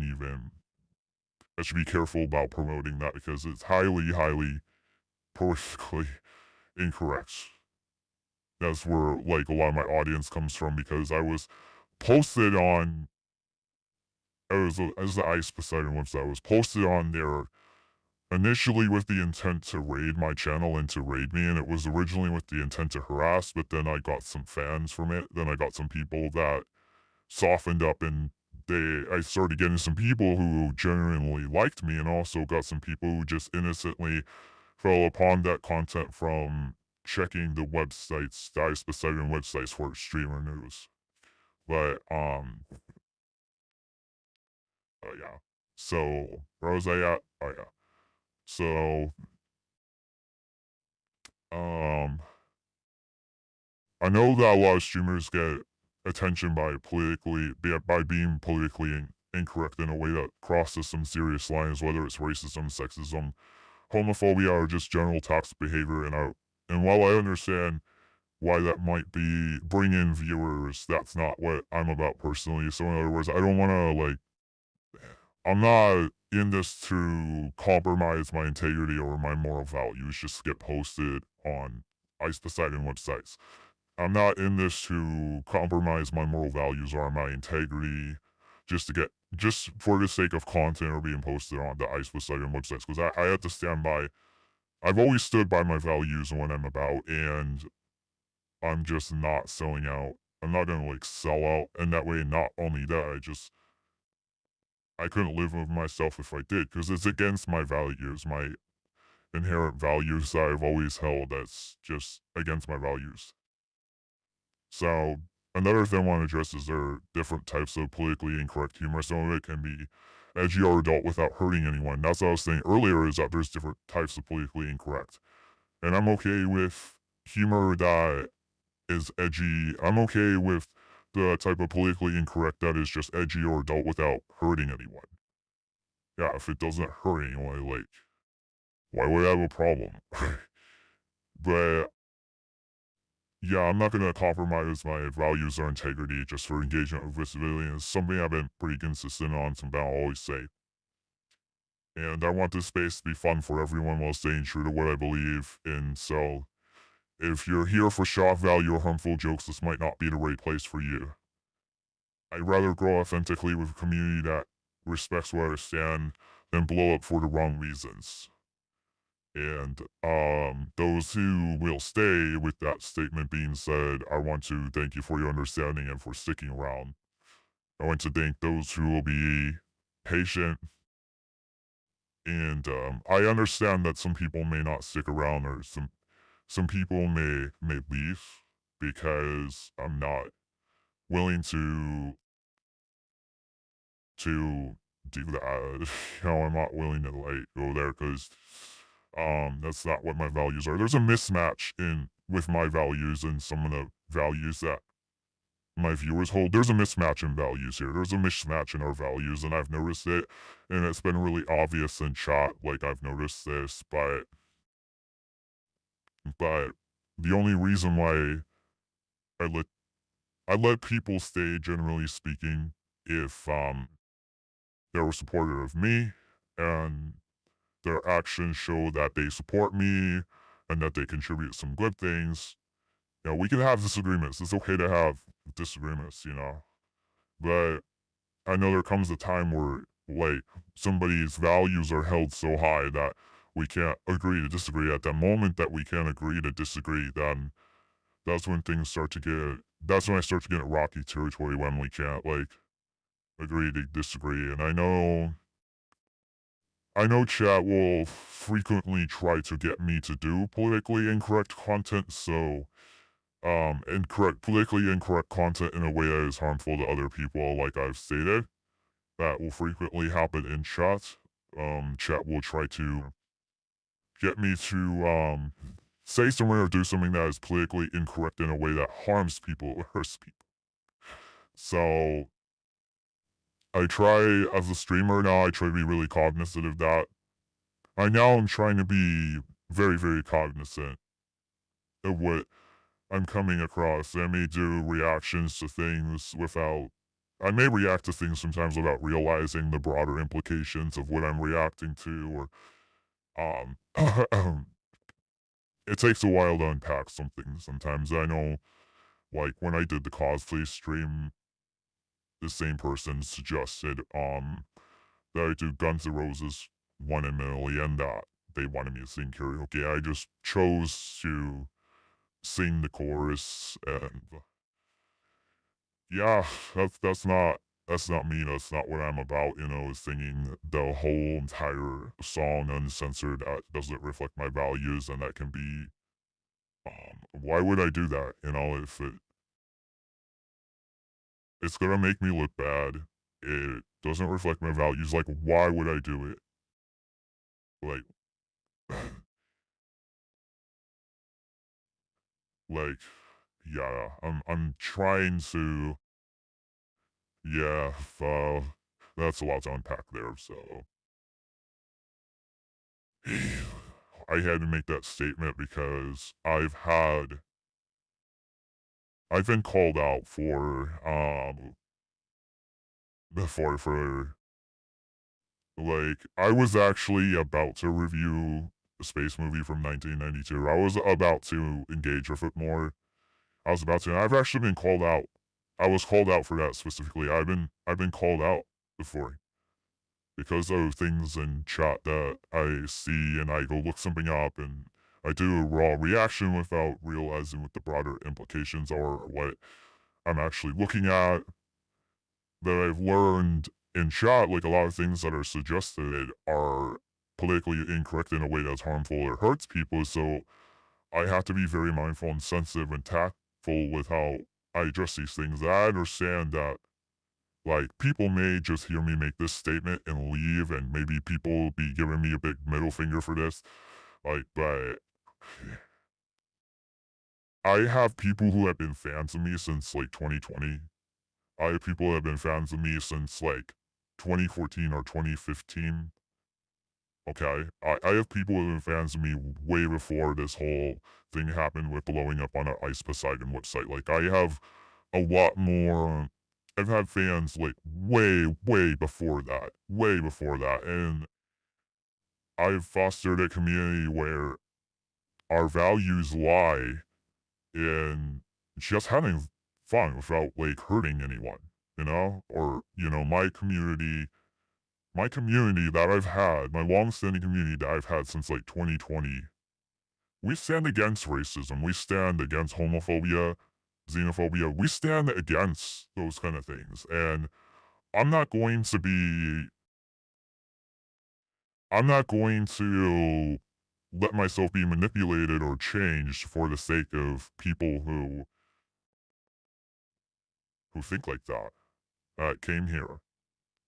be careful about promoting that because it's highly politically incorrect. That's where like a lot of my audience comes from because I was posted on as the Ice Poseidon website. I was posted on there initially with the intent to raid my channel and to raid me, and it was originally with the intent to harass, but then I got some fans from it. Then I got some people that softened up and I started getting some people who genuinely liked me and also got some people who just innocently fell upon that content from checking the websites, the Ice Poseidon websites for streamer news. But yeah. So where was I at? Oh yeah. So um I know that a lot of streamers get attention by being politically incorrect in a way that crosses some serious lines, whether it's racism, sexism, homophobia, or just general toxic behavior. And while I understand why that might be bring in viewers, that's not what I'm about personally. So in other words, I don't want to like I'm not in this to compromise my integrity or my moral values just to get posted on Ice Poseidon websites. I'm not in this to compromise my moral values or my integrity just for the sake of content or being posted on the Ice Poseidon websites because I have to stand by. I've always stood by my values and what I'm about, and I'm just not selling out. I'm not gonna like sell out, and that way, not only that, I couldn't live with myself if I did because it's against my values, my inherent values that I've always held. That's just against my values. So another thing I want to address is there are different types of politically incorrect humor. Some of it can be edgy or adult without hurting anyone. That's what I was saying earlier is that there's different types of politically incorrect. And I'm okay with humor that is edgy. I'm okay with the type of politically incorrect that is just edgy or adult without hurting anyone. Yeah, if it doesn't hurt anyone, like, why would I have a problem? But yeah, I'm not gonna compromise my values or integrity just for engagement with civilians. Something I've been pretty consistent on, something I'll always say. And I want this space to be fun for everyone while staying true to what I believe in. So if you're here for shock value or harmful jokes, this might not be the right place for you. I'd rather grow authentically with a community that respects where I stand than blow up for the wrong reasons. And those who will stay, with that statement being said, I want to thank you for your understanding and for sticking around. I want to thank those who will be patient. And I understand that some people may not stick around, or some people may leave because I'm not willing to do that. I'm not willing to like go there because that's not what my values are. There's a mismatch in with my values and some of the values that my viewers hold. There's a mismatch in values here. There's a mismatch in our values, and I've noticed it, and it's been really obvious in chat. Like I've noticed this, but the only reason why I let I let people stay, generally speaking, if they were supportive of me and their actions show that they support me and that they contribute some good things. We can have disagreements. It's okay to have disagreements. But I know there comes a time where, like, somebody's values are held so high that we can't agree to disagree. At the moment that we can't agree to disagree, then that's when things start to get. That's when I start to get rocky territory when we can't, like, agree to disagree. And I know I know chat will frequently try to get me to do politically incorrect content, so politically incorrect content in a way that is harmful to other people, like I've stated. That will frequently happen in chat. Chat will try to get me to say something or do something that is politically incorrect in a way that harms people or hurts people. So I try as a streamer now, I try to be really cognizant of that. I'm trying to be very, very cognizant of what I'm coming across. I may do reactions to things without I may react to things sometimes without realizing the broader implications of what I'm reacting to, or it takes a while to unpack something sometimes. I know, like, when I did the cosplay stream, the same person suggested, that I do Guns N' Roses 1 in Million, that they wanted me to sing karaoke. I just chose to sing the chorus, and yeah, that's not me, that's not what I'm about, singing the whole entire song uncensored. That doesn't reflect my values, and that can be, why would I do that? If it's gonna make me look bad, it doesn't reflect my values, like, why would I do it? Like, like, yeah, I'm trying to, yeah, that's a lot to unpack there, so I had to make that statement because I've been called out for like, I was actually about to review a space movie from 1992. I was about to engage with it more. I was about to, and I've actually been called out. I was called out for that specifically. I've been called out before because of things in chat that I see, and I go look something up, and I do a raw reaction without realizing what the broader implications are, or what I'm actually looking at. That I've learned in chat, like, a lot of things that are suggested are politically incorrect in a way that's harmful or hurts people. So I have to be very mindful and sensitive and tactful with how I address these things. I understand that, like, people may just hear me make this statement and leave, and maybe people will be giving me a big middle finger for this. Like, but I have people who have been fans of me since, like, 2020. I have people who have been fans of me since, like, 2014 or 2015. Okay, I have people who have been fans of me way before this whole thing happened with blowing up on an Ice Poseidon website. Like, I have a lot more. I've had fans, like, way, way before that, and I've fostered a community where our values lie in just having fun without, like, hurting anyone, or, my community that I've had, my long-standing community that I've had since, like, 2020, we stand against racism. We stand against homophobia, xenophobia. We stand against those kind of things. And I'm not going to be, I'm not going to let myself be manipulated or changed for the sake of people who think like that, came here.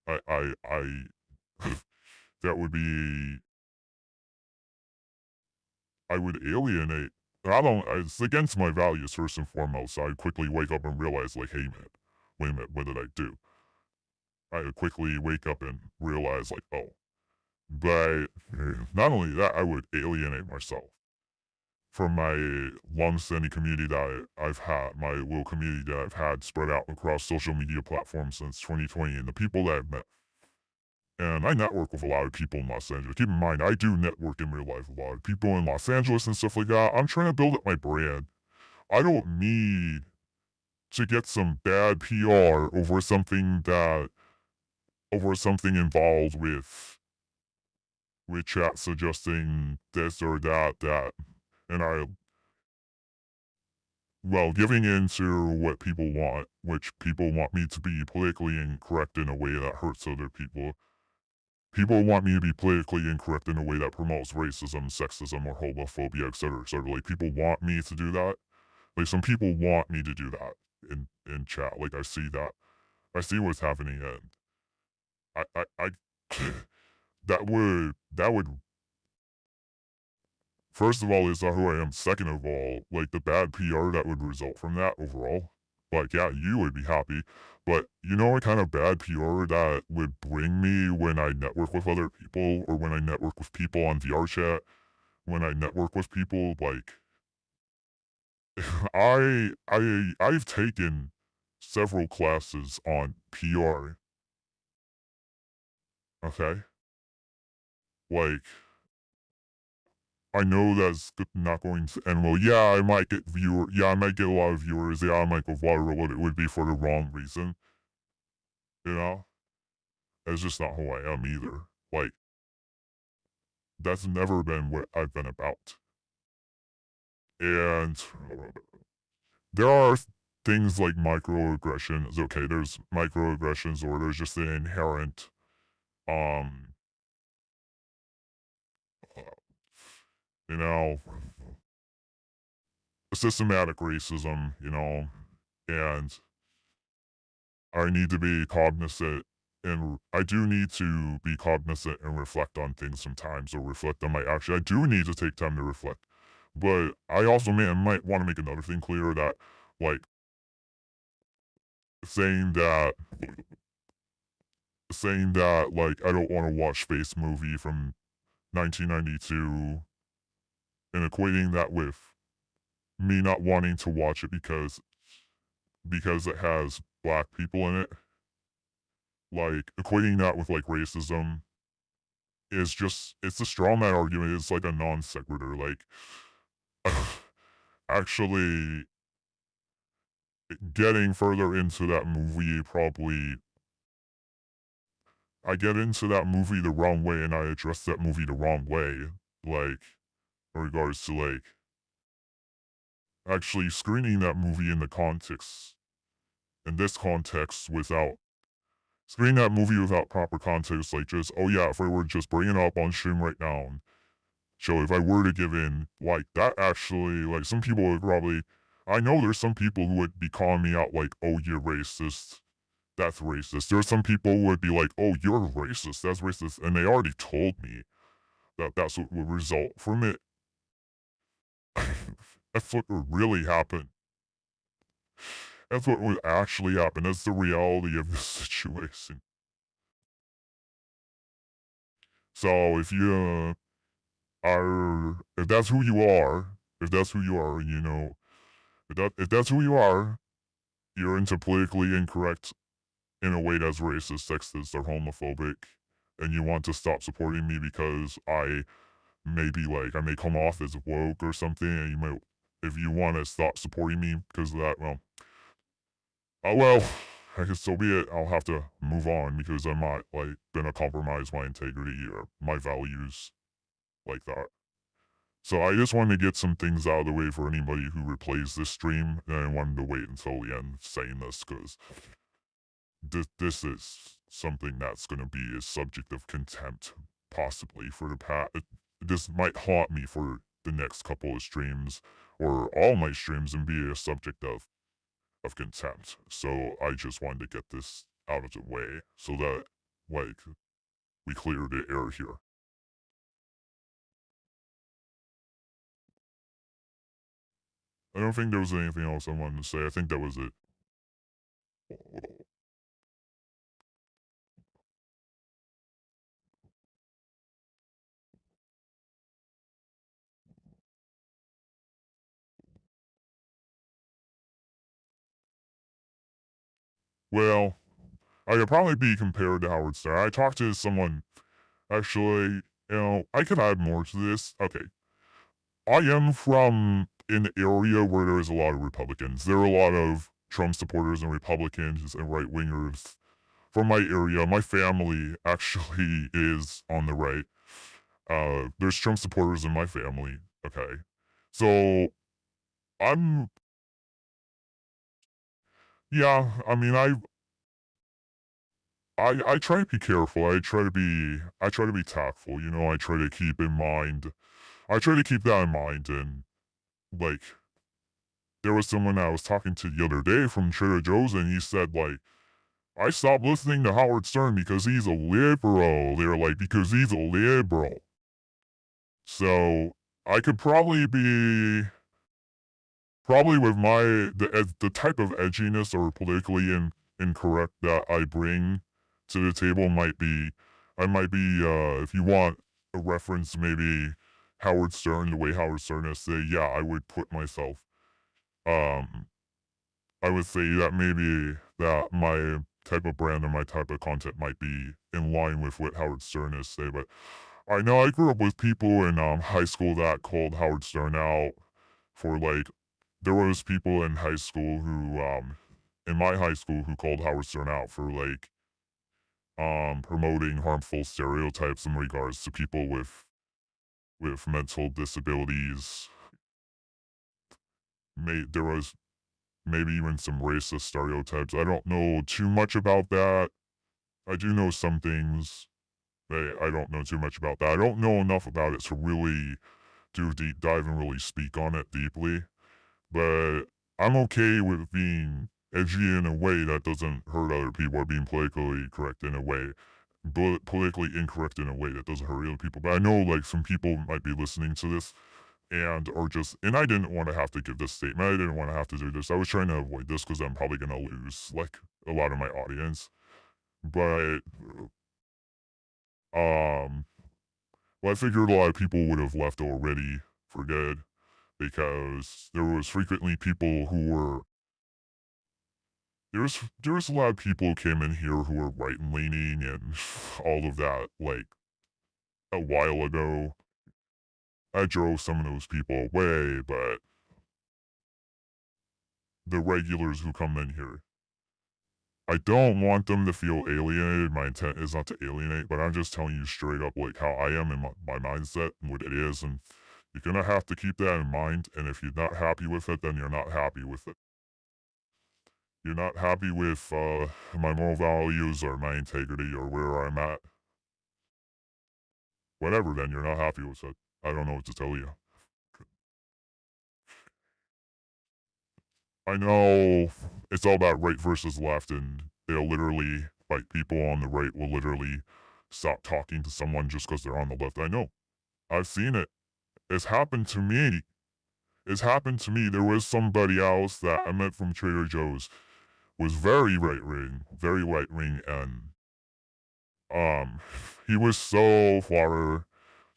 I that would be, I would alienate. I don't, it's against my values first and foremost. So I quickly wake up and realize, like, hey man, wait a minute, what did I do? I would quickly wake up and realize, like, oh. But not only that, I would alienate myself from my long-standing community that I've had, my little community that I've had spread out across social media platforms since 2020, and the people that I've met. And I network with a lot of people in Los Angeles. Keep in mind, I do network in real life with a lot of people in Los Angeles and stuff like that. I'm trying to build up my brand. I don't need to get some bad PR over something involved with chat suggesting this or that, and giving in to what people want, which people want me to be politically incorrect in a way that hurts other people. People want me to be politically incorrect in a way that promotes racism, sexism, or homophobia, etc., etc. Like, people want me to do that. Like, some people want me to do that in chat. Like, I see that. I see what's happening, and I that would first of all, is not who I am. Second of all, like, the bad PR that would result from that overall. Like, yeah, you would be happy, but you know what kind of bad PR that would bring me when I network with other people, or when I network with people on VR chat, when I network with people, like, I've taken several classes on PR, okay? Like, I know that's not going to end well. Yeah, I might get yeah, I might get a lot of viewers. Yeah, I might go viral, but it would be for the wrong reason. You know? That's just not who I am either. Like, that's never been what I've been about. And there are things like microaggressions. Okay, there's microaggressions, or there's just an inherent, um, uh, you know, systematic racism, and I need to be cognizant, and I do need to be cognizant and reflect on things sometimes, or reflect on my action. I do need to take time to reflect. But I also might want to make another thing clear, that, like, saying that like, I don't want to watch Space Movie from 1992, and equating that with me not wanting to watch it because it has black people in it, like, equating that with, like, racism, is just, it's a straw man argument. It's like a non sequitur. Like, actually, getting further into that movie, probably, I get into that movie the wrong way, and I address that movie the wrong way. Like, in regards to, like, actually screening that movie in the context, in this context, without screening that movie without proper context, like, just, oh yeah, if I were just bringing it up on stream right now, so if I were to give in, like, that actually, like, some people would probably, I know there's some people who would be calling me out, like, oh, you're racist. That's racist. There's some people who would be like, oh, you're racist. That's racist. And they already told me that that's what would result from it. That's what would really happen. That's what would actually happen. That's the reality of the situation. So if you if that's who you are, if that's who you are, if that's who you are, you're into politically incorrect in a way that's racist, sexist, or homophobic, and you want to stop supporting me because I may come off as woke or something, and if you want to stop supporting me because of that, well, well, I guess so be it. I'll have to move on because I'm not, like, gonna compromise my integrity or my values like that. So I just wanted to get some things out of the way for anybody who replays this stream, and I wanted to wait until the end saying this, because this is something that's going to be a subject of contempt, possibly, for the past. This might haunt me for the next couple of streams, or all my streams, and be a subject of contempt. So I just wanted to get this out of the way so that, like, we clear the air here. I don't think there was anything else I wanted to say. I think that was it. Well, I could probably be compared to Howard Stern. I talked to someone, actually, I could add more to this. Okay. I am from an area where there is a lot of Republicans. There are a lot of Trump supporters and Republicans and right wingers from my area. My family actually is on the right. There's Trump supporters in my family. Okay. So I'm, yeah, I mean, I try to be careful. I try to be tactful, you know, I try to keep in mind I try to keep that in mind. And like there was someone I was talking to the other day from Trader Joe's, and he said like, I stopped listening to Howard Stern because he's a liberal. They're like, because he's a liberal. So I could probably with the type of edginess or politically incorrect that I bring to the table I might be if you want a reference, maybe Howard Stern, the way Howard Stern is say, yeah, I would put myself um I would say that maybe that my type of brand or my type of content might be in line with what Howard Stern is say. But I know I grew up with people in high school that called Howard Stern out for like there was people in high school who in my high school who called Howard Stern out for like promoting harmful stereotypes in regards to people with mental disabilities. There was maybe even some racist stereotypes. I don't know too much about that. I do know some things. I don't know too much about that. I don't know enough about it to really do a deep dive and really speak on it deeply. But I'm okay with being edgy in a way that doesn't hurt other people, or being politically correct in a way, politically incorrect in a way that doesn't hurt other people. But I know like some people might be listening to this and or just, and I didn't want to have to give this statement. I didn't want to have to do this. I was trying to avoid this because I'm probably gonna lose like a lot of my audience. But um, well, I figured a lot of people would have left already for good because there was frequently people who were there was a lot of people who came in here who were right leaning and all of that like a while ago. I drove some of those people away, but the regulars who come in here, I don't want them to feel alienated. My intent is not to alienate, but I'm just telling you straight up like how I am in my mindset and what it is. And you're gonna have to keep that in mind. And if you're not happy with it, then you're not happy with it. You're not happy with my moral values or my integrity or where I'm at, whatever, then you're not happy with it. I don't know what to tell you. I know it's all about right versus left, and they'll literally, like, people on the right will literally stop talking to someone just because they're on the left. I know. I've seen it. It's happened to me. It's happened to me. There was somebody else that I met from Trader Joe's, was very right wing, and um, he was so far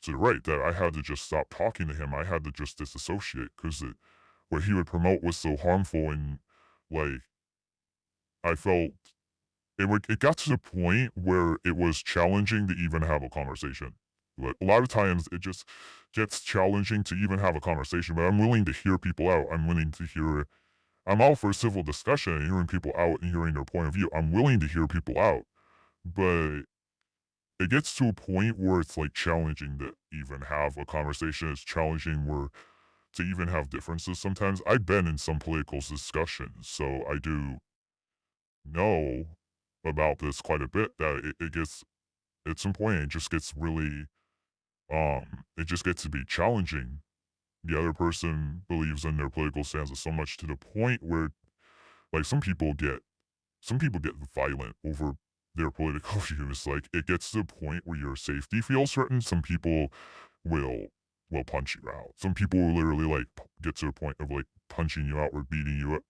to the right that I had to just stop talking to him. I had to just disassociate because what he would promote was so harmful, and like I felt it got to the point where it was challenging to even have a conversation. Like a lot of times it just gets challenging to even have a conversation, but I'm willing to hear people out. I'm all for civil discussion and hearing people out and hearing their point of view. I'm willing to hear people out, but it gets to a point where it's like challenging to even have a conversation. It's challenging where to even have differences sometimes. I've been in some political discussions, so I do know about this quite a bit that it gets at some point it just gets really it just gets to be challenging. The other person believes in their political stances so much to the point where like some people get violent over their political views. Like it gets to the point where your safety feels threatened. Some people will punch you out. Some people will literally like get to a point of like punching you out or beating you up.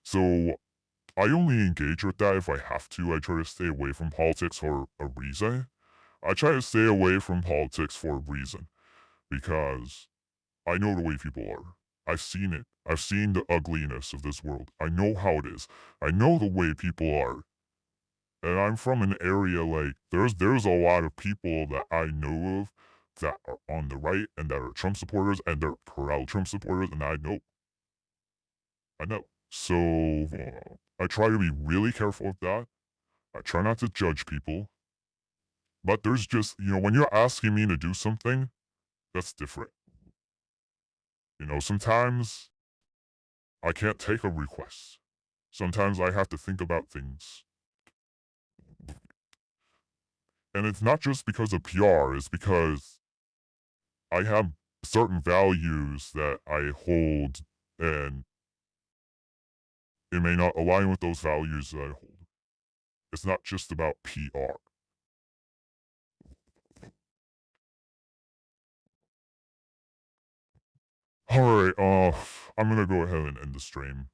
So I only engage with that if I have to. I try to stay away from politics for a reason. I try to stay away from politics for a reason because I know the way people are. I've seen it. I've seen the ugliness of this world. I know how it is. I know the way people are. And I'm from an area like there's a lot of people that I know of that are on the right and that are Trump supporters and they're proud Trump supporters, and I know. So I try to be really careful with that. I try not to judge people, but there's just when you're asking me to do something, that's different. Sometimes I can't take a request. Sometimes I have to think about things. And it's not just because of PR, it's because I have certain values that I hold, and it may not align with those values that I hold. It's not just about PR. Alright, I'm gonna go ahead and end the stream.